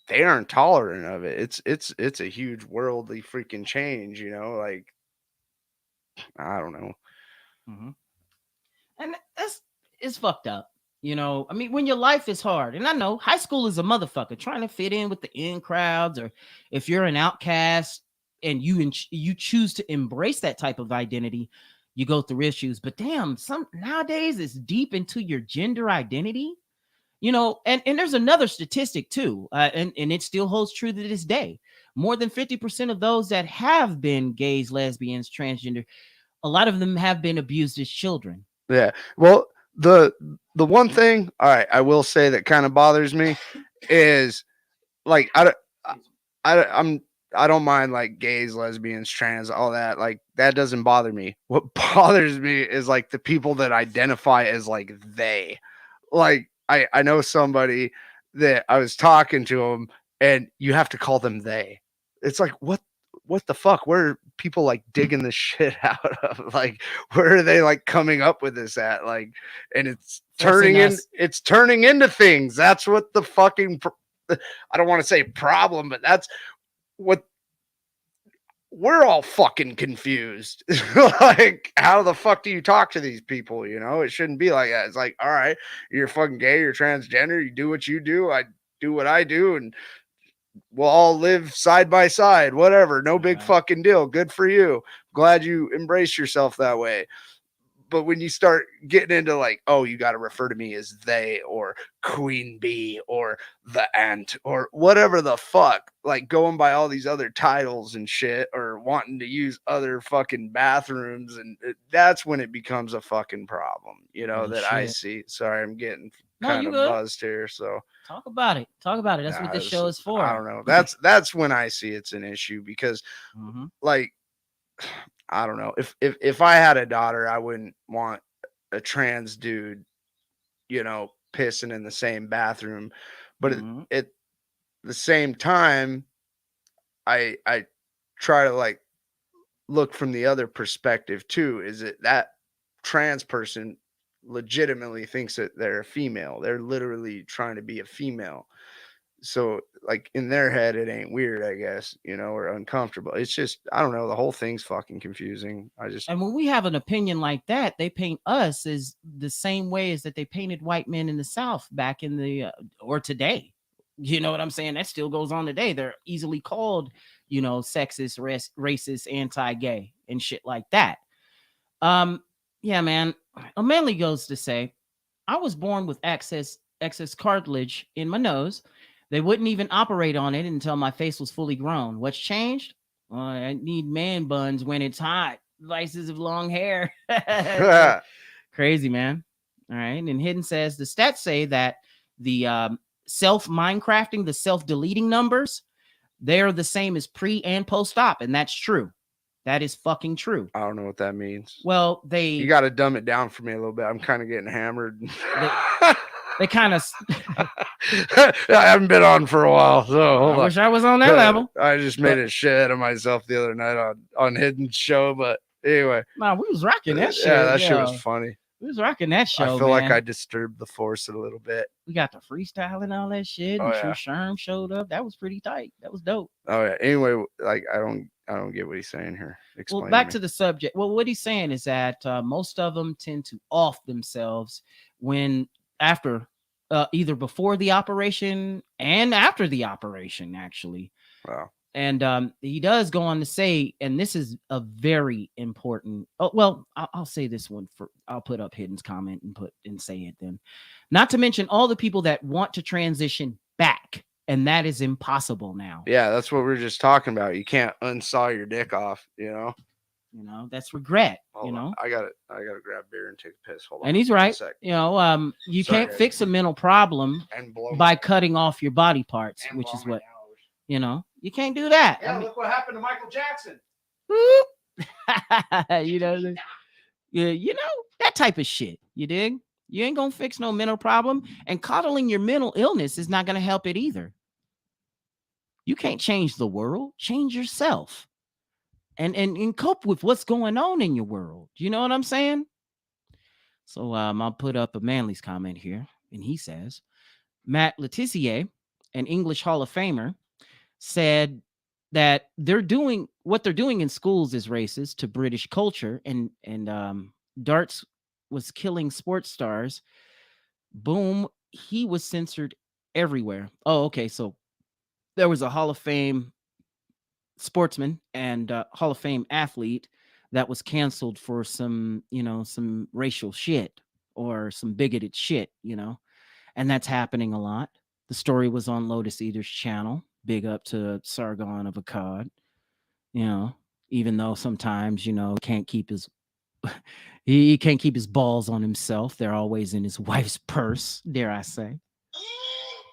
they aren't tolerant of it. It's a huge worldly freaking change, like I don't know. Mm-hmm. And it's fucked up. I mean, when your life is hard, and I know high school is a motherfucker trying to fit in with the in crowds, or if you're an outcast and you choose to embrace that type of identity, you go through issues. But damn, nowadays it's deep into your gender identity, and there's another statistic too, and it still holds true to this day. More than 50% of those that have been gays, lesbians, transgender, a lot of them have been abused as children. Yeah. Well, the one thing, all right, I will say that kind of bothers me is like I don't mind like gays, lesbians, trans, all that. Like that doesn't bother me. What bothers me is like the people that identify as like they. Like I know somebody that I was talking to them, and you have to call them they. It's like what the fuck? Where are people like digging this shit out of? Like, where are they like coming up with this at? Like, and it's turning into things. That's what the fucking I don't want to say problem, but that's what we're all fucking confused. Like, how the fuck do you talk to these people? You know, it shouldn't be like that. It's like, all right, you're fucking gay, you're transgender, you do what you do, I do what I do, and we'll all live side by side, whatever. No big fucking deal. Good for you. Glad you embrace yourself that way. But when you start getting into like, oh, you got to refer to me as they or queen bee or the ant or whatever the fuck, like going by all these other titles and shit, or wanting to use other fucking bathrooms, and that's when it becomes a fucking problem, you know, that I see. Sorry, I'm getting kind of buzzed here. So talk about it. Talk about it. That's what this show is for. I don't know. That's when I see it's an issue, because like, I don't know. If I had a daughter, I wouldn't want a trans dude, you know, pissing in the same bathroom. But at the same time, I try to like look from the other perspective too. Is it that trans person legitimately thinks that they're a female? They're literally trying to be a female. So like in their head, it ain't weird, I guess, you know, or uncomfortable. It's just, I don't know. The whole thing's fucking confusing. And when we have an opinion like that, they paint us as the same way as that they painted white men in the South back in the, or today. You know what I'm saying? That still goes on today. They're easily called, you know, sexist, racist, anti-gay and shit like that. Yeah, man. O'Malley goes to say, I was born with excess cartilage in my nose. They wouldn't even operate on it until my face was fully grown. What's changed? Well, I need man buns when it's hot. Vices of long hair. Crazy, man. All right. And Hidden says the stats say that the self-Minecrafting, the self-deleting numbers, they're the same as pre and post-op. And that's true. That is fucking true. I don't know what that means. Well, you got to dumb it down for me a little bit. I'm kind of getting hammered. They kind of. I haven't been on for a while, so I wish I was on that level. I just made a shit out of myself the other night on Hidden's show, but anyway. Nah, we was rocking that shit. Yeah, that shit was funny. We was rocking that show. I feel like I disturbed the force a little bit. We got the freestyle and all that shit. And True Sherm showed up. That was pretty tight. That was dope. Oh yeah. Anyway, like I don't get what he's saying here. Explain. Well, back to the subject. Well, what he's saying is that most of them tend to off themselves when after either before the operation and after the operation, actually. Wow. And he does go on to say, and this is a very important. Oh, well, I'll say this one for. I'll put up Hidden's comment and say it then. Not to mention all the people that want to transition back, and that is impossible now. Yeah, that's what we were just talking about. You can't unsaw your dick off. You know, that's regret. Hold on. I gotta grab beer and take a piss. Hold on. And he's right. You know, you can't fix a mental problem by cutting off your body parts, which is what. You know, you can't do that. Yeah, look what happened to Michael Jackson. you know, that type of shit. You dig? You ain't gonna fix no mental problem, and coddling your mental illness is not gonna help it either. You can't change the world. Change yourself, and cope with what's going on in your world. You know what I'm saying? So I'll put up a Manley's comment here, and he says, Matt Letizier, an English Hall of Famer, said that they're doing in schools is racist to British culture, and darts was killing sports stars. Boom, he was censored everywhere. Oh, okay, so there was a Hall of Fame sportsman and Hall of Fame athlete that was canceled for some racial shit or some bigoted shit, and that's happening a lot. The story was on Lotus Eater's channel. Big up to Sargon of Akkad, even though sometimes, can't keep his he can't keep his balls on himself. They're always in his wife's purse, dare I say.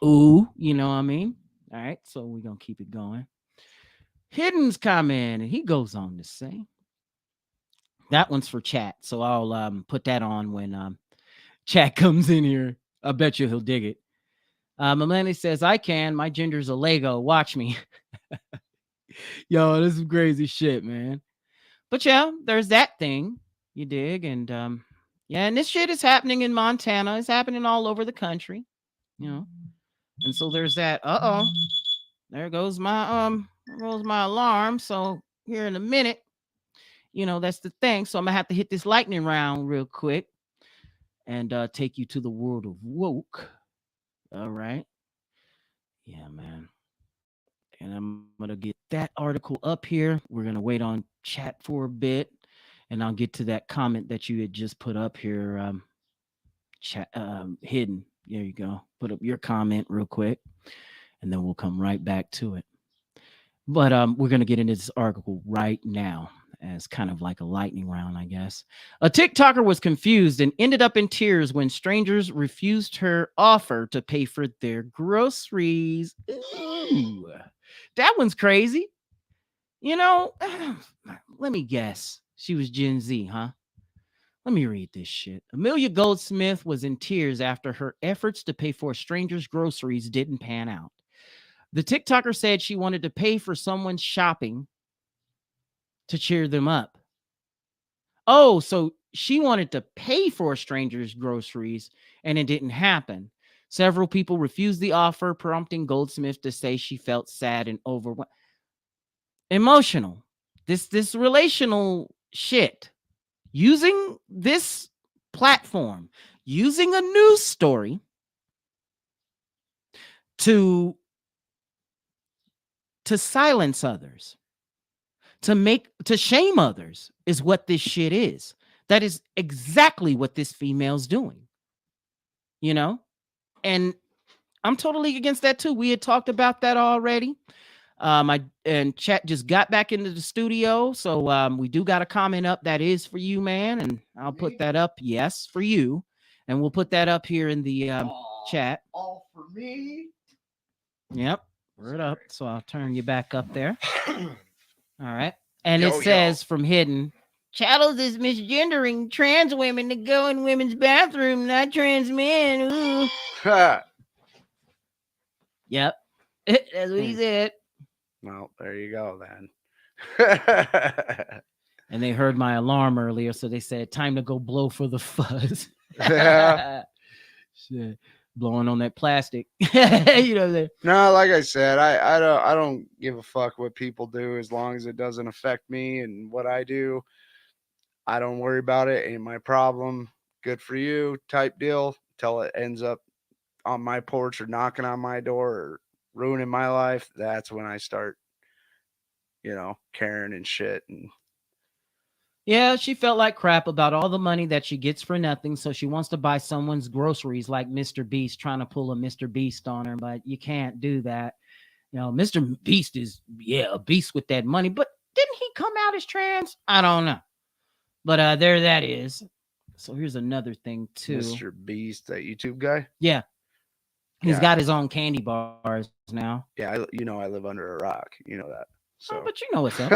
Ooh, you know what I mean? All right, so we're gonna keep it going. Hidden's comment, and he goes on to say, that one's for chat, so I'll put that on when chat comes in here. I bet you he'll dig it. Melanie says, I can. My gender's a Lego. Watch me. Yo, this is crazy shit, man. But yeah, there's that thing. You dig? And and this shit is happening in Montana. It's happening all over the country. And so there's that. There goes my alarm. So here in a minute. You know, that's the thing. So I'm gonna have to hit this lightning round real quick and take you to the world of woke. All right. Yeah, man. And I'm gonna get that article up here. We're gonna wait on chat for a bit, and I'll get to that comment that you had just put up here. Chat hidden. There you go. Put up your comment real quick, and then we'll come right back to it. But we're gonna get into this article right now as kind of like a lightning round, I guess. A TikToker was confused and ended up in tears when strangers refused her offer to pay for their groceries. Ooh, that one's crazy. You know, let me guess. She was Gen Z, huh? Let me read this shit. Amelia Goldsmith was in tears after her efforts to pay for a stranger's groceries didn't pan out. The TikToker said she wanted to pay for someone's shopping to cheer them up. Oh, so she wanted to pay for a stranger's groceries and it didn't happen. Several people refused the offer, prompting Goldsmith to say she felt sad and overwhelmed. Emotional. This relational shit. Using this platform, using a news story to silence others, to shame others is what this shit is. That is exactly what this female's doing. You know? And I'm totally against that too. We had talked about that already. And chat just got back into the studio, so we do got a comment up that is for you, man, and I'll put that up. Yes, for you, and we'll put that up here in the chat. All for me. Yep, word up. So I'll turn you back up there. All right, and it says from hidden, Chattels is misgendering trans women to go in women's bathroom, not trans men. Ooh. Yep, that's what he said. Well, there you go then. And they heard my alarm earlier, so they said, time to go blow for the fuzz. Yeah. Shit. Blowing on that plastic. You know, no, like I said, I don't give a fuck what people do as long as it doesn't affect me and what I do. I don't worry about it. Ain't my problem. Good for you type deal till it ends up on my porch or knocking on my door or ruining my life. That's when I start, caring and shit. And yeah, she felt like crap about all the money that she gets for nothing. So she wants to buy someone's groceries like Mr. Beast, trying to pull a Mr. Beast on her, but you can't do that. You know, Mr. Beast is, a beast with that money, but didn't he come out as trans? I don't know. But there that is. So here's another thing too. Mr. Beast, that YouTube guy? Yeah. He's got his own candy bars now. Yeah, I live under a rock. You know that. So. Oh, but you know what's up.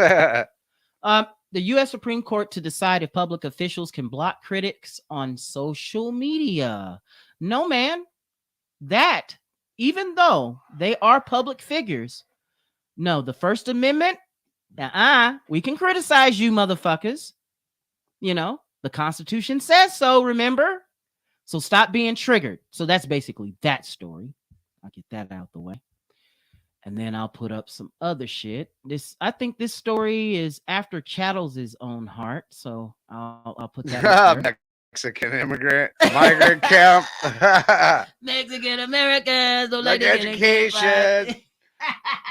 The U.S. Supreme Court to decide if public officials can block critics on social media. No, man. That, even though they are public figures, no, the First Amendment, we can criticize you motherfuckers. You know, the Constitution says so, remember? So stop being triggered. So that's basically that story. I'll get that out the way. And then I'll put up some other shit. I think this story is after Chattels' own heart. So I'll put that up there. Mexican immigrant, migrant camp. Mexican Americans don't like education.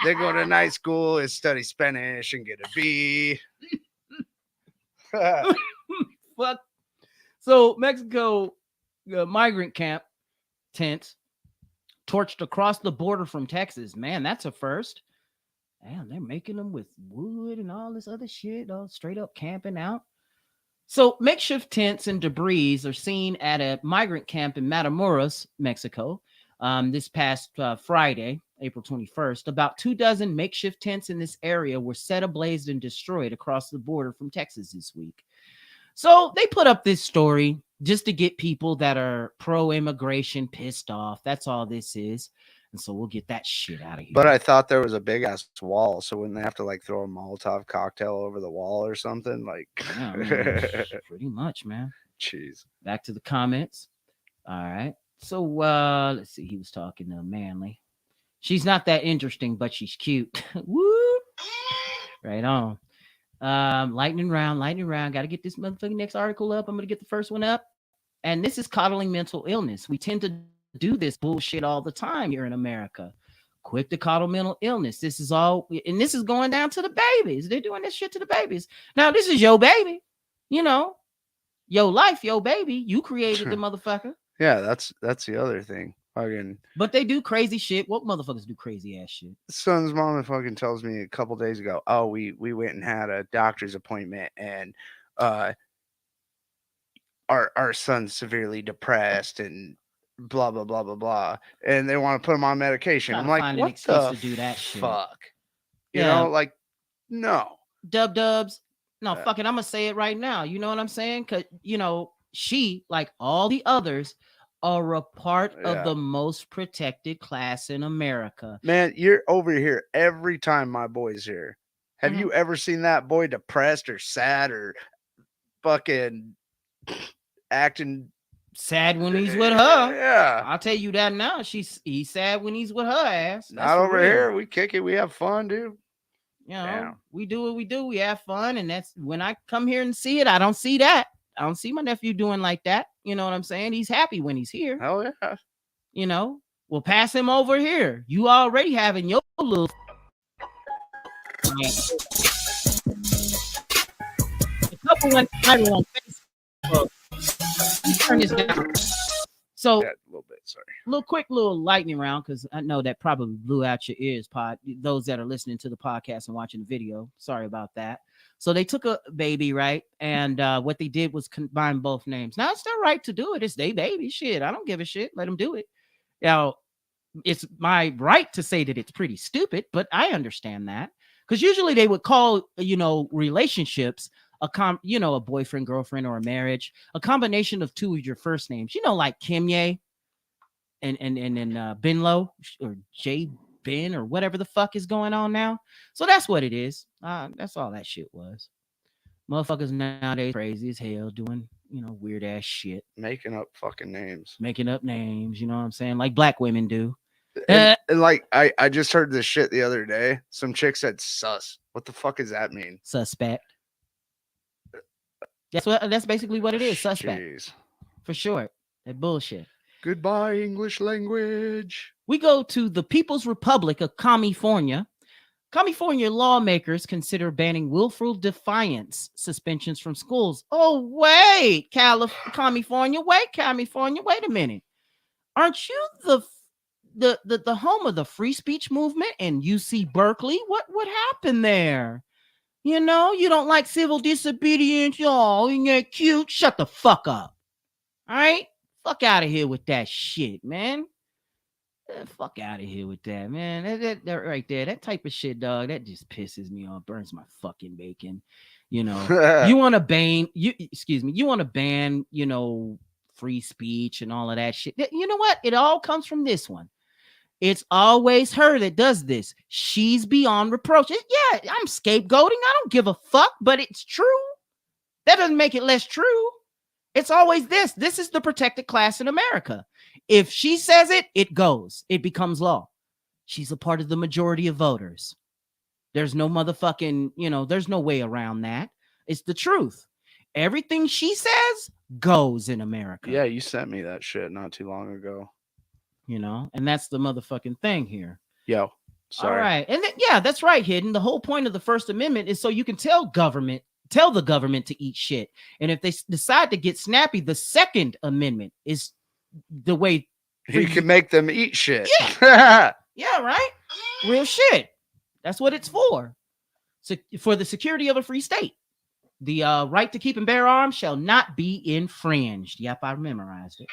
They go to night school and study Spanish and get a B. Fuck. So Mexico migrant camp tents torched across the border from Texas. Man, that's a first. Damn, they're making them with wood and all this other shit, all straight up camping out. So makeshift tents and debris are seen at a migrant camp in Matamoros, Mexico, this past Friday, April 21st. About 24 makeshift tents in this area were set ablaze and destroyed across the border from Texas this week. So they put up this story just to get people that are pro-immigration pissed off. That's all this is. And so we'll get that shit out of here. But I thought there was a big ass wall. So wouldn't they have to like throw a Molotov cocktail over the wall or something? Like, yeah, pretty much, man. Jeez. Back to the comments. All right. So let's see. He was talking to Manly. She's not that interesting, but she's cute. Woo! Right on. Lightning round. Got to get this motherfucking next article up. I'm going to get the first one up. And this is coddling mental illness. We tend to do this bullshit all the time here in America. Quick to coddle mental illness. This is all, and this is going down to the babies. They're doing this shit to the babies. Now, this is your baby. You know, your life, your baby. You created the motherfucker. Yeah, that's the other thing. Fucking. But they do crazy shit. What motherfuckers do crazy ass shit? Son's mom fucking tells me a couple days ago, oh, we went and had a doctor's appointment, and our son's severely depressed and blah blah blah blah blah, and they want to put him on medication. I'm like, what the to do that shit. fuck? You know, like, no. Dubs. No, fuck it. I'm gonna say it right now. You know what I'm saying? Cause you know, she, like all the others, are a part of the most protected class in America. Man, you're over here every time my boy's here. Have you ever seen that boy depressed or sad or fucking acting sad when he's with her? Yeah, I'll tell you that now. He's sad when he's with her ass. That's not over real. here. We kick it. We have fun, dude. You know, we do what we do. We have fun, and that's when I come here and see it. I don't see that. I don't see my nephew doing like that. You know what I'm saying? He's happy when he's here. Hell yeah. You know, we'll pass him over here. You already having your little. A couple went viral on Facebook. Turn this down. So, a little bit, sorry. Quick little lightning round, because I know that probably blew out your ears, Pod. Those that are listening to the podcast and watching the video, sorry about that. So they took a baby, right? And what they did was combine both names. Now, it's their right to do it. It's their baby. Shit, I don't give a shit. Let them do it. Now, it's my right to say that it's pretty stupid, but I understand that. Because usually they would call, you know, relationships a boyfriend, girlfriend, or a marriage, a combination of two of your first names. You know, like Kimye and Benlo or J Ben or whatever the fuck is going on now. So that's what it is. That's all that shit was. Motherfuckers nowadays crazy as hell doing, you know, weird ass shit. Making up fucking names. Making up names, you know what I'm saying? Like black women do. And like I just heard this shit the other day. Some chick said sus. What the fuck does that mean? Suspect. That's basically what it is. Suspect. Jeez. For short. That bullshit. Goodbye, English language. We go to the People's Republic of California. California lawmakers consider banning willful defiance suspensions from schools. Oh, wait, California, wait a minute. Aren't you the home of the free speech movement in UC Berkeley? What happened there? You know, you don't like civil disobedience, y'all. You ain't cute. Shut the fuck up. All right? Fuck out of here with that shit, man. Fuck out of here with that, man. That right there, that type of shit, dog, that just pisses me off, burns my fucking bacon. You know, you want to ban, you want to ban, you know, free speech and all of that shit. You know what? It all comes from this one. It's always her that does this. She's beyond reproach. Yeah, I'm scapegoating. I don't give a fuck, but it's true. That doesn't make it less true. It's always this. This is the protected class in America. If she says it, it goes. It becomes law. She's a part of the majority of voters. There's no motherfucking, you know, there's no way around that. It's the truth. Everything she says goes in America. Yeah, you sent me that shit not too long ago. You know, and that's the motherfucking thing here. Yo, sorry. All right. And then, yeah, that's right, Hidden. The whole point of the First Amendment is so you can tell the government to eat shit. And if they decide to get snappy, the Second Amendment is the way you can make them eat shit. Yeah. Yeah, right? Real shit. That's what it's for. So, for the security of a free state. The right to keep and bear arms shall not be infringed. Yep, I memorized it.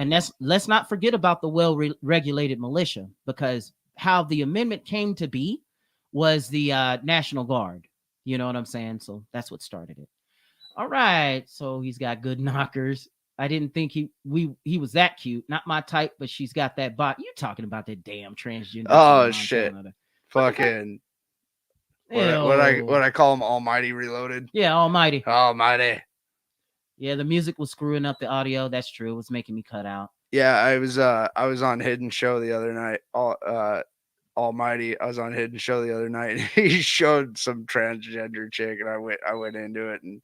And let's not forget about the well-regulated militia, because how the amendment came to be was the National Guard. You know what I'm saying? So that's what started it. All right. So he's got good knockers. I didn't think he was that cute. Not my type, but she's got that bot. You talking about that damn transgender? Oh shit. Fucking what I call him, Almighty Reloaded. Yeah, Almighty. Almighty. Yeah, the music was screwing up the audio. That's true. It was making me cut out. Yeah, I was on Hidden Show the other night. almighty. I was on Hidden Show the other night. And he showed some transgender chick, and I went into it and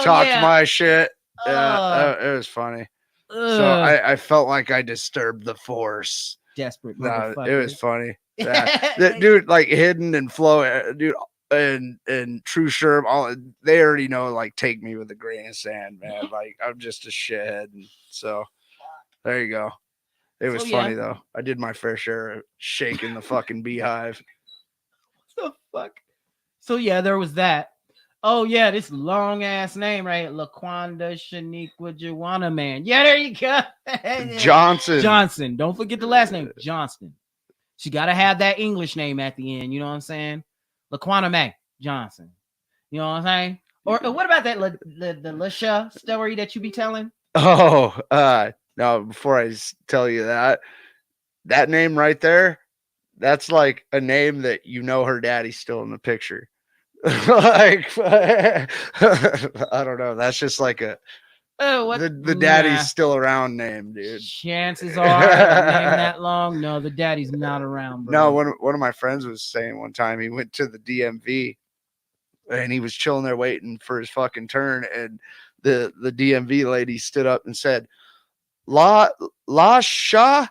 talked my shit. Yeah, it was funny. So I felt like I disturbed the force. Desperate No, motherfucker. it was funny. Yeah. Dude, like Hidden and Flo, dude, and True Sherm, all they already know. Like, take me with a grain of sand, man. Like, I'm just a shithead. And so there you go. It was funny though. I did my fair share of shaking the fucking beehive. What the fuck? So yeah, there was that. Oh yeah, this long ass name, right? Laquanda Shaniqua Joanna Man. Yeah, there you go. Johnson. Don't forget the last name, Johnston. She gotta have that English name at the end. You know what I'm saying? Laquana May Johnson. You know what I'm saying? Or what about that the Lasha story that you be telling? Oh, no, before I tell you that name right there, that's like a name that you know her daddy's still in the picture. Like, I don't know. That's just like a the daddy's still around name, dude. Chances are a name that long. No, the daddy's not around, bro. No, one of my friends was saying one time he went to the DMV and he was chilling there waiting for his fucking turn, and the DMV lady stood up and said, La Shah,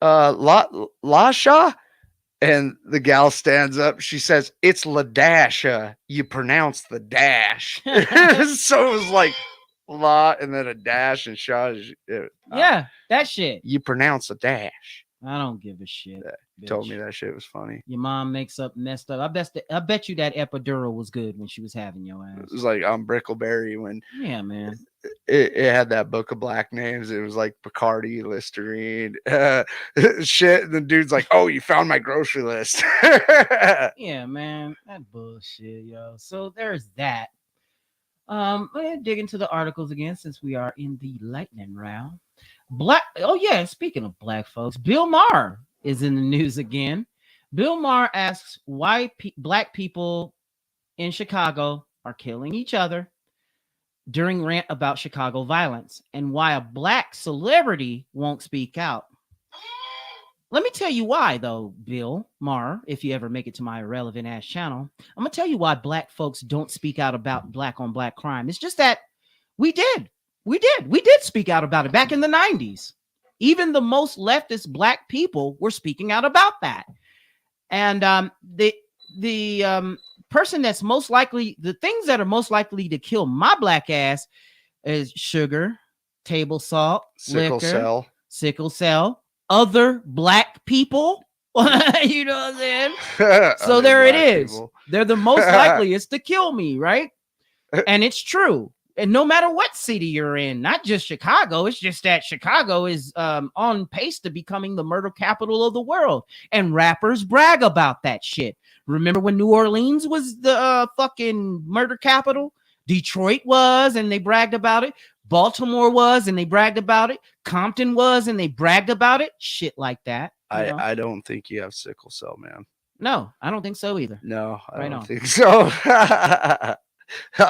La Shah. And the gal stands up. She says, "It's Ladasha. You pronounce the dash." So it was like La and then a dash and Shah. Yeah, that shit. You pronounce a dash. I don't give a shit. Told me that shit was funny. Your mom makes up messed up. I bet you that epidural was good when she was having your ass. It was like on Brickleberry when man. It had that book of black names. It was like Bacardi, Listerine, shit. And the dude's like, "Oh, you found my grocery list." Yeah, man, that bullshit, yo. So there's that. Let's dig into the articles again since we are in the lightning round. Oh yeah, speaking of black folks, Bill Maher is in the news again. Bill Maher asks why black people in Chicago are killing each other during rant about Chicago violence and why a black celebrity won't speak out. Let me tell you why, though, Bill Maher, if you ever make it to my irrelevant ass channel, I'm going to tell you why black folks don't speak out about black on black crime. It's just that we did speak out about it back in the 90s. Even the most leftist black people were speaking out about that. And the person that's most likely, the things that are most likely to kill my black ass is sugar, table salt, sickle cell, other black people. You know what I'm saying? So there it is. People. They're the most likeliest to kill me, right? And it's true. And no matter what city you're in, not just Chicago, it's just that Chicago is on pace to becoming the murder capital of the world. And rappers brag about that shit. Remember when New Orleans was the fucking murder capital? Detroit was, and they bragged about it. Baltimore was, and they bragged about it. Compton was, and they bragged about it. Shit like that. I don't think you have sickle cell, man. No, I don't think so either. No, I don't think so. I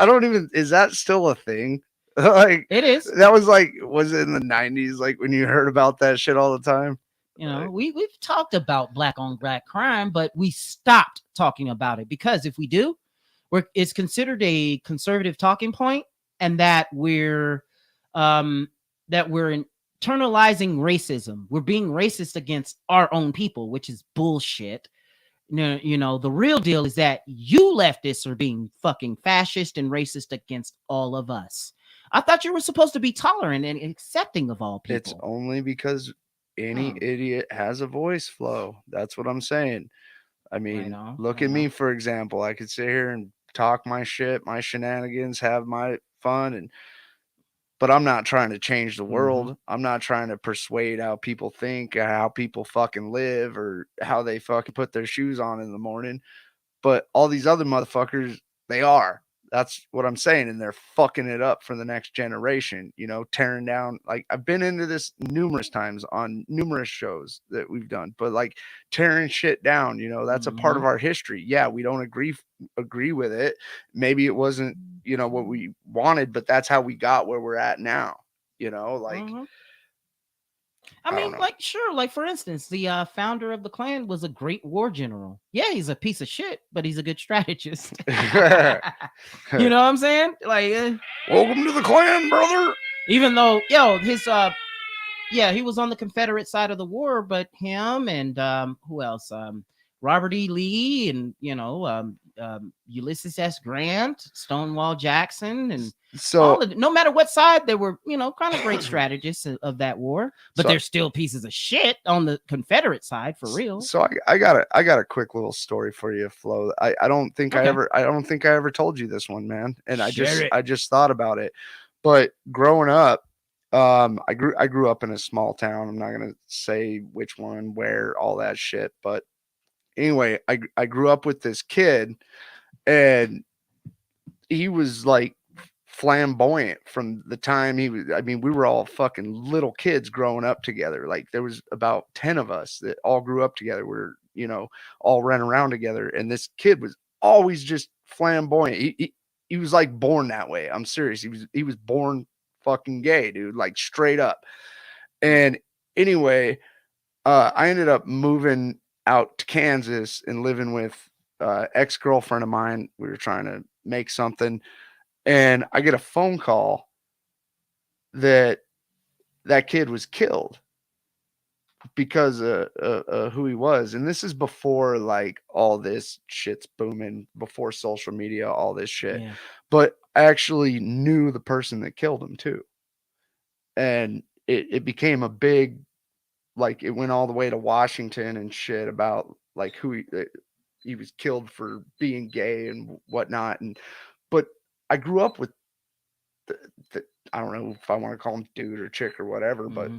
don't even, is that still a thing? Like, it is. That was like, was it in the 90s, like when you heard about that shit all the time? You know, we've talked about black on black crime, but we stopped talking about it because if we do, it's considered a conservative talking point, and that we're internalizing racism. We're being racist against our own people, which is bullshit. You know, the real deal is that you leftists are being fucking fascist and racist against all of us. I thought you were supposed to be tolerant and accepting of all people. It's only because any idiot has a voice, Flo. That's what I'm saying. I mean, look at me, for example. I could sit here and talk my shit, my shenanigans, have my fun, but I'm not trying to change the world. I'm not trying to persuade how people think, how people fucking live, or how they fucking put their shoes on in the morning. But all these other motherfuckers, they are. That's what I'm saying. And they're fucking it up for the next generation, you know, tearing down. Like, I've been into this numerous times on numerous shows that we've done, but like tearing shit down, you know, that's a part of our history. Yeah, we don't agree with it. Maybe it wasn't, you know, what we wanted, but that's how we got where we're at now, you know, like. I don't mean, know. like, sure, like for instance, the founder of the Klan was a great war general. Yeah, he's a piece of shit, but he's a good strategist. You know what I'm saying? Like, welcome to the Klan, brother. Even though, his yeah, he was on the Confederate side of the war, but him and who else? Robert E. Lee and Ulysses S. Grant, Stonewall Jackson, and So all of no matter what side, they were kind of great strategists of that war. But So- they're still pieces of shit on the Confederate side for real. So I got a quick little story for you, Flo. I don't think I don't think I ever told you this one, man. And I just thought about it. But growing up, I grew up in a small town. I'm not gonna say which one, where, all that shit. But anyway, I grew up with this kid, and he was like flamboyant from the time he was. I mean, we were all fucking little kids growing up together. Like there was about 10 of us that all grew up together. We're all ran around together, and this kid was always just flamboyant. He was like born that way. I'm serious. He was born fucking gay, dude, like straight up. And anyway, I ended up moving out to Kansas and living with ex-girlfriend of mine. We were trying to make something, and I get a phone call that kid was killed because of who he was. And this is before like all this shit's booming, before social media, all this shit. Yeah. But I actually knew the person that killed him too. And it became a big, like it went all the way to Washington and shit about like who he was killed for being gay and whatnot. But I grew up with I don't know if I want to call him dude or chick or whatever, but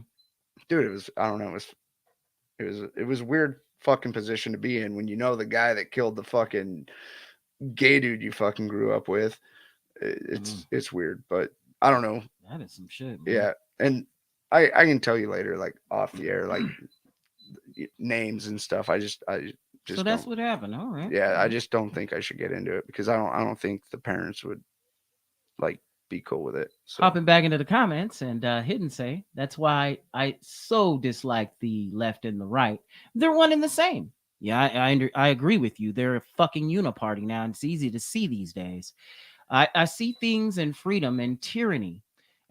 dude, it was, I don't know, it was a weird fucking position to be in when the guy that killed the fucking gay dude you fucking grew up with. It's weird, but I don't know. That is some shit, man. Yeah, and I can tell you later, like off the air, like names and stuff. I just So that's what happened. All right. Yeah, I just don't think I should get into it because I don't think the parents would like be cool with it. So Hopping back into the comments, and Hidden say that's why I so dislike the left and the right. They're one and the same. Yeah, I agree with you. They're a fucking uniparty now, and it's easy to see these days. I see things in freedom and tyranny,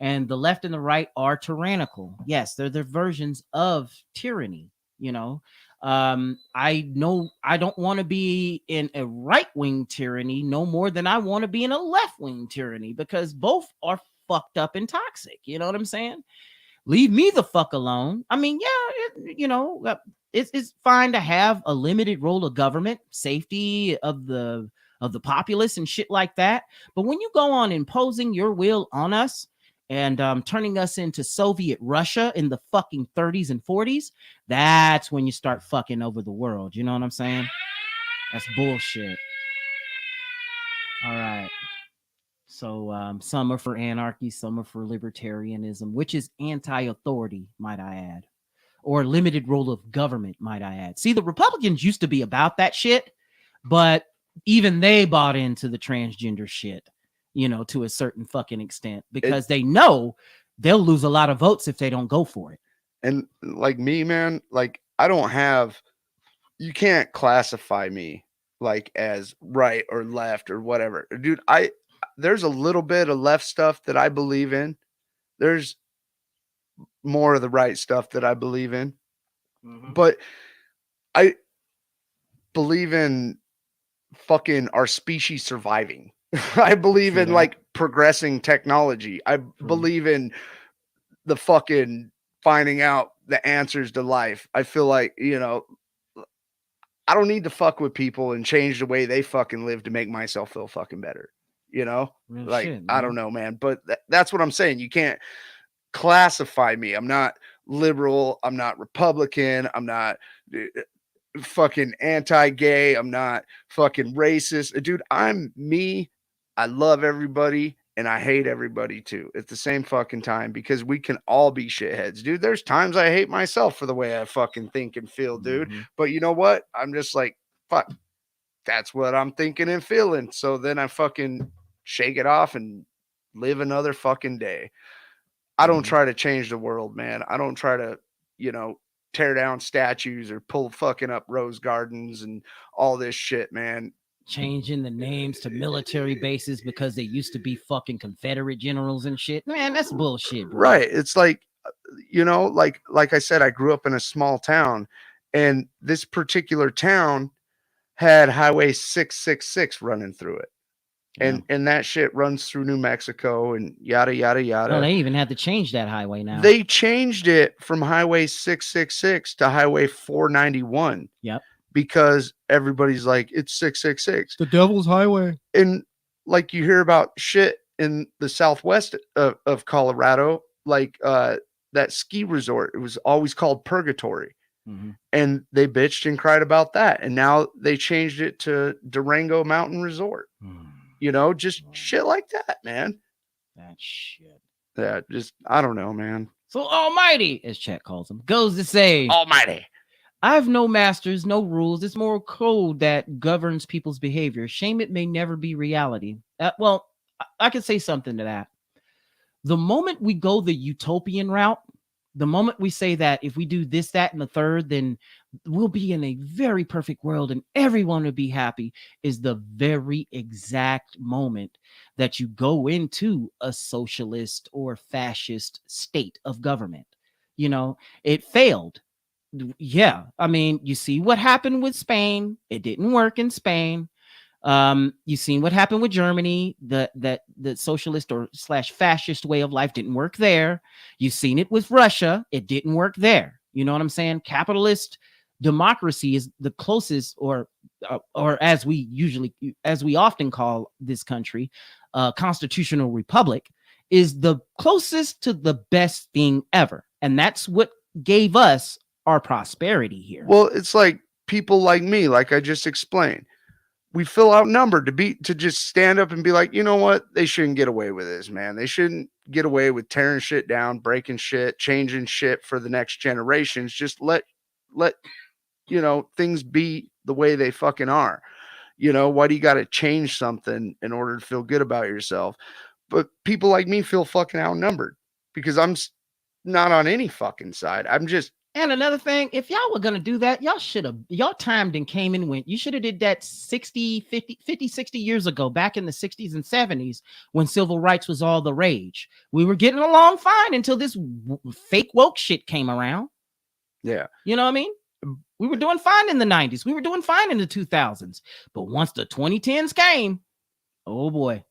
and the left and the right are tyrannical. Yes, they're the versions of tyranny. I know I don't want to be in a right-wing tyranny no more than I want to be in a left-wing tyranny, because both are fucked up and toxic. You know what I'm saying? Leave me the fuck alone. I mean, yeah, it's fine to have a limited role of government, safety of the populace and shit like that. But when you go on imposing your will on us and turning us into Soviet Russia in the fucking 30s and 40s, that's when you start fucking over the world. You know what I'm saying? That's bullshit. All right. So some are for anarchy, some are for libertarianism, which is anti-authority, might I add, or limited role of government, might I add. See, the Republicans used to be about that shit, but even they bought into the transgender shit, to a certain fucking extent, because they know they'll lose a lot of votes if they don't go for it. And like me, man, like you can't classify me like as right or left or whatever. Dude, there's a little bit of left stuff that I believe in. There's more of the right stuff that I believe in. But I believe in fucking our species surviving. I believe in like progressing technology. I believe in the fucking finding out the answers to life. I feel like, I don't need to fuck with people and change the way they fucking live to make myself feel fucking better. Real Like, shit, I don't know, man, but that's what I'm saying. You can't classify me. I'm not liberal. I'm not Republican. I'm not fucking anti-gay. I'm not fucking racist. Dude, I'm me. I love everybody and I hate everybody too at the same fucking time, because we can all be shitheads, dude. There's times I hate myself for the way I fucking think and feel, dude. But you know what? I'm just like, fuck, that's what I'm thinking and feeling. So then I fucking shake it off and live another fucking day. I don't try to change the world, man. I don't try to, you know, tear down statues or pull fucking up rose gardens and all this shit, man. Changing the names to military bases because they used to be fucking Confederate generals and shit. Man, that's bullshit, bro. Right. It's like, you know, like I said, I grew up in a small town, and this particular town had Highway 666 running through it. And that shit runs through New Mexico and yada yada yada. Oh, they even had to change that highway now. They changed it from Highway 666 to Highway 491. Yep. Because everybody's like, it's 666. The Devil's Highway. And like you hear about shit in the southwest of Colorado, like that ski resort, it was always called Purgatory. Mm-hmm. And they bitched and cried about that. And now they changed it to Durango Mountain Resort. You know, just shit like that, man. That shit. Yeah, just, I don't know, man. So Almighty, as Chat calls him, goes to say, Almighty. I have no masters, no rules. It's moral code that governs people's behavior. Shame it may never be reality. Well, I can say something to that. The moment we go the utopian route, the moment we say that if we do this, that, and the third, then we'll be in a very perfect world and everyone will be happy, is the very exact moment that you go into a socialist or fascist state of government. You know, it failed. Yeah. I mean, you see what happened with Spain. It didn't work in Spain. You seen what happened with Germany. The socialist or / fascist way of life didn't work there. You've seen it with Russia. It didn't work there. You know what I'm saying? Capitalist democracy is the closest, or as we often call this country, constitutional republic, is the closest to the best thing ever. And that's what gave us our prosperity here. Well, it's like people like me, like I just explained. We feel outnumbered to just stand up and be like, you know what? They shouldn't get away with this, man. They shouldn't get away with tearing shit down, breaking shit, changing shit for the next generations. Just let, you know, things be the way they fucking are. You know, why do you got to change something in order to feel good about yourself? But people like me feel fucking outnumbered because I'm not on any fucking side. I'm just. And another thing, if y'all were going to do that, y'all timed and came and went. You should have did that 50, 60 years ago, back in the 60s and 70s, when civil rights was all the rage. We were getting along fine until this fake woke shit came around. Yeah. You know what I mean? We were doing fine in the 90s. We were doing fine in the 2000s. But once the 2010s came, oh boy,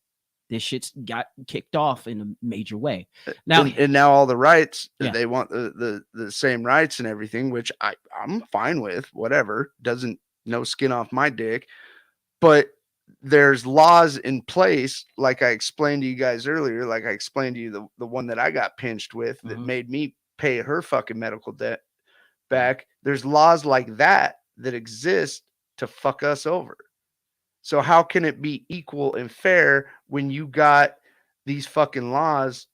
this shit's got kicked off in a major way. Now, and now all the rights, they want the same rights and everything, which I'm fine with, whatever, doesn't, no skin off my dick. But there's laws in place, like I explained to you guys earlier, like I explained to you the one that I got pinched with that made me pay her fucking medical debt back. There's laws like that exist to fuck us over. So how can it be equal and fair when you got these fucking laws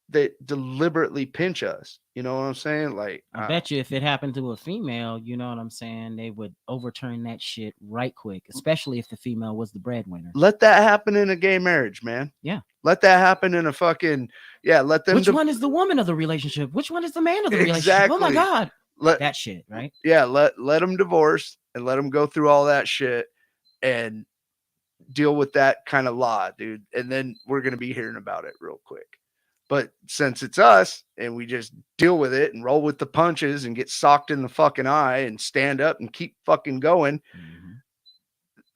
that deliberately pinch us? You know what I'm saying? Like, I bet you if it happened to a female, you know what I'm saying, they would overturn that shit right quick, especially if the female was the breadwinner. Let that happen in a gay marriage, man. Yeah. Let that happen in a fucking, let them. Which one is the woman of the relationship? Which one is the man of the relationship? Exactly. Oh my God. That shit, right? Yeah. Let them divorce and let them go through all that shit and deal with that kind of law, dude. And then we're going to be hearing about it real quick. But since it's us and we just deal with it and roll with the punches and get socked in the fucking eye and stand up and keep fucking going,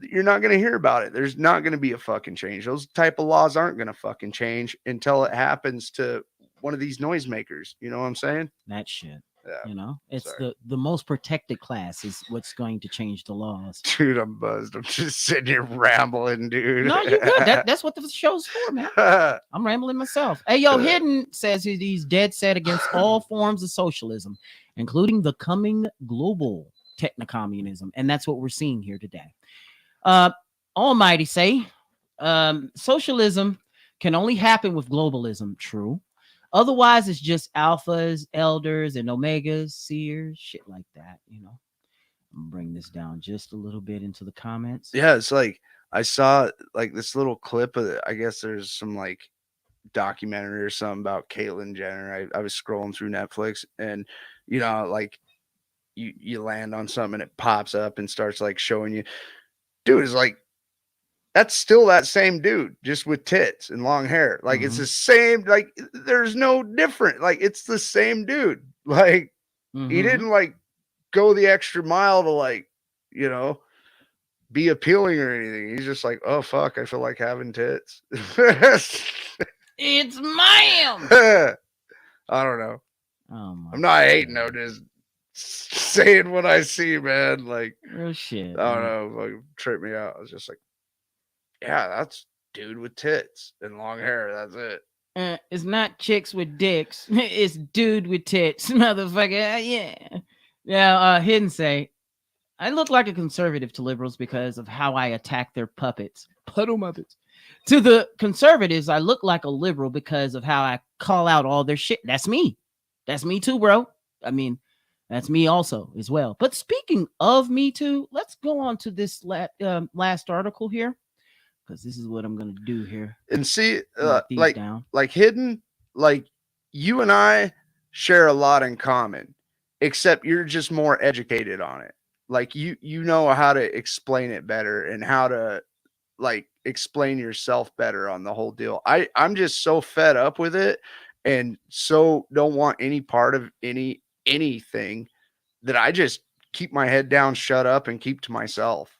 you're not going to hear about it. There's not going to be a fucking change. Those type of laws aren't going to fucking change until it happens to one of these noisemakers. You know what I'm saying? That shit. Yeah, you know, it's the most protected class is what's going to change the laws. Dude, I'm buzzed. I'm just sitting here rambling, dude. No, you're good. That's what the show's for, man. I'm rambling myself. Hey, yo, Hidden says he's dead set against all forms of socialism, including the coming global techno-communism. And that's what we're seeing here today. Almighty say, socialism can only happen with globalism. True. Otherwise, it's just alphas, elders, and omegas, seers, shit like that, you know. I'm gonna bring this down just a little bit into the comments. Yeah, it's like I saw like this little clip of it. I guess there's some like documentary or something about Caitlyn Jenner. I was scrolling through Netflix, and you know, like you land on something and it pops up and starts like showing you, dude, is like that's still that same dude, just with tits and long hair. Like it's the same, like there's no different. Like it's the same dude. Like he didn't like go the extra mile to like, you know, be appealing or anything. He's just like, oh fuck, I feel like having tits. It's ma'am. I don't know. Oh my I'm not hating though, just saying what I see, man. Like real shit. I don't know, like tripped me out. I was just like, yeah, that's dude with tits and long hair. That's it. It's not chicks with dicks. It's dude with tits, motherfucker. Yeah. Yeah. Hidden say, I look like a conservative to liberals because of how I attack their puppets. Puddle muppets. To the conservatives, I look like a liberal because of how I call out all their shit. That's me. That's me too, bro. I mean, that's me also as well. But speaking of me too, let's go on to this last article here, because this is what I'm going to do here. And see, down. like hidden, like you and I share a lot in common, except you're just more educated on it. Like you know how to explain it better and how to like explain yourself better on the whole deal. I'm just so fed up with it and so don't want any part of anything that I just keep my head down, shut up, and keep to myself.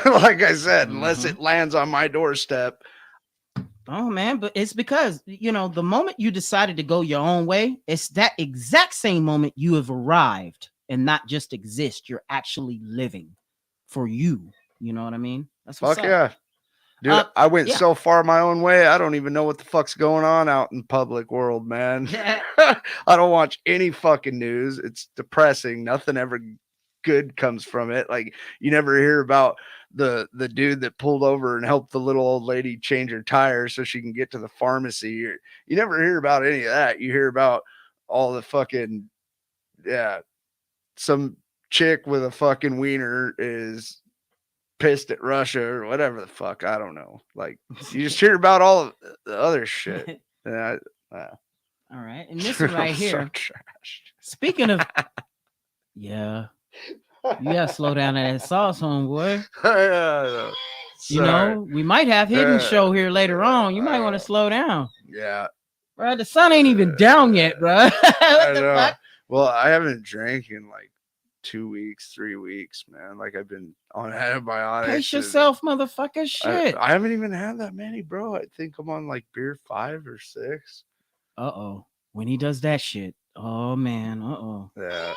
Like I said, unless it lands on my doorstep. Oh man, but it's because, you know, the moment you decided to go your own way, it's that exact same moment you have arrived and not just exist. You're actually living for you. You know what I mean? That's what's Fuck up. yeah. Dude, I went so far my own way. I don't even know what the fuck's going on out in public world, man. I don't watch any fucking news. It's depressing. Nothing ever good comes from it. Like you never hear about the dude that pulled over and helped the little old lady change her tires so she can get to the pharmacy. You never hear about any of that. You hear about all the fucking some chick with a fucking wiener is pissed at Russia or whatever the fuck. I don't know. Like you just hear about all of the other shit. All right. And this one right here. Speaking of you gotta slow down that sauce, homeboy. You know, we might have hidden show here later on. You might want to slow down. Yeah. Bro, the sun ain't even down yet, bro. What the fuck? Well, I haven't drank in like 2 weeks, 3 weeks, man. Like I've been on antibiotics. Pace yourself, motherfucker. Shit. I haven't even had that many, bro. I think I'm on like beer 5 or 6. When he does that shit. Oh man. Yeah.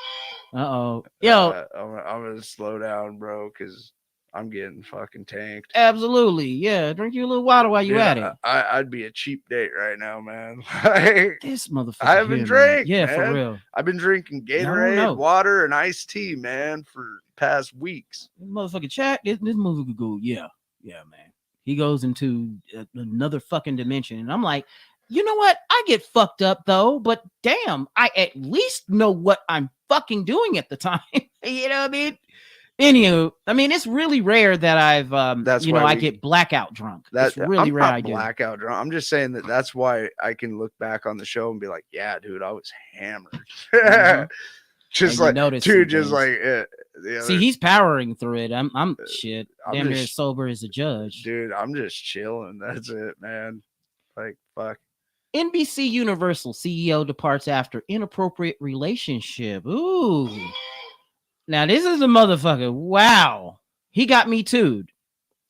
Yo. I'm gonna slow down, bro, because I'm getting fucking tanked. Absolutely. Yeah. Drink you a little water while you at it. I'd be a cheap date right now, man. Like, this motherfucker. I haven't drank. Yeah, man. for real. I've been drinking Gatorade, water, and iced tea, man, for past weeks. Motherfucker chat. This motherfucker go, yeah, man. He goes into another fucking dimension. And I'm like, you know what? I get fucked up though, but damn, I at least know what I'm fucking doing at the time. You know what I mean? Anywho, I mean, it's really rare that I've, I get blackout drunk. That's really rare. I do blackout drunk. I'm just saying that's why I can look back on the show and be like, yeah, dude, I was hammered. Just like, dude, just like, see, he's powering through it. I'm shit. Damn near as sober as a judge. Dude, I'm just chilling. That's it, man. Like, fuck. NBC Universal CEO departs after inappropriate relationship. Ooh. Now, this is a motherfucker. Wow. He got me too'd.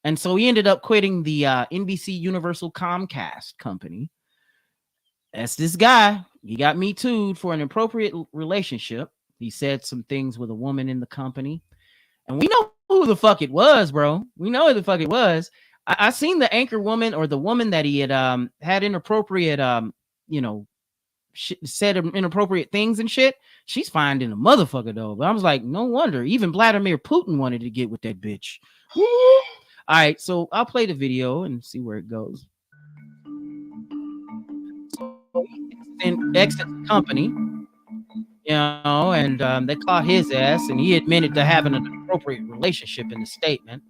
And so he ended up quitting the NBC Universal Comcast company. That's this guy. He got me too'd for an inappropriate relationship. He said some things with a woman in the company. And we know who the fuck it was, bro. We know who the fuck it was. I seen the anchor woman or the woman that he had had inappropriate, said inappropriate things and shit. She's finding a motherfucker though. But I was like, no wonder. Even Vladimir Putin wanted to get with that bitch. Woo! All right, so I'll play the video and see where it goes. So he exits the company, and they caught his ass, and he admitted to having an inappropriate relationship in the statement.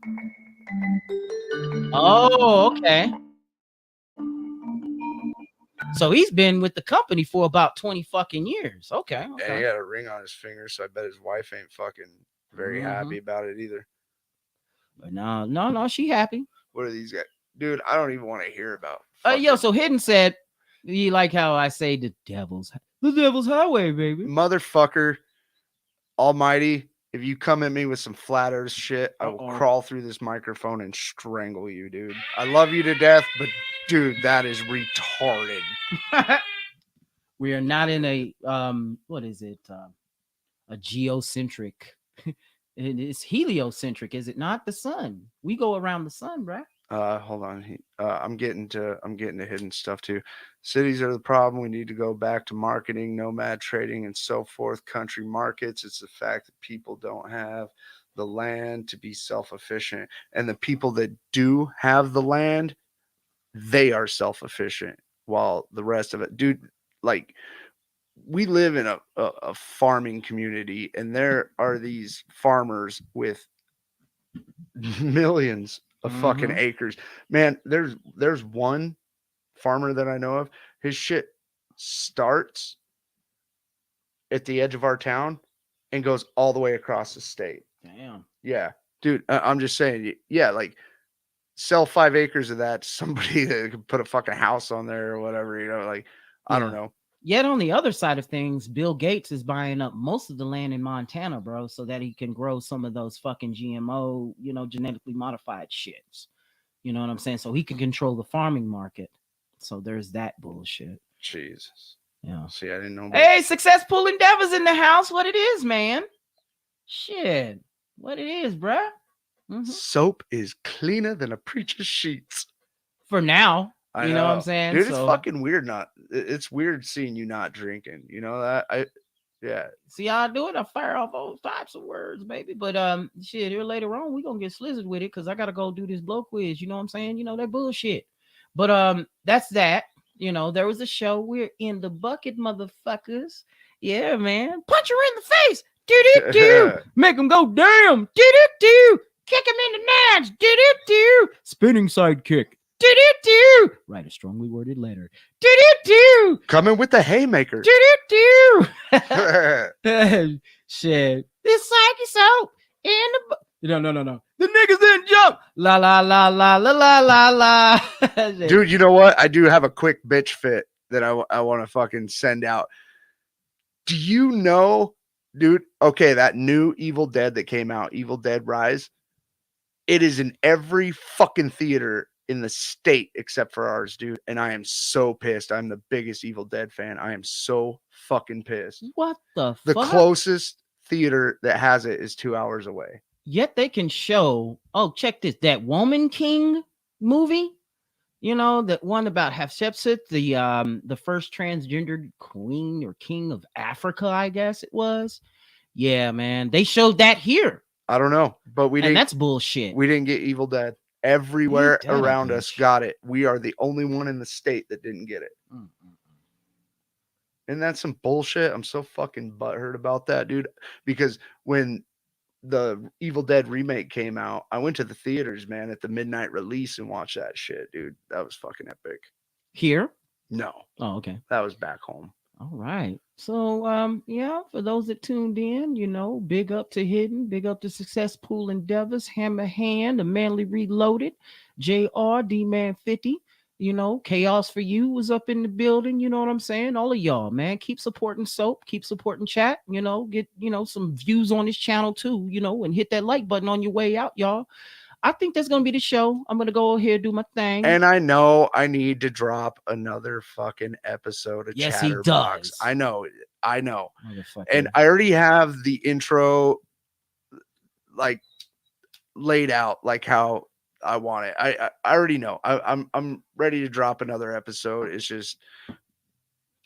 Oh, okay. So he's been with the company for about 20 fucking years. Okay. And he had a ring on his finger, so I bet his wife ain't fucking very happy about it either. But no, she happy. What are these guys? Dude, I don't even want to hear about. So Hidden said, you like how I say the devil's highway, baby. Motherfucker almighty, if you come at me with some flat earth shit, I will crawl through this microphone and strangle you, dude. I love you to death, but dude, that is retarded. We are not in a what is it? A geocentric. It's heliocentric, is it not? The sun. We go around the sun, bruh. Hold on. I'm getting to hidden stuff too. Cities are the problem. We need to go back to marketing, nomad trading, and so forth. Country markets. It's the fact that people don't have the land to be self-efficient, and the people that do have the land, they are self-efficient, while the rest of it, dude, like we live in a farming community, and there are these farmers with millions of fucking acres. Man, there's one farmer that I know of. His shit starts at the edge of our town and goes all the way across the state. Damn. Yeah, dude, I'm just saying. Yeah, like sell 5 acres of that to somebody that could put a fucking house on there or whatever. You know, like I don't know. Yet on the other side of things, Bill Gates is buying up most of the land in Montana, bro, so that he can grow some of those fucking GMO, genetically modified shits. You know what I'm saying? So he can control the farming market. So there's that bullshit. Jesus. Yeah. See, I didn't know. Hey, Successful Endeavors in the house. What it is, man? Shit. What it is, bruh? Soap is cleaner than a preacher's sheets. For now. You know what I'm saying? Dude, it's fucking weird. It's weird seeing you not drinking. You know that? Yeah. See how I do it? I fire off all types of words, baby. But shit, here later on, we gonna get slizzard with it because I gotta go do this blow quiz. You know what I'm saying? You know that bullshit. But that's that. There was a show. We're in the bucket, motherfuckers. Yeah, man. Punch her in the face. Do. Make them go damn. Do. Kick him in the nuts. Do. Spinning sidekick. Do. Write a strongly worded letter. Do. Coming with the haymaker. Do. Shit. This psyche soap in the No. The niggas didn't jump. La la la la la la la la. Dude, you know what? I do have a quick bitch fit that I want to fucking send out. Do you know, dude? Okay, that new Evil Dead that came out, Evil Dead Rise. It is in every fucking theater in the state except for ours, dude. And I am so pissed. I'm the biggest Evil Dead fan. I am so fucking pissed. What the The fuck? closest theater that has it is 2 hours away. Yet they can show, check this, that Woman King movie, that one about Hatshepsut, the first transgendered queen or king of Africa, I guess it was. Yeah, man. They showed that here. I don't know, but that's bullshit. We didn't get Evil Dead. Everywhere around us got it. We are the only one in the state that didn't get it. And that's some bullshit. I'm so fucking butthurt about that, dude. Because when the Evil Dead remake came out, I went to the theaters, man, at the midnight release and watched that shit, dude. That was fucking epic. Here? No. Oh, okay. That was back home. All right. So, for those that tuned in, big up to Hidden, big up to Success Pool Endeavors, Hammer Hand, The Manly Reloaded, JR, D-Man 50, Chaos for You was up in the building, you know what I'm saying? All of y'all, man, keep supporting Soap, keep supporting chat, get, some views on this channel too, and hit that like button on your way out, y'all. I think that's going to be the show. I'm going to go ahead and do my thing. And I know I need to drop another fucking episode of Yes, Chatterbox. he does. I know. And I already have the intro like laid out like how I want it. I already know. I'm ready to drop another episode. It's just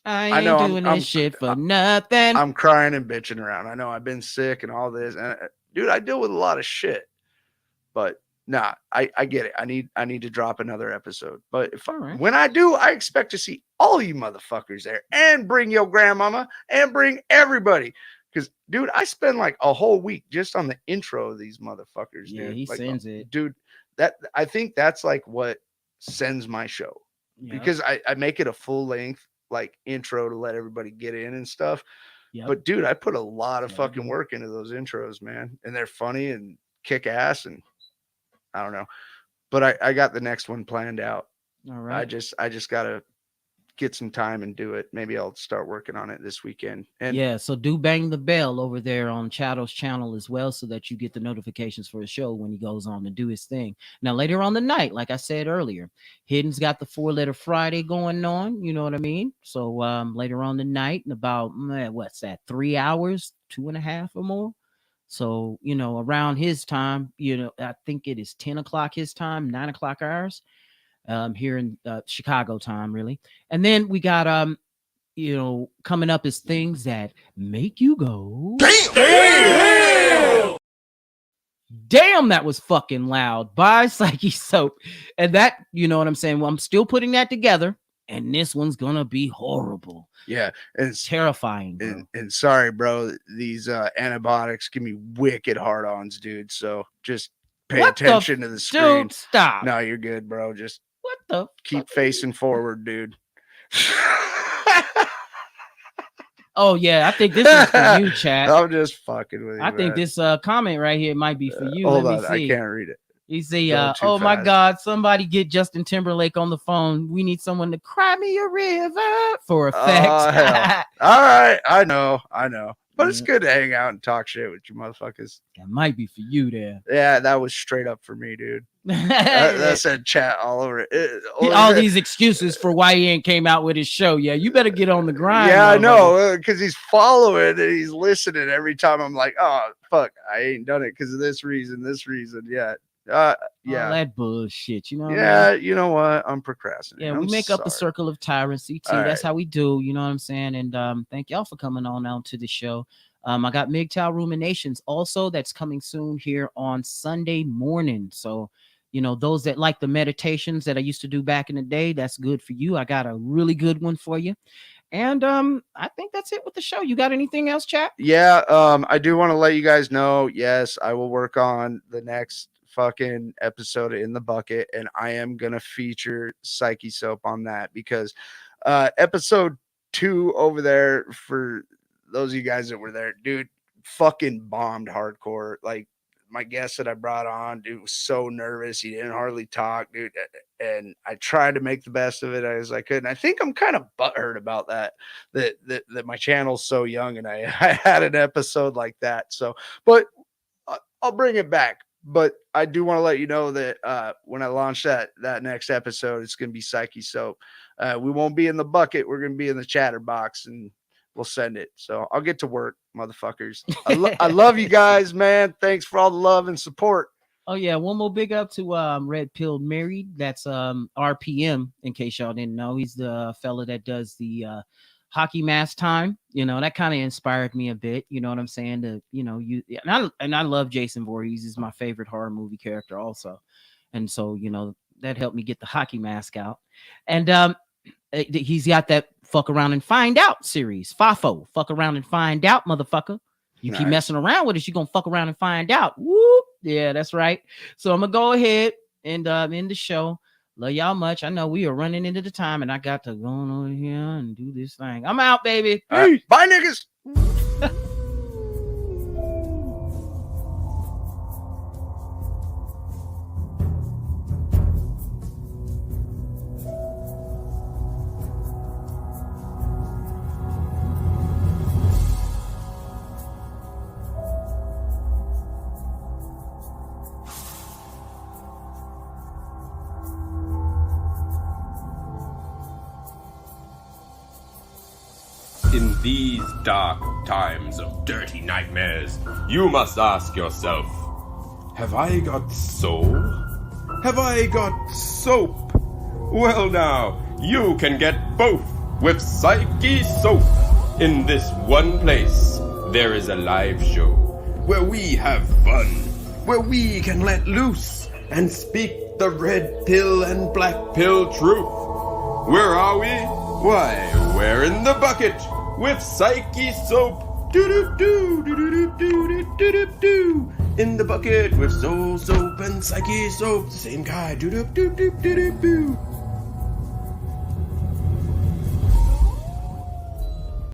I know doing this shit for nothing. I'm crying and bitching around. I know I've been sick and all this. And dude, I deal with a lot of shit. But nah, I get it. I need to drop another episode. But when I do, I expect to see all you motherfuckers there and bring your grandmama and bring everybody. Because, dude, I spend like a whole week just on the intro of these motherfuckers. Yeah, dude. he like, sends it. Dude, I think that's like what sends my show. because I make it a full length like intro to let everybody get in and stuff. But dude, I put a lot of fucking work into those intros, man, and they're funny and kick ass, and I don't know, but I got the next one planned out. All right. I just gotta get some time and do it. Maybe I'll start working on it this weekend. And yeah, so do bang the bell over there on Chattels channel as well, so that you get the notifications for his show when he goes on to do his thing. Now later on the night, like I said earlier, Hidden's got the 4-letter Friday going on, you know what I mean? So later on the night, in about what's that, 3 hours, 2.5 or more. So, you know, around his time, you know, I think it is 10 o'clock his time, 9 o'clock ours. Here in Chicago time, really. And then we got you know, coming up is things that make you go damn, that was fucking loud, by Psyche Soap. And that, you know what I'm saying? Well, I'm still putting that together, and this one's gonna be horrible. Yeah, and it's terrifying, bro. And sorry, bro, these antibiotics give me wicked hard-ons, dude. So just pay attention to the screen. Dude, stop. No, you're good, bro. Just what the keep facing forward, dude. Oh yeah, I think this is for you, chat. I'm just fucking with you. I think this comment right here might be for you. Hold Let on, me see. I can't read it. You see, Going too oh my fast. God, somebody get Justin Timberlake on the phone. We need someone to cry me a river for effect. Oh, hell. All right, I know. But it's good to hang out and talk shit with you motherfuckers. That might be for you there. Yeah, that was straight up for me, dude. that said chat all over it. All these excuses for why he ain't came out with his show. Yeah, you better get on the grind. Yeah, I know, because he's following and he's listening every time. I'm like, oh fuck, I ain't done it because of this reason. Yeah. All that bullshit, you know. Yeah, you know what? I'm procrastinating. Yeah, we I'm make up the sorry. circle of tyrancy too. All That's right. how we do. You know what I'm saying? And thank y'all for coming on out to the show. I got MGTOW Ruminations also that's coming soon here on Sunday morning. So, you know, those that like the meditations that I used to do back in the day, that's good for you. I got a really good one for you. And I think that's it with the show. You got anything else, chat? Yeah, I do want to let you guys know, yes, I will work on the next fucking episode In the Bucket, and I am gonna feature Psyche Soap on that because episode 2 over there, for those of you guys that were there, dude, fucking bombed hardcore. Like my guest that I brought on, dude, was so nervous. He didn't hardly talk, dude. And I tried to make the best of it as I could. And I think I'm kind of butthurt about that my channel's so young and I had an episode like that. So, but I'll bring it back. But I do want to let you know that when I launch that next episode, it's going to be Psyche Soap. We won't be in the bucket. We're going to be in the chatterbox, and we'll send it. So I'll get to work, motherfuckers. I love you guys, man. Thanks for all the love and support. Oh yeah, one more big up to Red Pill Married. That's RPM, in case y'all didn't know. He's the fella that does the hockey mask time. You know, that kind of inspired me a bit. You know what I'm saying? To, you know, and I love Jason Voorhees. He's my favorite horror movie character also. And so, you know, that helped me get the hockey mask out. And he's got that Fuck Around and Find Out series. FAFO, Fuck Around and Find Out, motherfucker. You keep messing around with us, you're gonna fuck around and find out. Whoop. Yeah, that's right. So I'm gonna go ahead and end the show. Love y'all much. I know we are running into the time, and I got to go on over here and do this thing. I'm out, baby. Right. Bye, niggas. In these dark times of dirty nightmares, you must ask yourself, have I got soul? Have I got soap? Well now, you can get both with Psyche Soap. In this one place, there is a live show where we have fun, where we can let loose and speak the red pill and black pill truth. Where are we? Why, we're in the bucket with Psyche Soap. Do-do-do, do-do-do-do-do-do-do. In the bucket with Soul Soap and Psyche Soap. Same guy. Do-do-do-do-do-do-do.